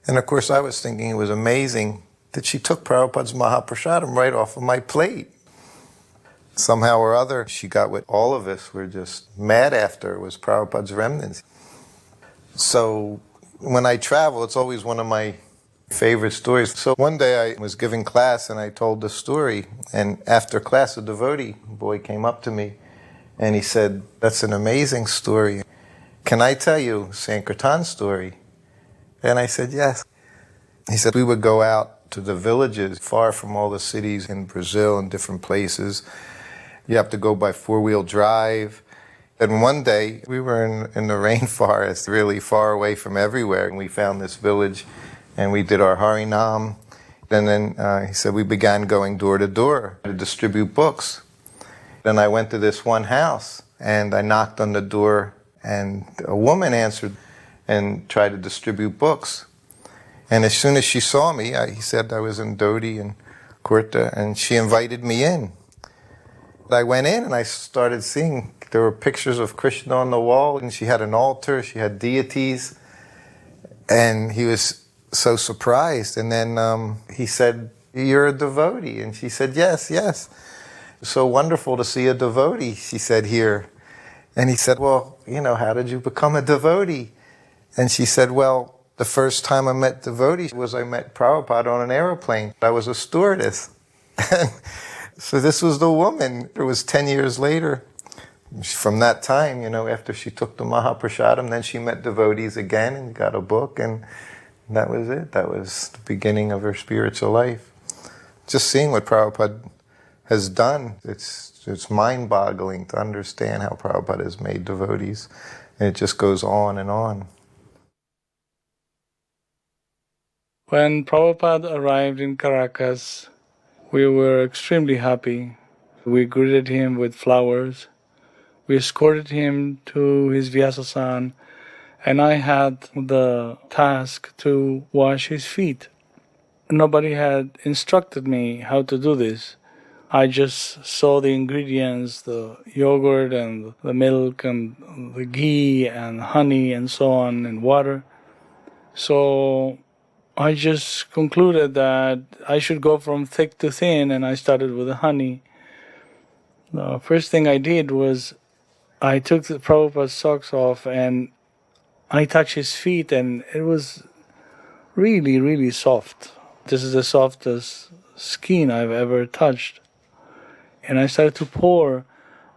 And of course, I was thinking it was amazing that she took Prabhupada's Mahaprasadam right off of my plate. Somehow or other, she got what all of us were just mad after, was Prabhupada's remnants. So when I travel, it's always one of my favorite stories. So one day I was giving class and I told the story, and after class a devotee boy came up to me and he said, that's an amazing story. Can I tell you Sankirtan's story? And I said, yes. He said, we would go out to the villages far from all the cities in Brazil and different places. You have to go by 4-wheel drive. And one day, we were in the rainforest, really far away from everywhere, and we found this village, and we did our Harinam. And then he said we began going door to door to distribute books. Then I went to this one house, and I knocked on the door, and a woman answered and tried to distribute books. And as soon as she saw me, he said I was in Dodi and Kurta, and she invited me in. I went in and I started seeing there were pictures of Krishna on the wall, and she had an altar, she had deities, and he was so surprised. And then he said, "You're a devotee?" And she said, "Yes, yes." "So wonderful to see a devotee," she said, "here." And he said, "Well, how did you become a devotee?" And she said, "Well, the first time I met devotees was I met Prabhupada on an airplane. I was a stewardess." So this was the woman. It was 10 years later. From that time, after she took the Mahaprasadam, then she met devotees again and got a book, and that was it. That was the beginning of her spiritual life. Just seeing what Prabhupada has done, it's mind-boggling to understand how Prabhupada has made devotees. And it just goes on and on. When Prabhupada arrived in Caracas, we were extremely happy. We greeted him with flowers. We escorted him to his Vyasasan, and I had the task to wash his feet. Nobody had instructed me how to do this. I just saw the ingredients, the yogurt and the milk and the ghee and honey and so on and water. So I just concluded that I should go from thick to thin, and I started with the honey. The first thing I did was I took the Prabhupada's socks off and I touched his feet, and it was really, really soft. This is the softest skin I've ever touched. And I started to pour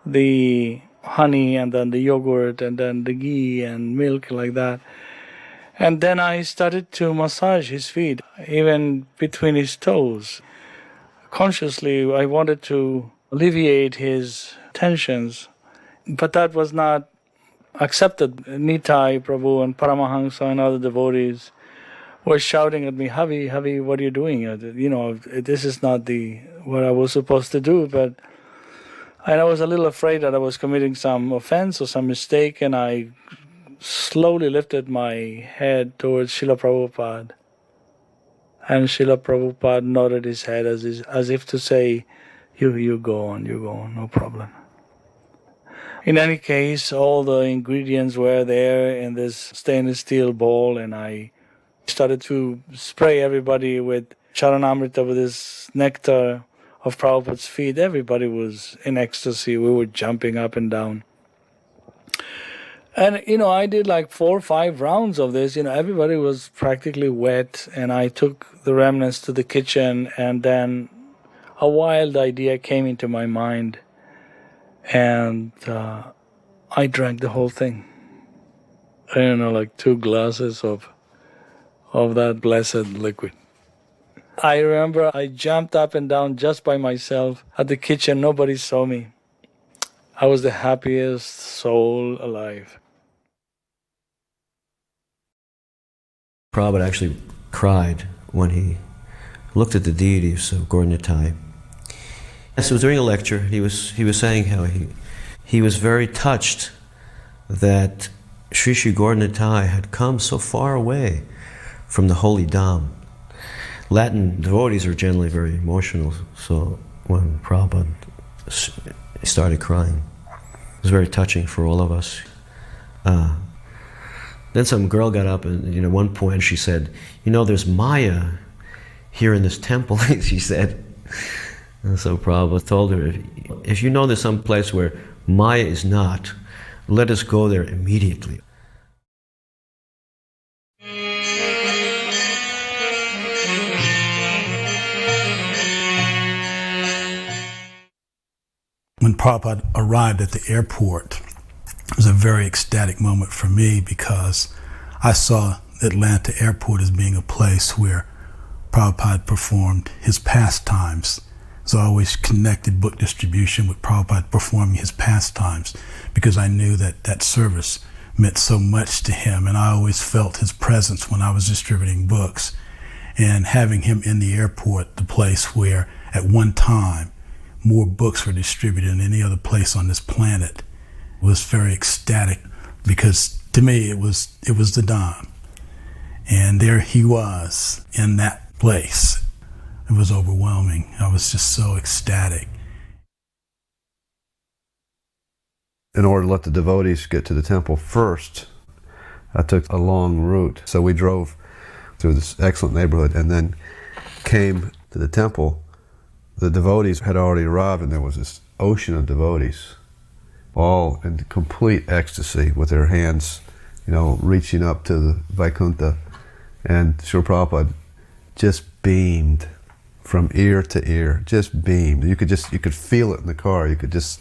the honey and then the yogurt and then the ghee and milk like that. And then I started to massage his feet, even between his toes. Consciously, I wanted to alleviate his tensions, but that was not accepted. Nitai Prabhu and Paramahansa and other devotees were shouting at me, "Havi, Havi, what are you doing? This is not what I was supposed to do." And I was a little afraid that I was committing some offense or some mistake, and I slowly lifted my head towards Srila Prabhupada. And Srila Prabhupada nodded his head as if to say, you go on, no problem. In any case, all the ingredients were there in this stainless steel bowl, and I started to spray everybody with Charanamrita, with this nectar of Prabhupada's feet. Everybody was in ecstasy. We were jumping up and down. And, I did like 4 or 5 rounds of this. Everybody was practically wet, and I took the remnants to the kitchen, and then a wild idea came into my mind, and I drank the whole thing. Like 2 glasses of that blessed liquid. I remember I jumped up and down just by myself at the kitchen. Nobody saw me. I was the happiest soul alive. Prabhupada actually cried when he looked at the deities of Gaura-Nitai. So during a lecture, he was saying how he was very touched that Sri Sri Gaura-Nitai had come so far away from the holy Dham. Latin devotees are generally very emotional, so when Prabhupada started crying, it was very touching for all of us. Then some girl got up and at one point she said, there's Maya here in this temple, she said. And so Prabhupada told her, if you know there's some place where Maya is not, let us go there immediately. When Prabhupada arrived at the airport, it was a very ecstatic moment for me because I saw Atlanta Airport as being a place where Prabhupada performed his pastimes So I always connected book distribution with Prabhupada performing his pastimes, because I knew that that service meant so much to him, and I always felt his presence when I was distributing books. And having him in the airport, the place where at one time more books were distributed than any other place on this planet, was very ecstatic, because to me it was the Dham. And there he was in that place. It was overwhelming. I was just so ecstatic. In order to let the devotees get to the temple first, I took a long route. So we drove through this excellent neighborhood and then came to the temple. The devotees had already arrived, and there was this ocean of devotees, all in complete ecstasy with their hands, reaching up to the Vaikuntha. And Srila Prabhupada just beamed from ear to ear, just beamed. You could feel it in the car. You could just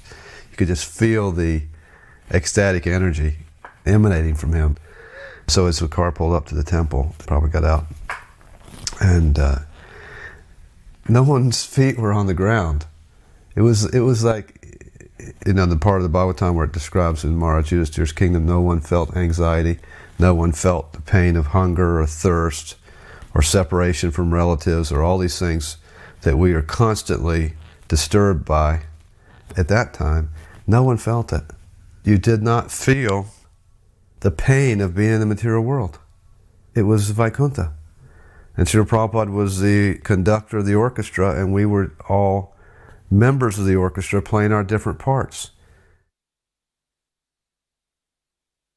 feel the ecstatic energy emanating from him. So as the car pulled up to the temple, Prabhupada got out, and no one's feet were on the ground. It was like, the part of the Bhagavatam where it describes in Maharaj Yudhishthira's kingdom, no one felt anxiety, no one felt the pain of hunger or thirst or separation from relatives or all these things that we are constantly disturbed by. At that time, no one felt it. You did not feel the pain of being in the material world. It was Vaikuntha. And Srila Prabhupada was the conductor of the orchestra, and we were all members of the orchestra playing our different parts.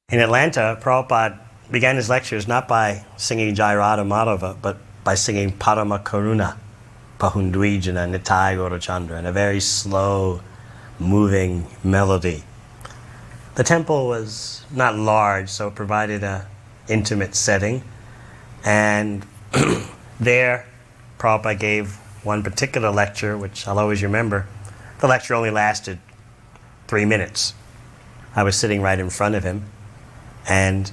In Atlanta, Prabhupada began his lectures not by singing Jai Radha Madhava, but by singing Parama Karuna, Pahundwijana Nitai Gaurachandra, in a very slow, moving melody. The temple was not large, so it provided an intimate setting. And there, Prabhupada gave one particular lecture, which I'll always remember. The lecture only lasted 3 minutes. I was sitting right in front of him, and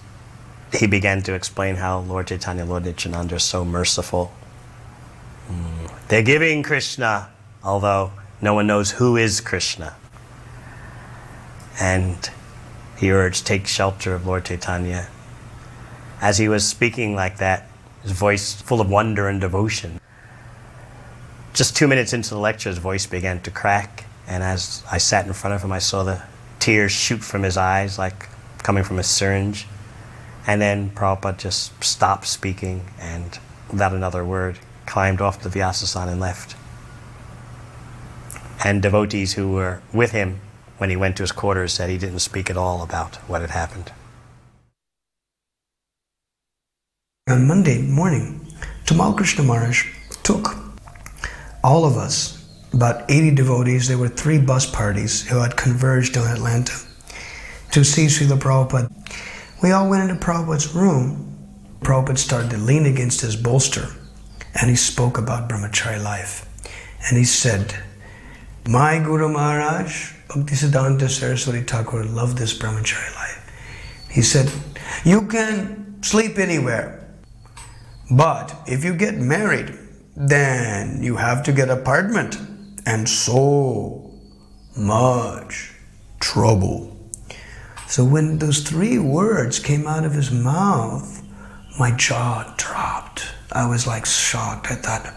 he began to explain how Lord Chaitanya, Lord Nityananda are so merciful. They're giving Krishna, although no one knows who is Krishna. And he urged, take shelter of Lord Chaitanya. As he was speaking like that, his voice full of wonder and devotion. Just 2 minutes into the lecture, his voice began to crack, and as I sat in front of him, I saw the tears shoot from his eyes like coming from a syringe. And then Prabhupada just stopped speaking and, without another word, climbed off the Vyasasana and left. And devotees who were with him when he went to his quarters said he didn't speak at all about what had happened. On Monday morning, Tamal Krishna Maharaj took all of us, about 80 devotees, there were 3 bus parties who had converged on Atlanta to see Srila Prabhupada. We all went into Prabhupada's room. Prabhupada started to lean against his bolster, and he spoke about brahmachari life. And he said, my Guru Maharaj, Bhaktisiddhanta Saraswati Thakur, loved this brahmachari life. He said, you can sleep anywhere, but if you get married, then you have to get an apartment, and so much trouble. So when those 3 words came out of his mouth, my jaw dropped. I was like shocked. I thought,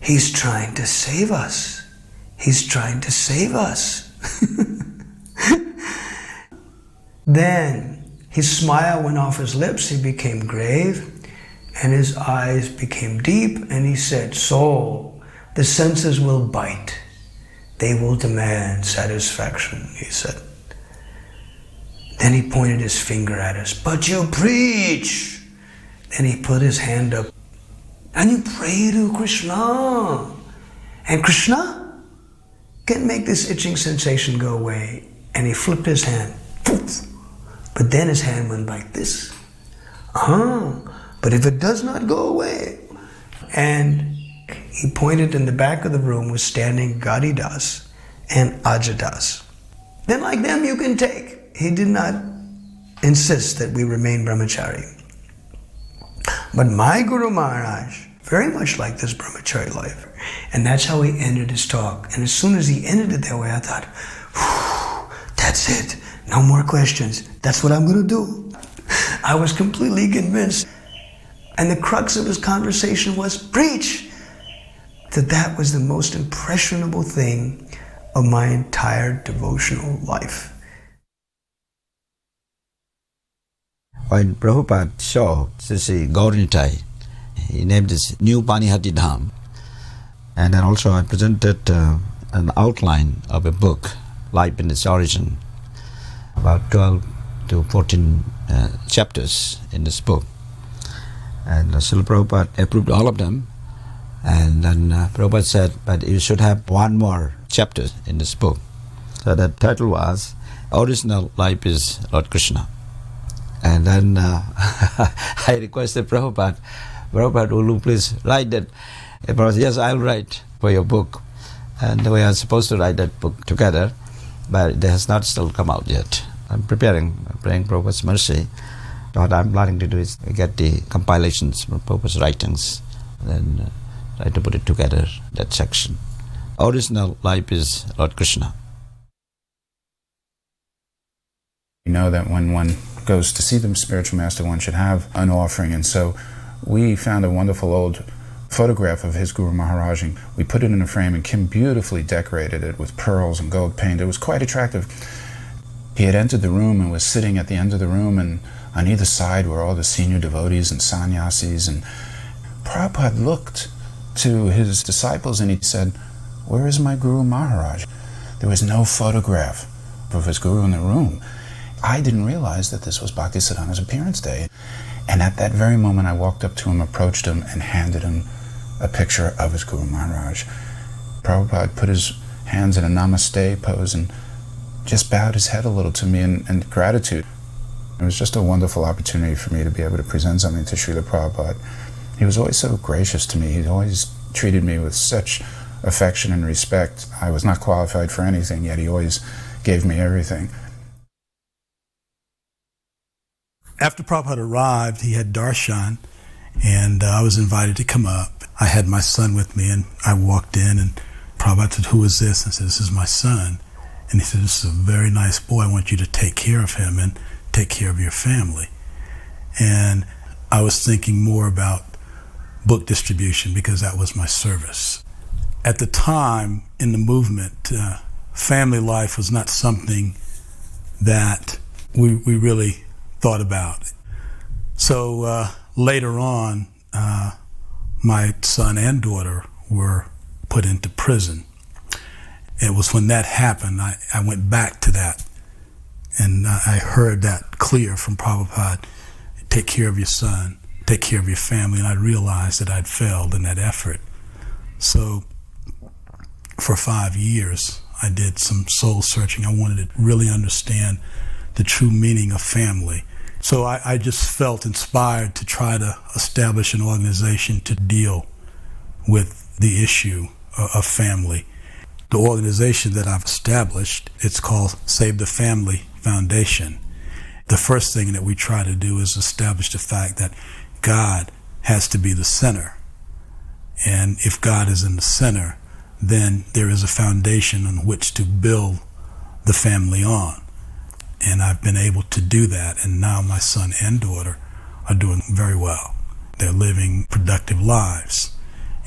he's trying to save us. He's trying to save us. Then his smile went off his lips, he became grave, and his eyes became deep, and he said, so the senses will bite. They will demand satisfaction, he said. Then he pointed his finger at us, but you preach. Then he put his hand up, and you pray to Krishna. And Krishna can make this itching sensation go away. And he flipped his hand. Poof. But then his hand went like this. But if it does not go away. And he pointed in the back of the room was standing Gadidas and Ajadas. Then like them you can take. He did not insist that we remain brahmachari. But my Guru Maharaj, very much like this brahmachari life. And that's how he ended his talk. And as soon as he ended it that way, I thought, that's it. No more questions. That's what I'm going to do. I was completely convinced. And the crux of his conversation was, preach! That was the most impressionable thing of my entire devotional life. When Prabhupada saw this Gauranitai, he named this New Panihati Dham. And then also I presented an outline of a book, Life in its Origin, about 12 to 14 chapters in this book. And Srila Prabhupada approved all of them. And then Prabhupada said, but you should have one more chapter in this book. So the title was, Original Life is Lord Krishna. And then I requested Prabhupada, will you please write that? And Prabhupada said, yes, I'll write for your book. And we are supposed to write that book together, but it has not still come out yet. I'm praying Prabhupada's mercy. What I'm planning to do is get the compilations from Prabhupada's writings, and then try to put it together, that section. Original Life is Lord Krishna. You know that when one goes to see the spiritual master, one should have an offering. And so we found a wonderful old photograph of his Guru Maharaj, and we put it in a frame, and Kim beautifully decorated it with pearls and gold paint. It was quite attractive. He had entered the room and was sitting at the end of the room, and on either side were all the senior devotees and sannyasis. And Prabhupada looked to his disciples and he said, where is my Guru Maharaj? There was no photograph of his Guru in the room. I didn't realize that this was Bhaktisiddhanta's appearance day. And at that very moment I walked up to him, approached him, and handed him a picture of his Guru Maharaj. Prabhupada put his hands in a namaste pose and just bowed his head a little to me in gratitude. It was just a wonderful opportunity for me to be able to present something to Srila Prabhupada. He was always so gracious to me. He always treated me with such affection and respect. I was not qualified for anything, yet he always gave me everything. After Prabhupada arrived, he had darshan, and I was invited to come up. I had my son with me, and I walked in, and Prabhupada said, who is this? I said, this is my son. And he said, this is a very nice boy. I want you to take care of him and take care of your family. And I was thinking more about book distribution because that was my service. At the time in the movement, family life was not something that we really thought about. So later on, my son and daughter were put into prison. It was when that happened, I went back to that, and I heard that clear from Prabhupada, take care of your son, take care of your family, and I realized that I'd failed in that effort. So for 5 years, I did some soul searching. I wanted to really understand the true meaning of family. So I just felt inspired to try to establish an organization to deal with the issue of family. The organization that I've established, it's called Save the Family Foundation. The first thing that we try to do is establish the fact that God has to be the center. And if God is in the center, then there is a foundation on which to build the family on. And I've been able to do that, and now my son and daughter are doing very well. They're living productive lives.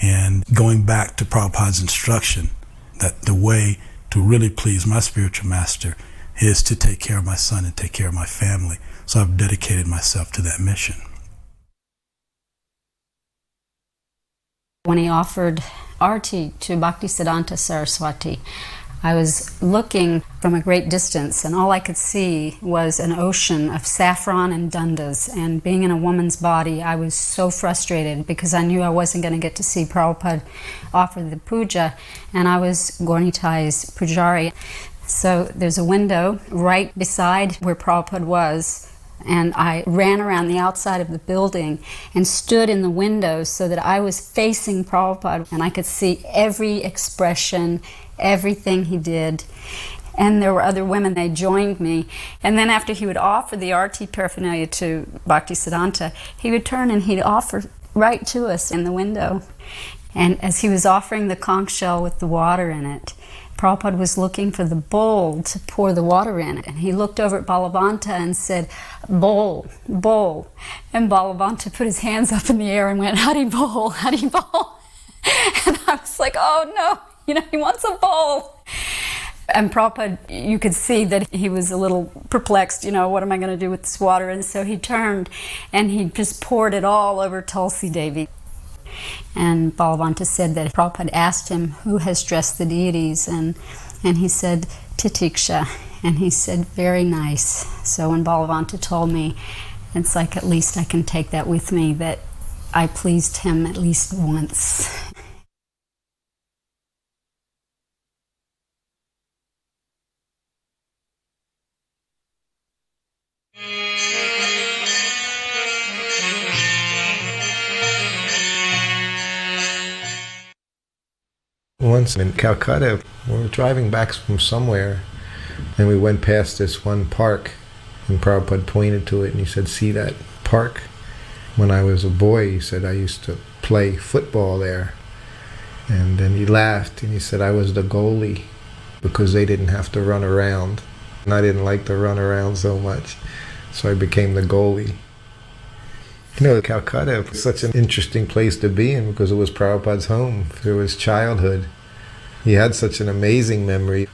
And going back to Prabhupada's instruction, that the way to really please my spiritual master is to take care of my son and take care of my family. So I've dedicated myself to that mission. When he offered arti to Bhaktisiddhanta Saraswati, I was looking from a great distance, and all I could see was an ocean of saffron and dundas. And being in a woman's body, I was so frustrated because I knew I wasn't going to get to see Prabhupada offer the puja, and I was Gaurnitai's pujari. So there's a window right beside where Prabhupada was, and I ran around the outside of the building and stood in the window so that I was facing Prabhupada, and I could see every expression, everything he did. And there were other women, they joined me. And then after he would offer the arti paraphernalia to Bhaktisiddhanta, he would turn and he'd offer right to us in the window. And as he was offering the conch shell with the water in it, Prabhupada was looking for the bowl to pour the water in. And he looked over at Balavanta and said, "Bowl, bowl." And Balavanta put his hands up in the air and went, "Hari bowl, Hari bowl." And I was like, oh no, he wants a bowl. And Prabhupada, you could see that he was a little perplexed, what am I going to do with this water? And so he turned and he just poured it all over Tulsi Devi. And Balavanta said that Prabhupada asked him, who has dressed the deities? And he said, Titiksha. And he said, very nice. So when Balavanta told me, it's like at least I can take that with me, that I pleased him at least once. Once in Calcutta, we were driving back from somewhere, and we went past this one park, and Prabhupada pointed to it, and he said, "See that park? When I was a boy," he said, "I used to play football there." And then he laughed, and he said, "I was the goalie, because they didn't have to run around. And I didn't like to run around so much, so I became the goalie." Calcutta was such an interesting place to be in because it was Prabhupada's home through his childhood. He had such an amazing memory,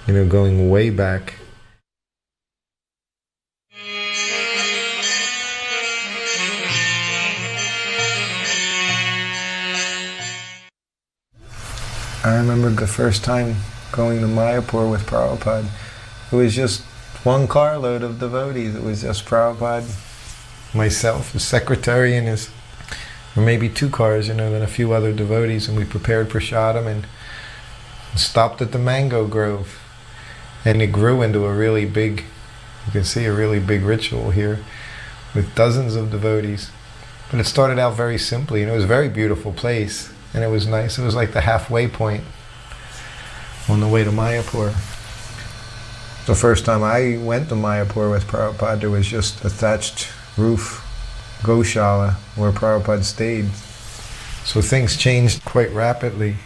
going way back. I remember the first time going to Mayapur with Prabhupada. It was just one carload of devotees. It was just Prabhupada, myself, the secretary, and or maybe two cars, then a few other devotees, and we prepared prasadam and stopped at the mango grove. And it grew into a really big, you can see a really big ritual here with dozens of devotees. But it started out very simply, and it was a very beautiful place, and it was nice. It was like the halfway point on the way to Mayapur. The first time I went to Mayapur with Prabhupada, there was just a thatched roof Goshala where Prabhupada stayed. So things changed quite rapidly.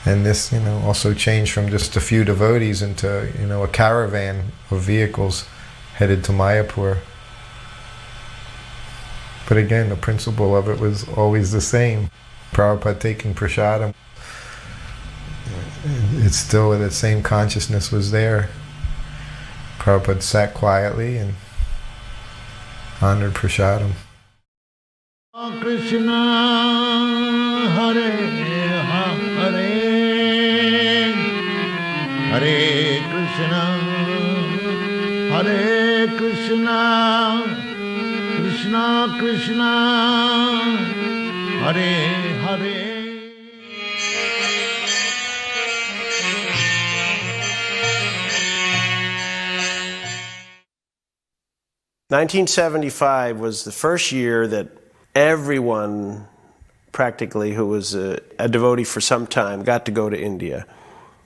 And this, also changed from just a few devotees into, a caravan of vehicles headed to Mayapur. But again, the principle of it was always the same. Prabhupada taking prasadam. It's still, that same consciousness was there. Prabhupada sat quietly and honored prasadam. Krishna Hare Hare Hare Krishna Hare Krishna Krishna Krishna Hare Hare. 1975 was the first year that everyone practically who was a devotee for some time got to go to India.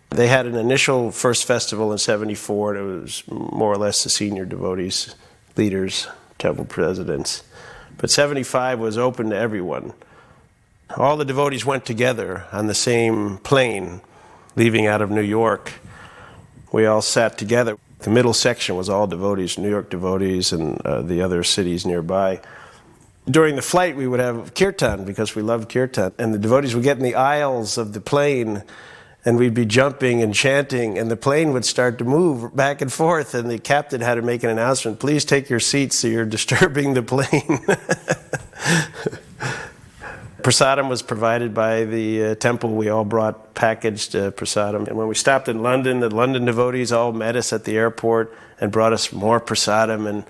They had an initial first festival in 74, and it was more or less the senior devotees, leaders, temple presidents. But 75 was open to everyone. All the devotees went together on the same plane, leaving out of New York. We all sat together. The middle section was all devotees, New York devotees and the other cities nearby. During the flight, we would have kirtan because we loved kirtan. And the devotees would get in the aisles of the plane and we'd be jumping and chanting, and the plane would start to move back and forth, and the captain had to make an announcement, "Please take your seats so you're disturbing the plane." Prasadam was provided by the temple. We all brought packaged prasadam. And when we stopped in London, the London devotees all met us at the airport and brought us more prasadam. And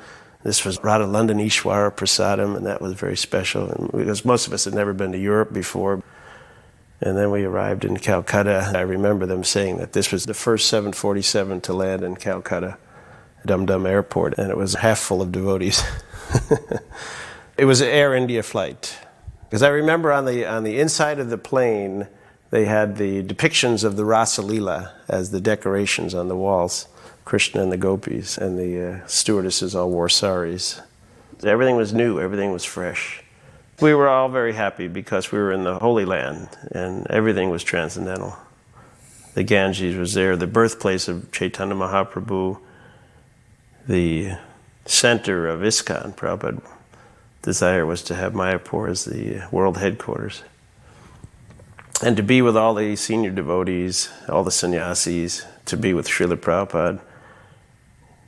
this was Radha London Ishwara prasadam, and that was very special. And because most of us had never been to Europe before. And then we arrived in Calcutta. I remember them saying that this was the first 747 to land in Calcutta, Dum Dum Airport, and it was half full of devotees. It was an Air India flight. Because I remember on the inside of the plane, they had the depictions of the Rasa Leela as the decorations on the walls, Krishna and the gopis, and the stewardesses all wore saris. Everything was new, everything was fresh. We were all very happy because we were in the Holy Land and everything was transcendental. The Ganges was there, the birthplace of Chaitanya Mahaprabhu, the center of ISKCON. Prabhupada's desire was to have Mayapur as the world headquarters. And to be with all the senior devotees, all the sannyasis, to be with Srila Prabhupada.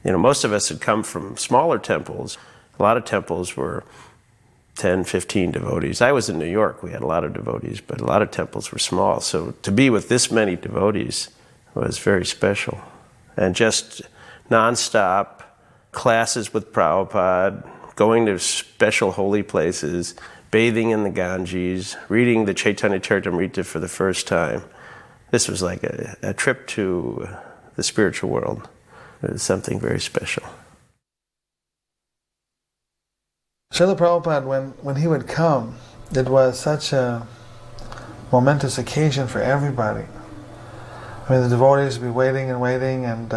Most of us had come from smaller temples. A lot of temples were 10, 15 devotees. I was in New York, we had a lot of devotees, but a lot of temples were small. So to be with this many devotees was very special. And just nonstop classes with Prabhupada, going to special holy places, bathing in the Ganges, reading the Chaitanya Charitamrita for the first time. This was like a trip to the spiritual world. It was something very special. Srila Prabhupada, when he would come, it was such a momentous occasion for everybody. I mean, the devotees would be waiting and waiting, and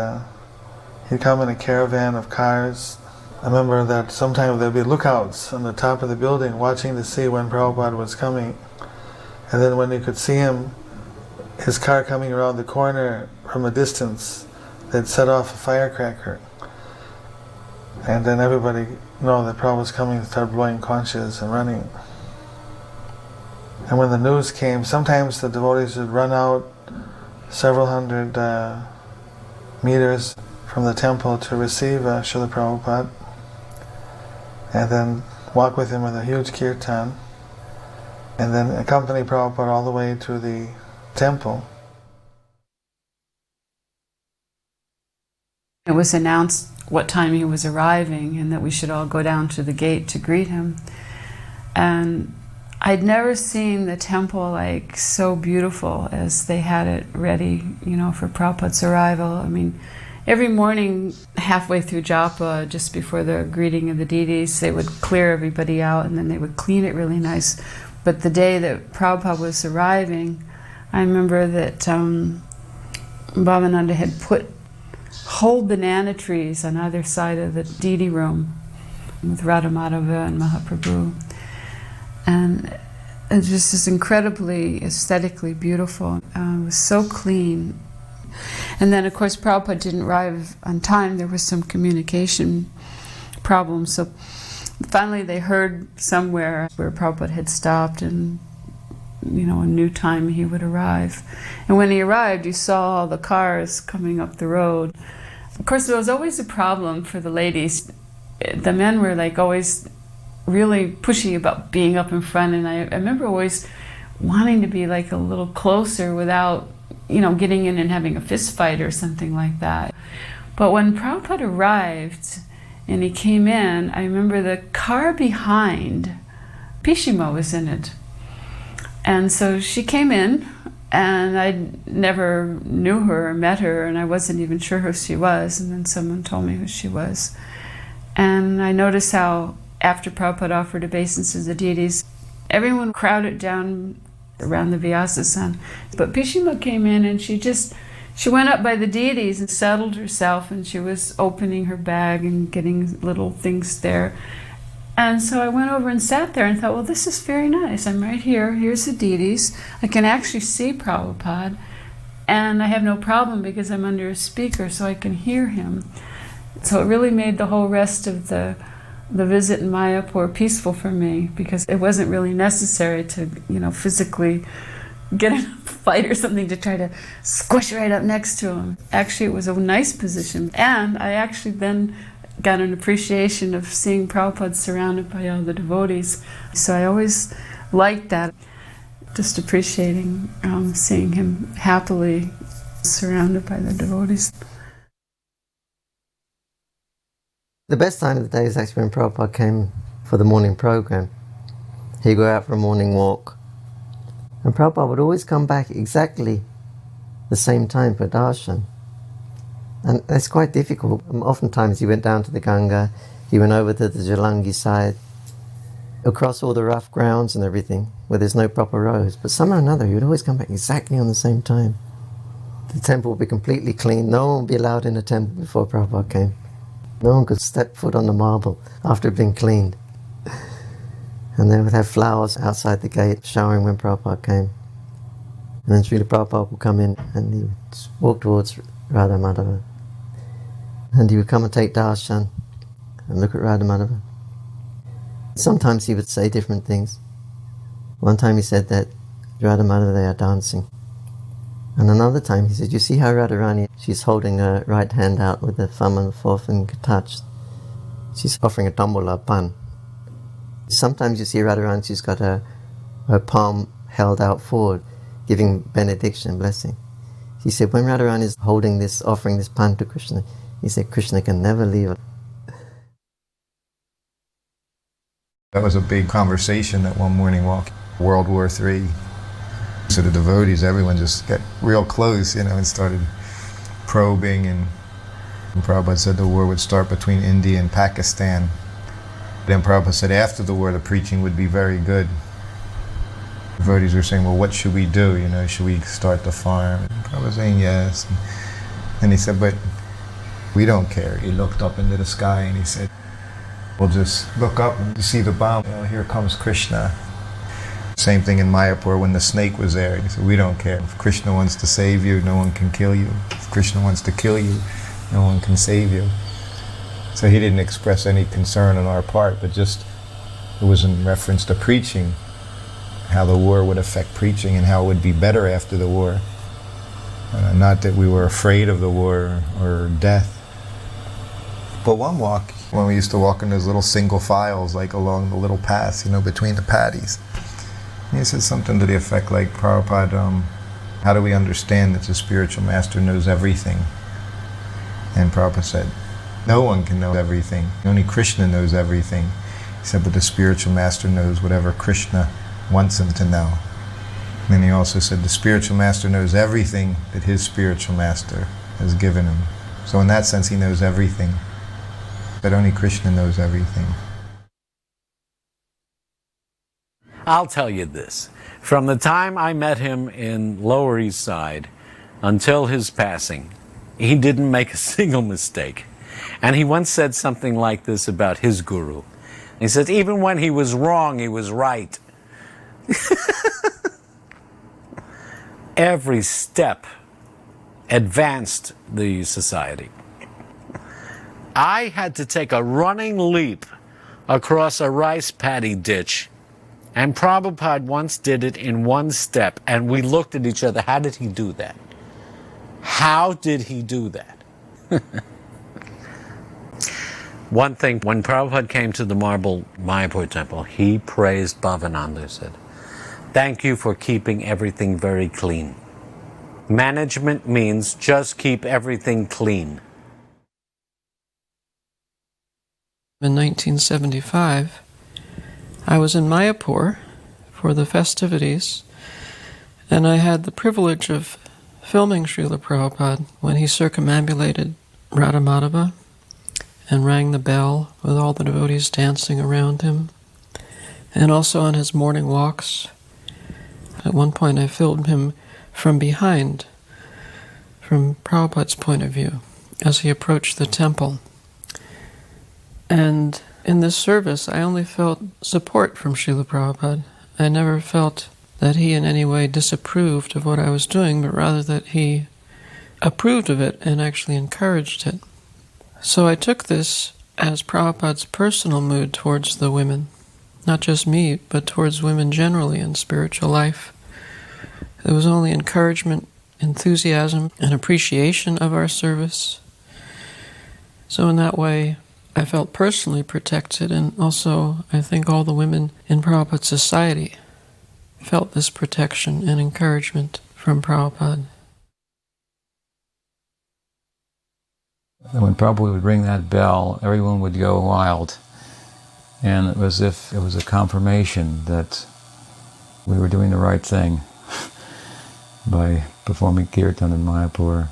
he'd come in a caravan of cars. I remember that sometimes there'd be lookouts on the top of the building watching to see when Prabhupada was coming. And then when you could see him, his car coming around the corner from a distance, they'd set off a firecracker. And then everybody know that Prabhupada was coming and start blowing conches and running. And when the news came, sometimes the devotees would run out several hundred meters from the temple to receive Srila Prabhupada, and then walk with him with a huge kirtan, and then accompany Prabhupada all the way to the temple. It was announced what time he was arriving and that we should all go down to the gate to greet him. And I'd never seen the temple like so beautiful as they had it ready, for Prabhupada's arrival. I mean, every morning, halfway through japa, just before the greeting of the deities, they would clear everybody out and then they would clean it really nice. But the day that Prabhupada was arriving, I remember that Bhavananda had put whole banana trees on either side of the deity room with Radha Madhava and Mahaprabhu. And it just is incredibly aesthetically beautiful. It was so clean. And then, of course, Prabhupada didn't arrive on time. There was some communication problems. So finally they heard somewhere where Prabhupada had stopped and, a new time he would arrive. And when he arrived, you saw all the cars coming up the road. Of course, there was always a problem for the ladies. The men were like always really pushy about being up in front, and I remember always wanting to be like a little closer without, getting in and having a fist fight or something like that. But when Prabhupada arrived and he came in, I remember the car behind, Pishima was in it. And so she came in, and I never knew her or met her, and I wasn't even sure who she was, and then someone told me who she was. And I noticed how after Prabhupada offered obeisance to the deities, everyone crowded down around the Vyasasan. But Pishima came in and she went up by the deities and settled herself, and she was opening her bag and getting little things there. And so I went over and sat there and thought, well, this is very nice. I'm right here. Here's the deities. I can actually see Prabhupada. And I have no problem because I'm under a speaker, so I can hear him. So it really made the whole rest of the visit in Mayapur peaceful for me, because it wasn't really necessary to, physically get in a fight or something to try to squish right up next to him. Actually, it was a nice position. And I actually then got an appreciation of seeing Prabhupada surrounded by all the devotees. So I always liked that, just appreciating seeing him happily surrounded by the devotees. The best time of the day is actually when Prabhupada came for the morning program. He'd go out for a morning walk, and Prabhupada would always come back exactly the same time for darshan. And it's quite difficult. Oftentimes he went down to the Ganga, he went over to the Jalangi side, across all the rough grounds and everything, where there's no proper roads. But somehow or another, he would always come back exactly on the same time. The temple would be completely clean. No one would be allowed in the temple before Prabhupada came. No one could step foot on the marble after it had been cleaned. And they would have flowers outside the gate showering when Prabhupada came. And then Srila Prabhupada would come in and he would walk towards Radha Madhava. And he would come and take darshan and look at Radha Madhava. Sometimes he would say different things. One time he said that Radha Madhava, they are dancing. And another time he said, you see how Radharani, she's holding her right hand out with the thumb and forefinger touched. She's offering a tambula pan. Sometimes you see Radharani, she's got her palm held out forward, giving benediction, blessing. He said, when Radharani is holding this, offering this pan to Krishna, he said, Krishna can never leave her. That was a big conversation at one morning walk, World War III. So the devotees, everyone just got real close, and started probing. And Prabhupada said the war would start between India and Pakistan. Then Prabhupada said after the war the preaching would be very good. The devotees were saying, well, what should we do? Should we start the farm? And Prabhupada was saying yes. And he said, but we don't care. He looked up into the sky and he said, we'll just look up and see the bomb. Here comes Krishna. Same thing in Mayapur when the snake was there. He said, we don't care. If Krishna wants to save you, no one can kill you. If Krishna wants to kill you, no one can save you. So he didn't express any concern on our part, but just it was in reference to preaching, how the war would affect preaching and how it would be better after the war. Not that we were afraid of the war or death. But one walk, when we used to walk in those little single files, like along the little paths, between the paddies, he said something to the effect like, Prabhupada, how do we understand that the spiritual master knows everything? And Prabhupada said, no one can know everything. Only Krishna knows everything. He said, but the spiritual master knows whatever Krishna wants him to know. And then he also said, the spiritual master knows everything that his spiritual master has given him. So in that sense, he knows everything. But only Krishna knows everything. I'll tell you this. From the time I met him in Lower East Side until his passing, he didn't make a single mistake. And he once said something like this about his guru. He said, even when he was wrong, he was right. Every step advanced the society. I had to take a running leap across a rice paddy ditch, and Prabhupada once did it in one step, and we looked at each other. How did he do that? How did he do that? One thing, when Prabhupada came to the marble Mayapur temple, he praised Bhavananda, said, thank you for keeping everything very clean. Management means just keep everything clean. In 1975, I was in Mayapur for the festivities, and I had the privilege of filming Srila Prabhupada when he circumambulated Radha Madhava and rang the bell with all the devotees dancing around him, and also on his morning walks. At one point I filmed him from behind, from Prabhupada's point of view, as he approached the temple. And in this service I only felt support from Srila Prabhupada. I never felt that he in any way disapproved of what I was doing, but rather that he approved of it and actually encouraged it. So I took this as Prabhupada's personal mood towards the women, not just me, but towards women generally in spiritual life. There was only encouragement, enthusiasm, and appreciation of our service. So in that way, I felt personally protected, and also I think all the women in Prabhupada's society felt this protection and encouragement from Prabhupada. When Prabhupada would ring that bell, everyone would go wild. And it was as if it was a confirmation that we were doing the right thing by performing kirtan in Mayapur.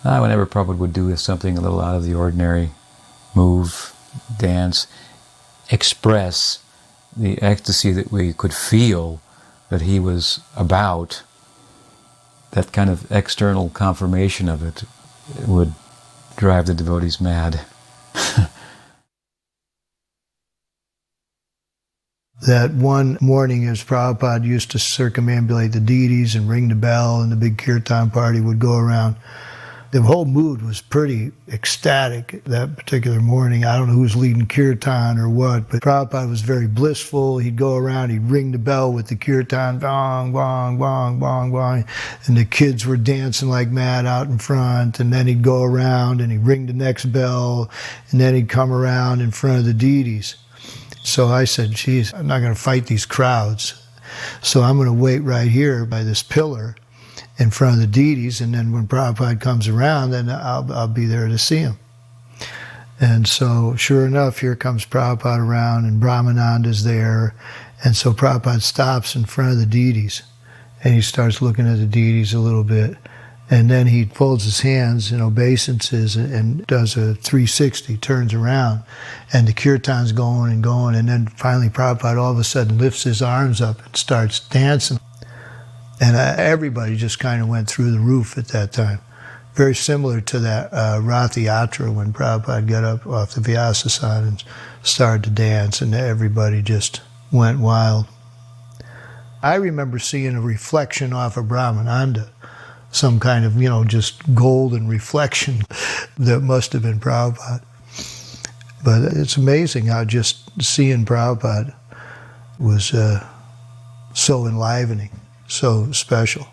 Whenever Prabhupada would do something a little out of the ordinary, move, dance, express the ecstasy that we could feel that he was about, that kind of external confirmation of it would drive the devotees mad. that one morning as Prabhupada used to circumambulate the deities and ring the bell, and the big kirtan party would go around. The whole mood was pretty ecstatic that particular morning. I don't know who was leading kirtan or what, but Prabhupada was very blissful. He'd go around, he'd ring the bell with the kirtan, bong, bong, bong, bong, bong, and the kids were dancing like mad out in front, and then he'd go around and he'd ring the next bell, and then he'd come around in front of the deities. So I said, geez, I'm not going to fight these crowds. So I'm going to wait right here by this pillar in front of the deities, and then when Prabhupada comes around, then I'll be there to see him. And so sure enough, here comes Prabhupada around, and Brahmananda's there. And so Prabhupada stops in front of the deities, and he starts looking at the deities a little bit. And then he folds his hands in obeisances and does a 360, turns around, and the kirtan's going and going. And then finally Prabhupada all of a sudden lifts his arms up and starts dancing. And everybody just kind of went through the roof at that time. Very similar to that Rathayatra when Prabhupada got up off the Vyasasana and started to dance, and everybody just went wild. I remember seeing a reflection off of Brahmananda, some kind of, just golden reflection that must have been Prabhupada. But it's amazing how just seeing Prabhupada was so enlivening. So special.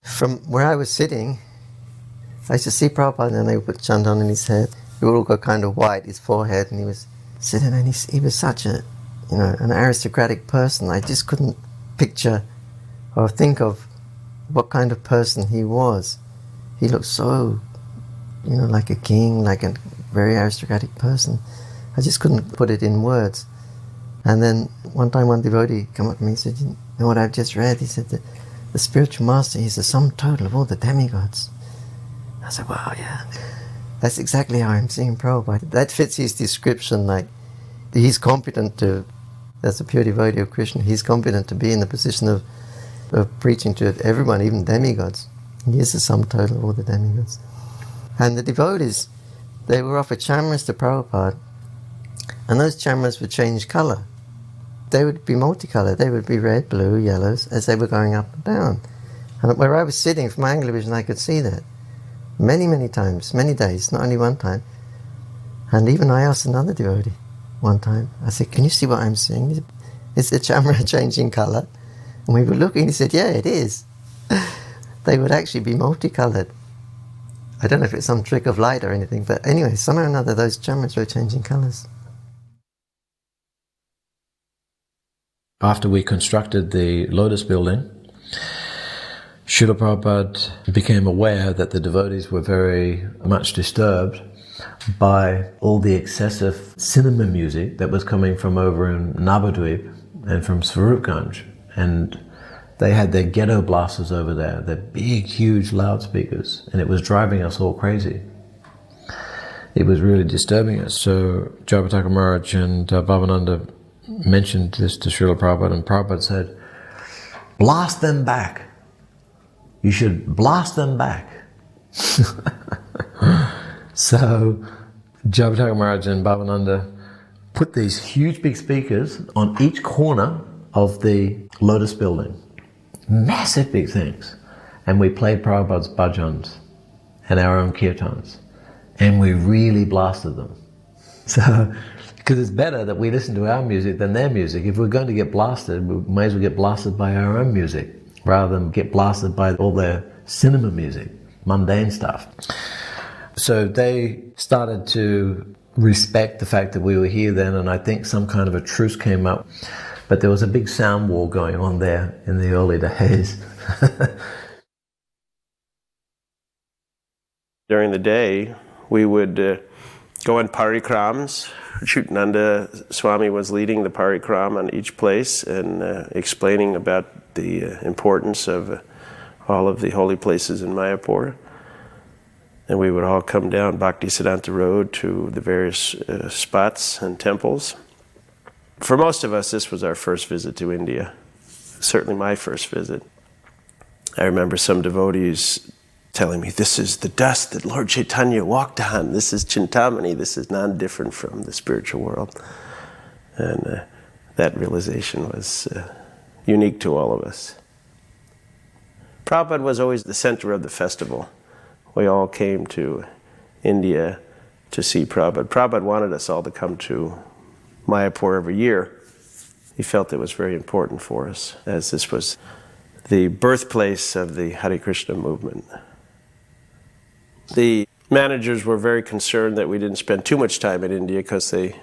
From where I was sitting, I used to see Prabhupada, and they would put chandan in his head. He would all go kind of white, his forehead, and he was sitting, and he was such a, an aristocratic person. I just couldn't picture or think of what kind of person he was. He looked so, like a king, like a very aristocratic person. I just couldn't put it in words. And then one time one devotee came up to me and said, you know what I've just read? He said that the spiritual master is the sum total of all the demigods. I said, wow, yeah. That's exactly how I'm seeing Prabhupada. That fits his description, like he's competent to, as a pure devotee of Krishna, he's competent to be in the position of preaching to everyone, even demigods. He is the sum total of all the demigods. And the devotees, they were offered chamras to Prabhupada, and those chamras would change colour. They would be multicolored. They would be red, blue, yellows as they were going up and down. And where I was sitting, from my angle of vision, I could see that many, many times, many days, not only one time. And even I asked another devotee one time, I said, can you see what I'm seeing? He said, is the chamra changing colour? And we were looking, he said, yeah, it is. They would actually be multicolored. I don't know if it's some trick of light or anything, but anyway, somehow or another, those chamras were changing colours. After we constructed the Lotus building, Srila Prabhupada became aware that the devotees were very much disturbed by all the excessive cinema music that was coming from over in Navadvip and from Swarupganj. And they had their ghetto blasters over there, their big, huge loudspeakers, and it was driving us all crazy. It was really disturbing us. So Jayapataka Maharaj and Bhavananda mentioned this to Srila Prabhupada, and Prabhupada said, blast them back. You should blast them back. So Jayapataka Maharaj and Bhavananda put these huge big speakers on each corner of the Lotus building. Massive big things. And we played Prabhupada's bhajans and our own kirtans. And we really blasted them. So, because it's better that we listen to our music than their music. If we're going to get blasted, we may as well get blasted by our own music rather than get blasted by all their cinema music, mundane stuff. So they started to respect the fact that we were here then, and I think some kind of a truce came up. But there was a big sound war going on there in the early days. During the day, we would go on parikrams. Chutananda Swami was leading the parikram on each place and explaining about the importance of all of the holy places in Mayapur. And we would all come down Bhaktisiddhanta Road to the various spots and temples. For most of us, this was our first visit to India. Certainly my first visit. I remember some devotees telling me, this is the dust that Lord Chaitanya walked on. This is Chintamani. This is non-different from the spiritual world. And that realization was unique to all of us. Prabhupada was always the center of the festival. We all came to India to see Prabhupada. Prabhupada wanted us all to come to Mayapur every year. He felt it was very important for us, as this was the birthplace of the Hare Krishna movement. The managers were very concerned that we didn't spend too much time in India because they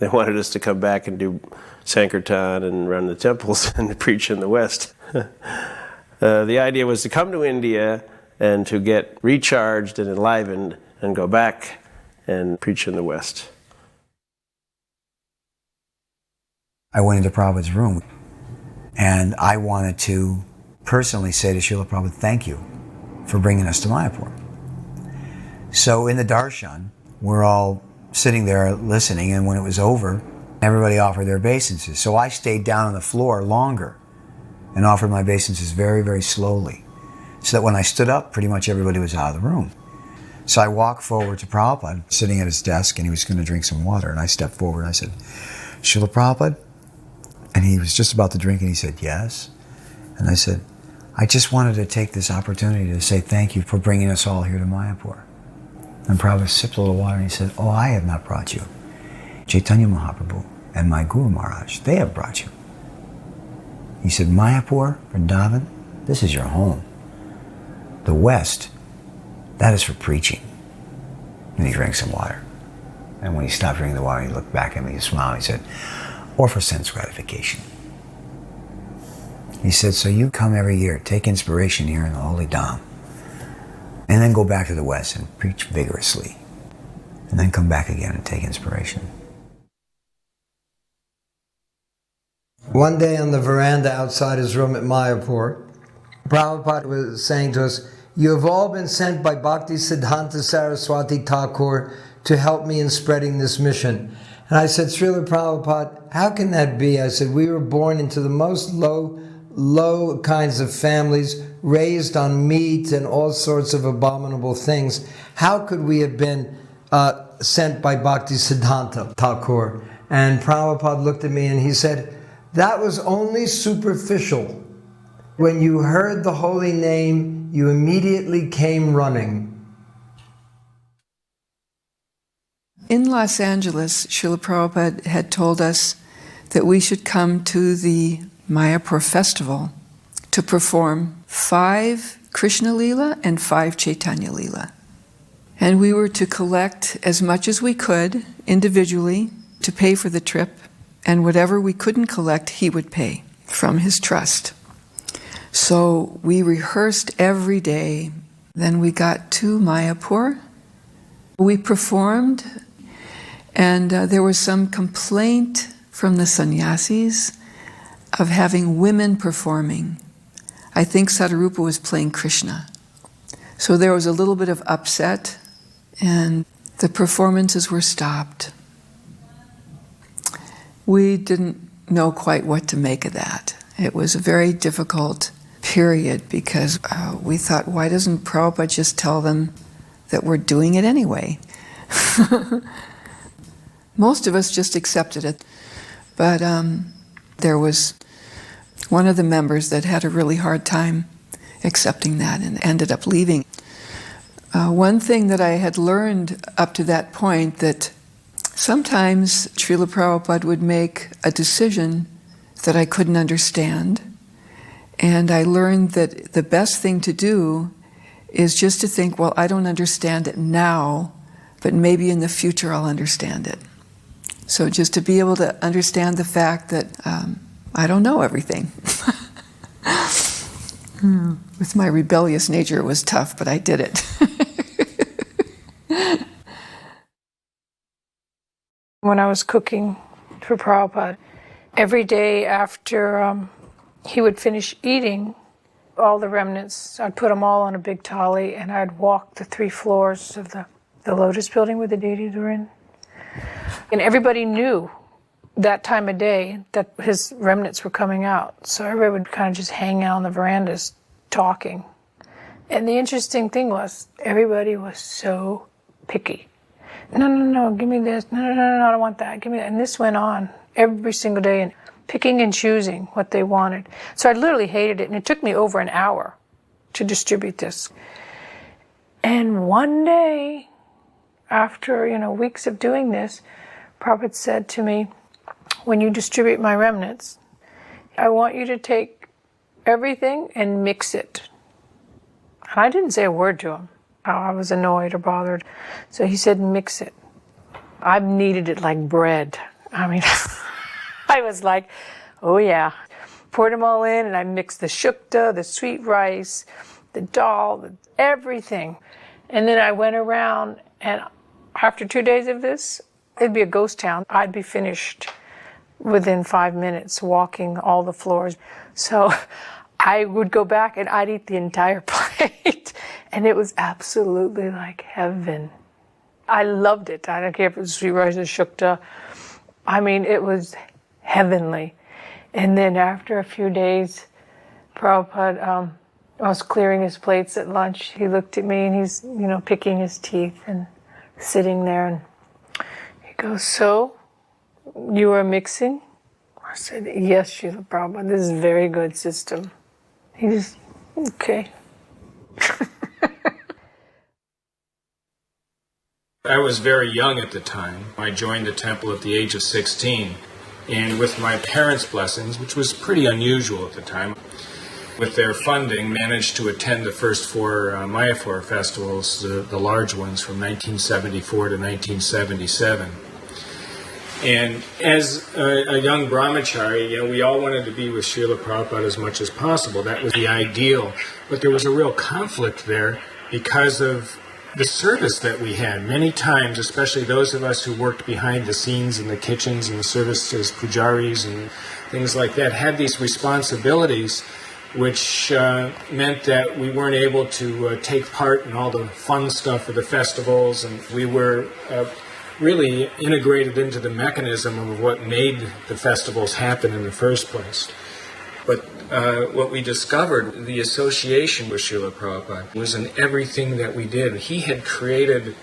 wanted us to come back and do Sankirtan and run the temples and preach in the West. The idea was to come to India and to get recharged and enlivened and go back and preach in the West. I went into Prabhupada's room and I wanted to personally say to Srila Prabhupada, thank you for bringing us to Mayapur. So in the darshan, we're all sitting there listening, and when it was over, everybody offered their obeisances. So I stayed down on the floor longer and offered my obeisances very, very slowly, so that when I stood up, pretty much everybody was out of the room. So I walked forward to Prabhupada, sitting at his desk, and he was going to drink some water. And I stepped forward and I said, Srila Prabhupada? And he was just about to drink, and he said, yes. And I said, I just wanted to take this opportunity to say thank you for bringing us all here to Mayapur. And Prabhupada sipped a little water and he said, oh, I have not brought you. Chaitanya Mahaprabhu and my Guru Maharaj, they have brought you. He said, Mayapur, Vrindavan, this is your home. The West, that is for preaching. And he drank some water. And when he stopped drinking the water, he looked back at me, he smiled, he said, or for sense gratification. He said, so you come every year, take inspiration here in the Holy Dham, and then go back to the West and preach vigorously, and then come back again and take inspiration. One day on the veranda outside his room at Mayapur, Prabhupada was saying to us, you have all been sent by Bhakti Siddhanta Saraswati Thakur to help me in spreading this mission. And I said, Srila Prabhupada, how can that be? I said, we were born into the most low kinds of families, raised on meat and all sorts of abominable things. How could we have been sent by Bhakti Siddhanta Thakur? And Prabhupada looked at me and he said, that was only superficial. When you heard the holy name, you immediately came running. In Los Angeles, Srila Prabhupada had told us that we should come to the Mayapur festival to perform 5 Krishna Leela and 5 Chaitanya Leela. And we were to collect as much as we could individually to pay for the trip, and whatever we couldn't collect, he would pay from his trust. So we rehearsed every day. Then we got to Mayapur. We performed, and there was some complaint from the sannyasis of having women performing. I think Sadarupa was playing Krishna. So there was a little bit of upset, and the performances were stopped. We didn't know quite what to make of that. It was a very difficult period because we thought, why doesn't Prabhupada just tell them that we're doing it anyway? Most of us just accepted it. But there was one of the members that had a really hard time accepting that and ended up leaving. One thing that I had learned up to that point, that sometimes Srila Prabhupada would make a decision that I couldn't understand, and I learned that the best thing to do is just to think, well, I don't understand it now, but maybe in the future I'll understand it. So just to be able to understand the fact that I don't know everything. With my rebellious nature, it was tough, but I did it. When I was cooking for Prabhupada, every day after he would finish eating, all the remnants, I'd put them all on a big thali, and I'd walk the 3 floors of the Lotus building where the deities were in. And everybody knew that time of day that his remnants were coming out. So everybody would kind of just hang out on the verandas talking. And the interesting thing was, everybody was so picky. No, give me this. No, I don't want that. Give me that. And this went on every single day and picking and choosing what they wanted. So I literally hated it, and it took me over an hour to distribute this. And one day, after, weeks of doing this, Prabhupada said to me, when you distribute my remnants, I want you to take everything and mix it. And I didn't say a word to him, how I was annoyed or bothered. So he said, mix it. I've kneaded it like bread. I mean, I was like, oh yeah. Poured them all in, and I mixed the shukta, the sweet rice, the dal, everything. And then I went around, and after 2 days of this, it'd be a ghost town. I'd be finished within 5 minutes, walking all the floors. So I would go back and I'd eat the entire plate. And it was absolutely like heaven. I loved it. I don't care if it was sweet rice or shukta. I mean, it was heavenly. And then after a few days, Prabhupada, I was clearing his plates at lunch. He looked at me and he's, picking his teeth and sitting there. And he goes, so, you are mixing? I said, yes, Srila Prabhupada, this is a very good system. He just, okay. I was very young at the time. I joined the temple at the age of 16, and with my parents' blessings, which was pretty unusual at the time, with their funding, managed to attend the first 4 Mayapur festivals, the large ones from 1974 to 1977. And as a young brahmachari, we all wanted to be with Srila Prabhupada as much as possible. That was the ideal. But there was a real conflict there because of the service that we had. Many times, especially those of us who worked behind the scenes in the kitchens and the service as pujaris and things like that, had these responsibilities which meant that we weren't able to take part in all the fun stuff of the festivals, and we were really integrated into the mechanism of what made the festivals happen in the first place. But what we discovered, the association with Srila Prabhupada, was in everything that we did. He had created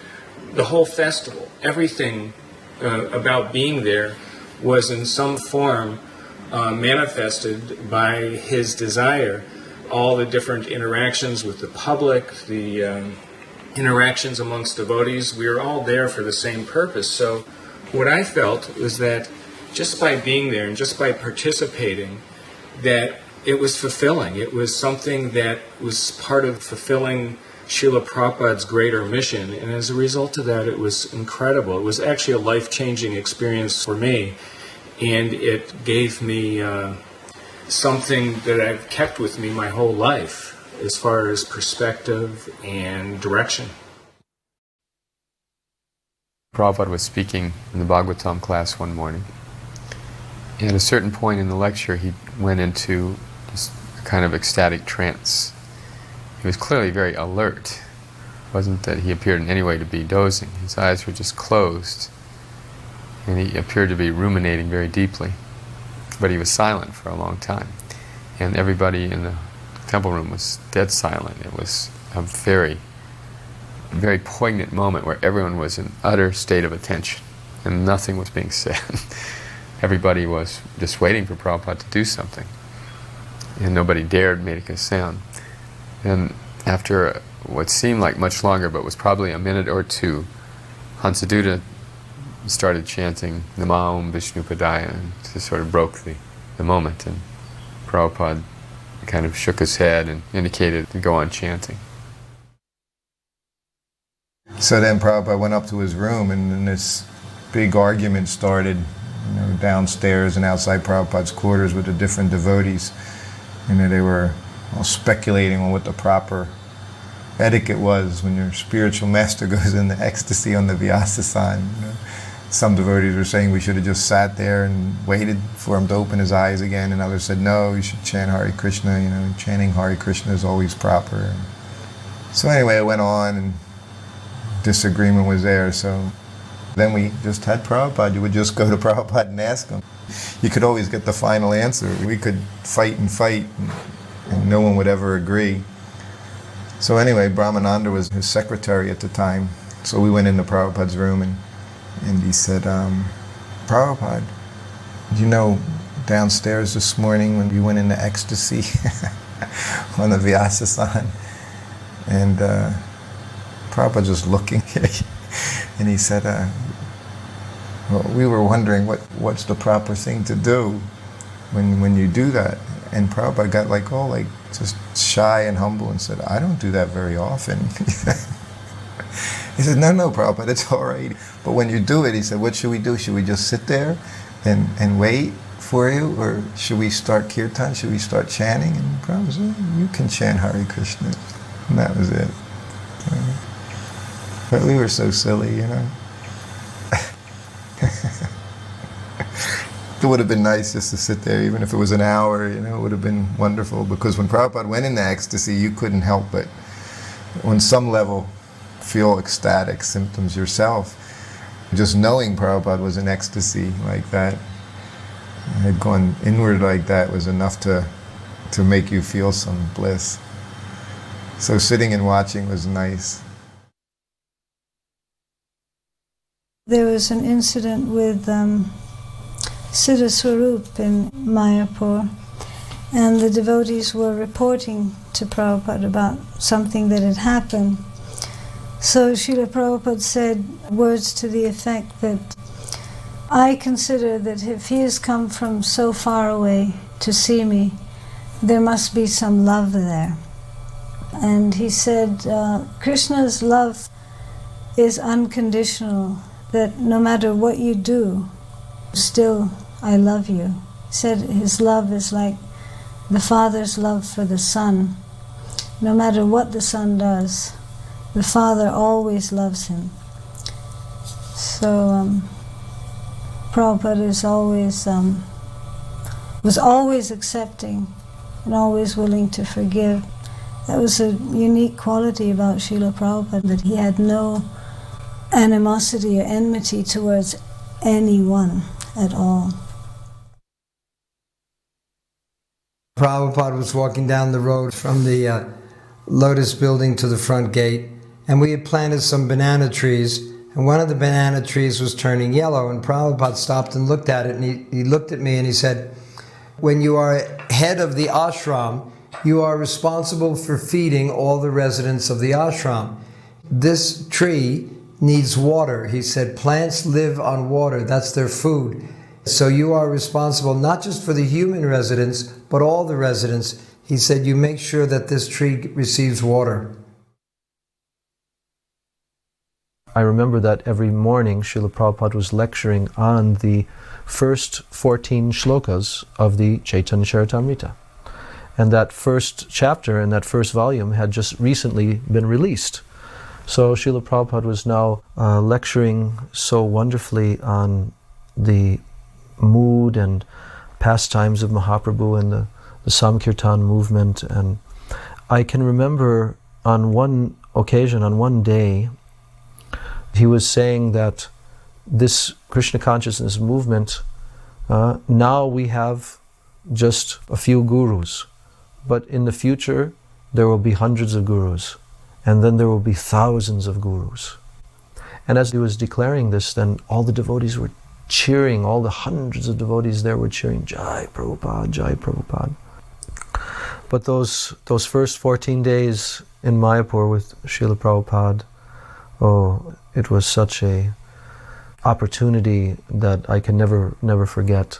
the whole festival. Everything about being there was in some form manifested by his desire. All the different interactions with the public, the interactions amongst devotees, we were all there for the same purpose. So what I felt was that just by being there and just by participating, that it was fulfilling. It was something that was part of fulfilling Srila Prabhupada's greater mission, and as a result of that, it was incredible. It was actually a life-changing experience for me, and it gave me something that I've kept with me my whole life as far as perspective and direction. Prabhupada was speaking in the Bhagavatam class one morning. At a certain point in the lecture, he went into this kind of ecstatic trance. He was clearly very alert. It wasn't that he appeared in any way to be dozing. His eyes were just closed, and he appeared to be ruminating very deeply. But he was silent for a long time, and everybody in the temple room was dead silent. It was a very, very poignant moment where everyone was in utter state of attention, and nothing was being said. Everybody was just waiting for Prabhupada to do something, and nobody dared make a sound. And after what seemed like much longer, but was probably a minute or two, Hansaduta started chanting Nama Om Vishnupadaya, and just sort of broke the moment, and Prabhupada kind of shook his head and indicated to go on chanting. So then Prabhupada went up to his room, and then this big argument started, downstairs and outside Prabhupada's quarters with the different devotees. They were all speculating on what the proper etiquette was when your spiritual master goes into ecstasy on the Vyasa-san. Some devotees were saying we should have just sat there and waited for him to open his eyes again, and others said no, you should chant Hare Krishna, chanting Hare Krishna is always proper. So anyway, it went on, and disagreement was there, so then we just had Prabhupada. You would just go to Prabhupada and ask him. You could always get the final answer. We could fight, and no one would ever agree. So anyway, Brahmananda was his secretary at the time. So we went into Prabhupada's room, and he said, Prabhupada, You know, downstairs this morning when we went into ecstasy on the Vyasasan, and Prabhupada just looking, and he said, well, we were wondering what's the proper thing to do when you do that. And Prabhupada got just shy and humble and said, I don't do that very often. He said, no, Prabhupada, it's all right. But when you do it, he said, what should we do? Should we just sit there and wait for you? Or should we start kirtan? Should we start chanting? And Prabhupada said, you can chant Hare Krishna. And that was it. But we were so silly, you know. It would have been nice just to sit there, even if it was an hour, you know, it would have been wonderful. Because when Prabhupada went into ecstasy, you couldn't help but, on some level, feel ecstatic symptoms yourself. Just knowing Prabhupada was in ecstasy like that, had gone inward like that, was enough to make you feel some bliss. So sitting and watching was nice. There was an incident with Siddha Swarup in Mayapur, and the devotees were reporting to Prabhupada about something that had happened. So Srila Prabhupada said words to the effect that, I consider that if he has come from so far away to see me, there must be some love there. And he said, Krishna's love is unconditional, that no matter what you do, still I love you. He said his love is like the father's love for the son. No matter what the son does, the father always loves him. So Prabhupada is was always accepting and always willing to forgive. That was a unique quality about Srila Prabhupada, that he had no animosity or enmity towards anyone at all. Prabhupada was walking down the road from the Lotus building to the front gate, and we had planted some banana trees, and one of the banana trees was turning yellow, and Prabhupada stopped and looked at it, and he looked at me and he said, when you are head of the ashram, you are responsible for feeding all the residents of the ashram. This tree needs water. He said, plants live on water, that's their food. So you are responsible not just for the human residents, but all the residents. He said, you make sure that this tree receives water. I remember that every morning Srila Prabhupada was lecturing on the first 14 shlokas of the Chaitanya Charitamrita. And that first chapter and that first volume had just recently been released. So Srila Prabhupada was now lecturing so wonderfully on the mood and pastimes of Mahaprabhu and the Samkirtan movement. And I can remember on one occasion, on one day, he was saying that this Krishna consciousness movement, now we have just a few gurus, but in the future there will be hundreds of gurus, and then there will be thousands of gurus. And as he was declaring this, then all the devotees were cheering, all the hundreds of devotees there were cheering, Jai Prabhupada, Jai Prabhupada. But those first 14 days in Mayapur with Srila Prabhupada, oh, it was such a opportunity that I can never forget.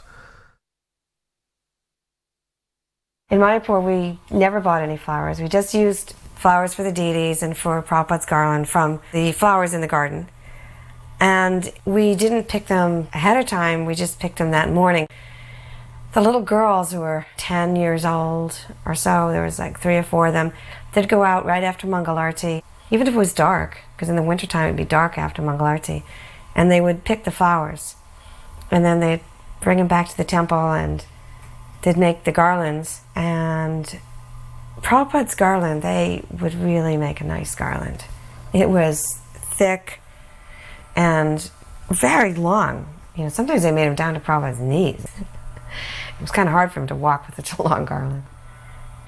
In Mayapur, we never bought any flowers. We just used flowers for the deities and for Prabhupada's garland from the flowers in the garden. And we didn't pick them ahead of time, we just picked them that morning. The little girls who were 10 years old or so, there was like 3 or 4 of them, they'd go out right after Mangalarti, even if it was dark, because in the wintertime it'd be dark after Mangalarti, and they would pick the flowers. And then they'd bring them back to the temple and they'd make the garlands. And Prabhupada's garland, they would really make a nice garland. It was thick and very long. You know, sometimes they made them down to Prabhupada's knees. It was kind of hard for him to walk with such a long garland.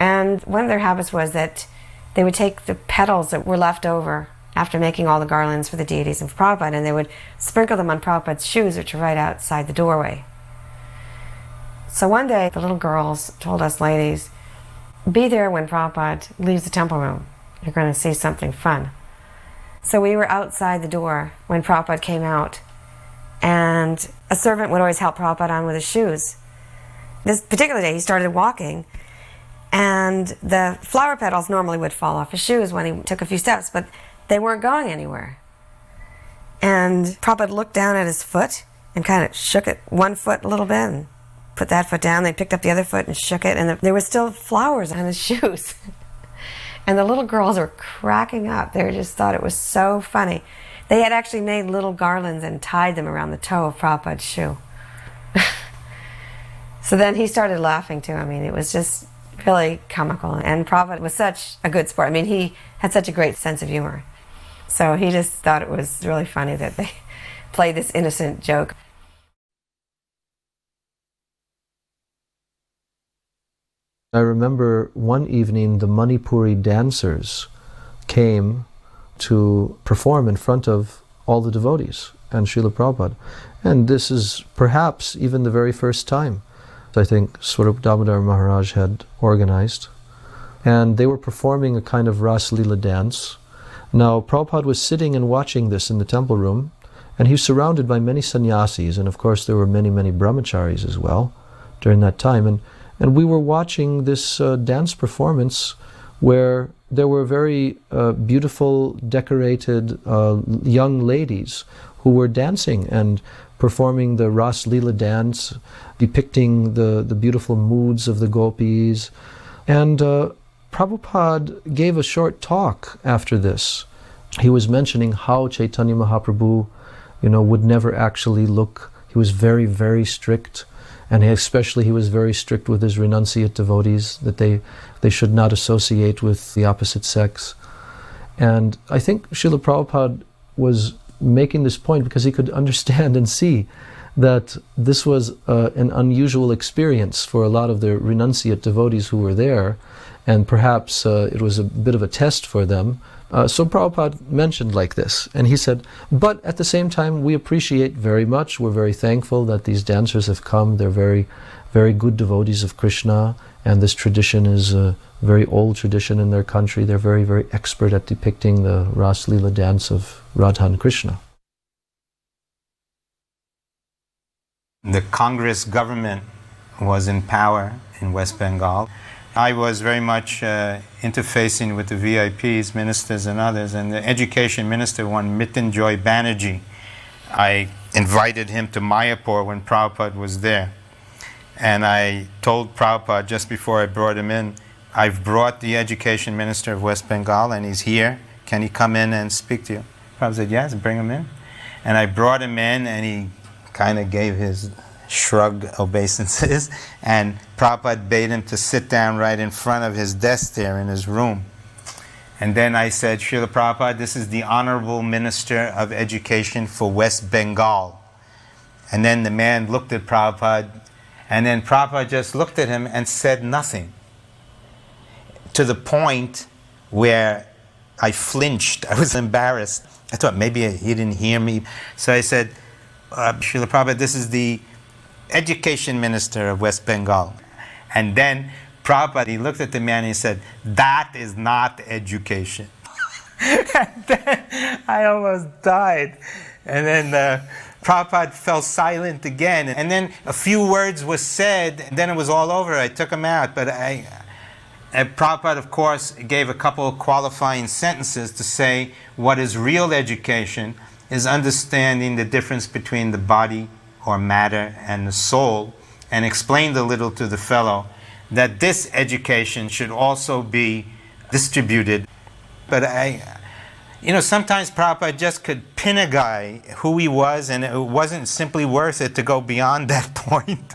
And one of their habits was that they would take the petals that were left over after making all the garlands for the deities and for Prabhupada, and they would sprinkle them on Prabhupada's shoes, which are right outside the doorway. So one day, the little girls told us ladies, be there when Prabhupada leaves the temple room. You're going to see something fun. So we were outside the door when Prabhupada came out, and a servant would always help Prabhupada on with his shoes. This particular day, he started walking, and the flower petals normally would fall off his shoes when he took a few steps, but they weren't going anywhere. And Prabhupada looked down at his foot and kind of shook it, one foot a little bit, and put that foot down. They picked up the other foot and shook it, and there were still flowers on his shoes. And the little girls were cracking up. They just thought it was so funny. They had actually made little garlands and tied them around the toe of Prabhupada's shoe. So then he started laughing too. I mean, it was just really comical. And Prabhupada was such a good sport. I mean, he had such a great sense of humor. So he just thought it was really funny that they played this innocent joke. I remember one evening the Manipuri dancers came to perform in front of all the devotees and Srila Prabhupada. And this is perhaps even the very first time I think Swarup Damodar Maharaj had organized. And they were performing a kind of Ras Leela dance. Now Prabhupada was sitting and watching this in the temple room, and he was surrounded by many sannyasis, and of course there were many, many brahmacharis as well during that time. And we were watching this dance performance where there were very beautiful, decorated young ladies who were dancing and performing the Ras Leela dance, depicting the beautiful moods of the gopis. And Prabhupada gave a short talk after this. He was mentioning how Chaitanya Mahaprabhu, would never actually look. He was very, very strict. And especially he was very strict with his renunciate devotees, that they should not associate with the opposite sex. And I think Srila Prabhupada was making this point because he could understand and see that this was an unusual experience for a lot of the renunciate devotees who were there, and perhaps it was a bit of a test for them. So Prabhupada mentioned like this, and he said, but at the same time we appreciate very much, we're very thankful that these dancers have come, they're very, very good devotees of Krishna, and this tradition is a very old tradition in their country. They're very, very expert at depicting the Ras Leela dance of Radha and Krishna. The Congress government was in power in West Bengal. I was very much interfacing with the VIPs, ministers and others, and the education minister, one Mrityunjoy Banerjee, I invited him to Mayapur when Prabhupada was there. And I told Prabhupada just before I brought him in, I've brought the education minister of West Bengal and he's here. Can he come in and speak to you? Prabhupada said, yes, bring him in. And I brought him in and he kind of gave his shrug obeisances, and Prabhupada bade him to sit down right in front of his desk there in his room. And then I said, Srila Prabhupada, this is the Honorable Minister of Education for West Bengal. And then the man looked at Prabhupada, and then Prabhupada just looked at him and said nothing. To the point where I flinched, I was embarrassed. I thought maybe he didn't hear me. So I said, Srila Prabhupada, this is the Education Minister of West Bengal. And then Prabhupada, he looked at the man and he said, that is not education. And then I almost died. And then Prabhupada fell silent again. And then a few words were said, and then it was all over. I took him out. But Prabhupada, of course, gave a couple of qualifying sentences to say what is real education is understanding the difference between the body or matter and the soul, and explained a little to the fellow that this education should also be distributed. But sometimes Prabhupada just could pin a guy who he was, and it wasn't simply worth it to go beyond that point.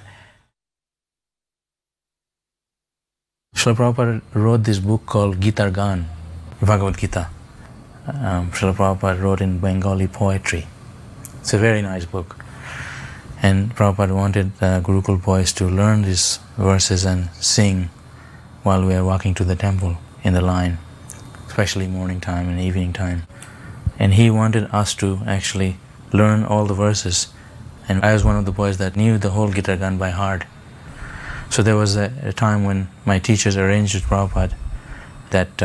Srila Prabhupada wrote this book called Gita Gan, Bhagavad Gita. Srila Prabhupada wrote in Bengali poetry. It's a very nice book. And Prabhupada wanted Gurukul boys to learn these verses and sing while we are walking to the temple in the line, especially morning time and evening time. And he wanted us to actually learn all the verses. And I was one of the boys that knew the whole Gita Gan by heart. So there was a time when my teachers arranged with Prabhupada that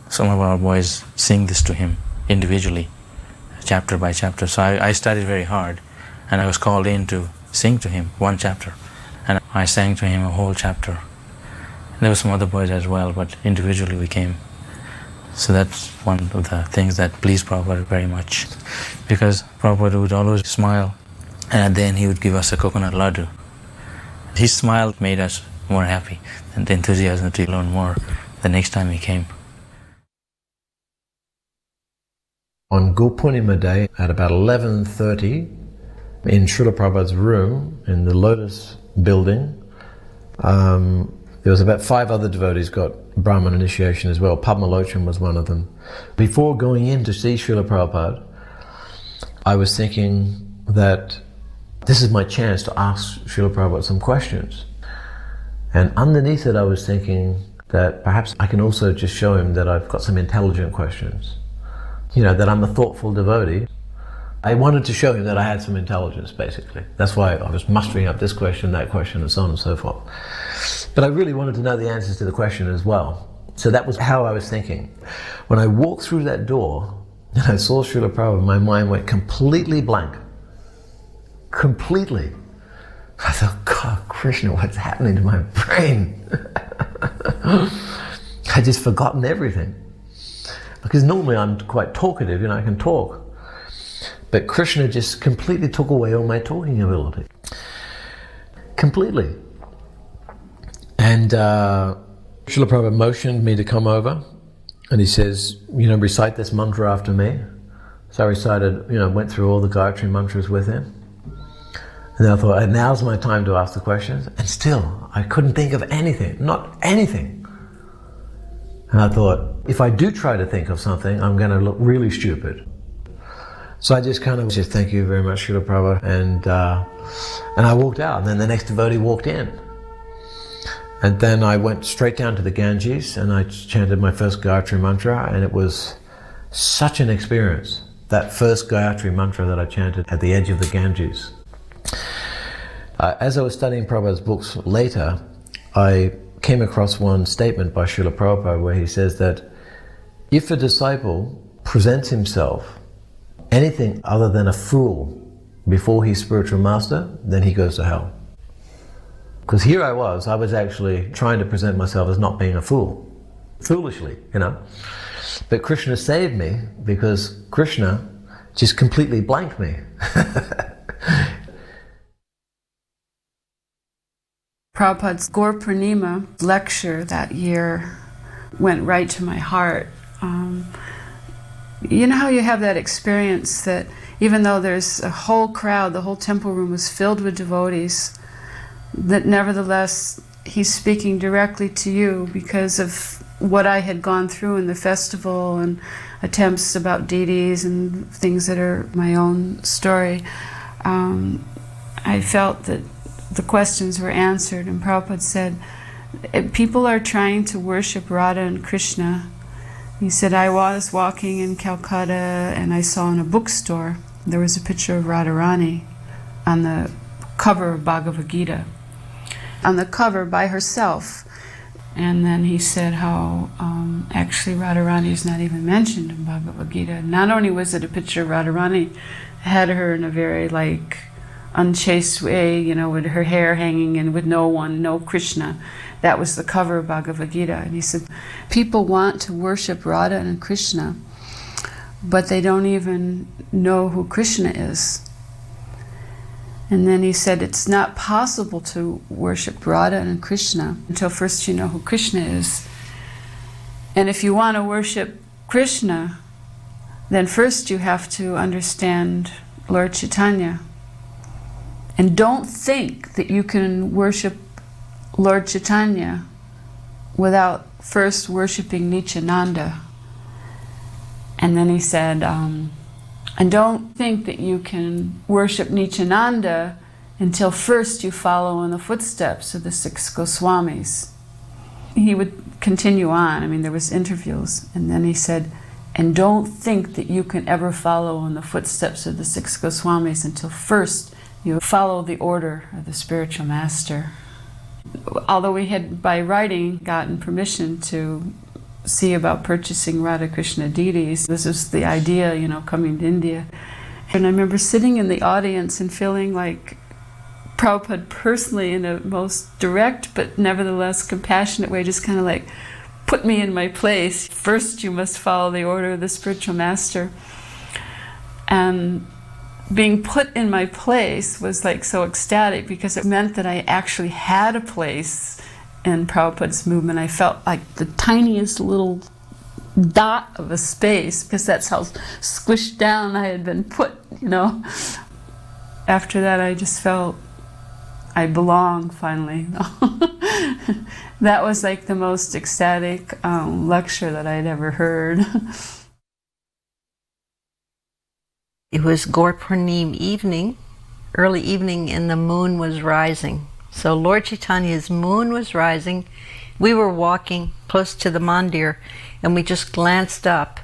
some of our boys sing this to him individually, chapter by chapter. So I studied very hard, and I was called in to sing to him one chapter, and I sang to him a whole chapter. There were some other boys as well, but individually we came. So that's one of the things that pleased Prabhupada very much, because Prabhupada would always smile, and then he would give us a coconut laddu. His smile made us more happy, and the enthusiasm to learn more the next time he came. On Guru Purnima Day at about 11:30 in Srila Prabhupada's room in the Lotus building, there was about 5 other devotees got Brahman initiation as well. Padmalochan was one of them. Before going in to see Srila Prabhupada, I was thinking that this is my chance to ask Srila Prabhupada some questions. And underneath it I was thinking that perhaps I can also just show him that I've got some intelligent questions. You know, that I'm a thoughtful devotee. I wanted to show him that I had some intelligence, basically. That's why I was mustering up this question, that question, and so on and so forth. But I really wanted to know the answers to the question as well. So that was how I was thinking. When I walked through that door and I saw Srila Prabhupada, my mind went completely blank. Completely. I thought, God, Krishna, what's happening to my brain? I'd just forgotten everything. Because normally I'm quite talkative, you know, I can talk. But Krishna just completely took away all my talking ability. Completely. And Srila Prabhupada motioned me to come over, and he says, you know, recite this mantra after me. So I recited, you know, went through all the Gayatri mantras with him. And then I thought, now's my time to ask the questions. And still, I couldn't think of anything, not anything. And I thought, if I do try to think of something, I'm going to look really stupid. So I just kind of said, thank you very much, Srila Prabhupada, and I walked out, and then the next devotee walked in. And then I went straight down to the Ganges, and I chanted my first Gayatri mantra, and it was such an experience, that first Gayatri mantra that I chanted at the edge of the Ganges. As I was studying Prabhupada's books later, I came across one statement by Srila Prabhupada where he says that if a disciple presents himself anything other than a fool before his spiritual master, then he goes to hell. Because here I was actually trying to present myself as not being a fool. Foolishly, you know. But Krishna saved me because Krishna just completely blanked me. Prabhupada's Guru Purnima lecture that year went right to my heart. You know how you have that experience that even though there's a whole crowd, the whole temple room was filled with devotees, that nevertheless he's speaking directly to you because of what I had gone through in the festival and attempts about deities and things that are my own story. I felt that the questions were answered, and Prabhupada said, people are trying to worship Radha and Krishna. He said, I was walking in Calcutta and I saw in a bookstore, there was a picture of Radharani on the cover of Bhagavad Gita, on the cover by herself. And then he said how actually Radharani is not even mentioned in Bhagavad Gita. Not only was it a picture of Radharani, it had her in a very like unchaste way, you know, with her hair hanging and with no Krishna. That was the cover of Bhagavad Gita. And he said, people want to worship Radha and Krishna, but they don't even know who Krishna is. And then he said, it's not possible to worship Radha and Krishna until first you know who Krishna is. And if you want to worship Krishna, then first you have to understand Lord Chaitanya. And don't think that you can worship Lord Chaitanya without first worshiping Nityananda. And then he said, and don't think that you can worship Nityananda until first you follow in the footsteps of the 6 Goswamis. He would continue on. I mean, there was interviews. And then he said, and don't think that you can ever follow in the footsteps of the 6 Goswamis until first you follow the order of the spiritual master. Although we had, by writing, gotten permission to see about purchasing Radha Krishna deities, this was the idea, you know, coming to India. And I remember sitting in the audience and feeling like Prabhupada personally, in a most direct but nevertheless compassionate way, just kind of like put me in my place. First, you must follow the order of the spiritual master. And being put in my place was like so ecstatic because it meant that I actually had a place in Prabhupada's movement. I felt like the tiniest little dot of a space because that's how squished down I had been put, you know. After that, I just felt I belong finally. That was like the most ecstatic lecture that I'd ever heard. It was Gaur Purnim evening, early evening, and the moon was rising. So Lord Chaitanya's moon was rising. We were walking close to the mandir, and we just glanced up,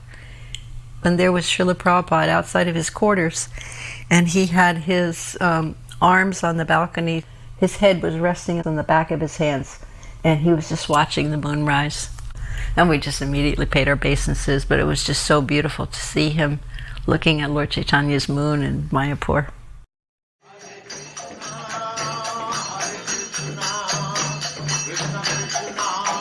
and there was Srila Prabhupada outside of his quarters, and he had his arms on the balcony. His head was resting on the back of his hands, and he was just watching the moon rise. And we just immediately paid our obeisances, but it was just so beautiful to see him looking at Lord Chaitanya's moon in Mayapur. Krishna, Krishna, Hare Hare.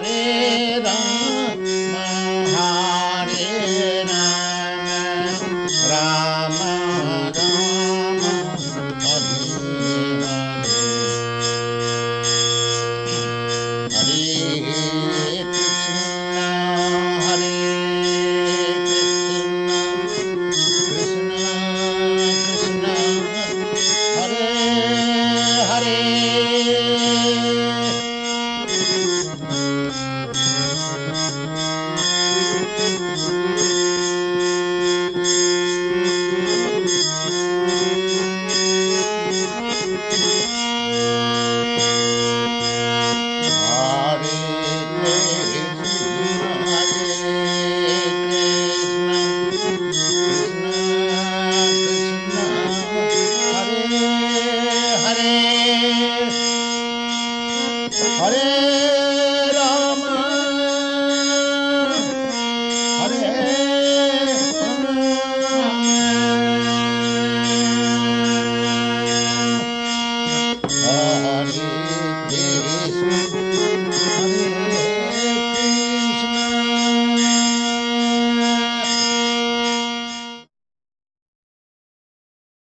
me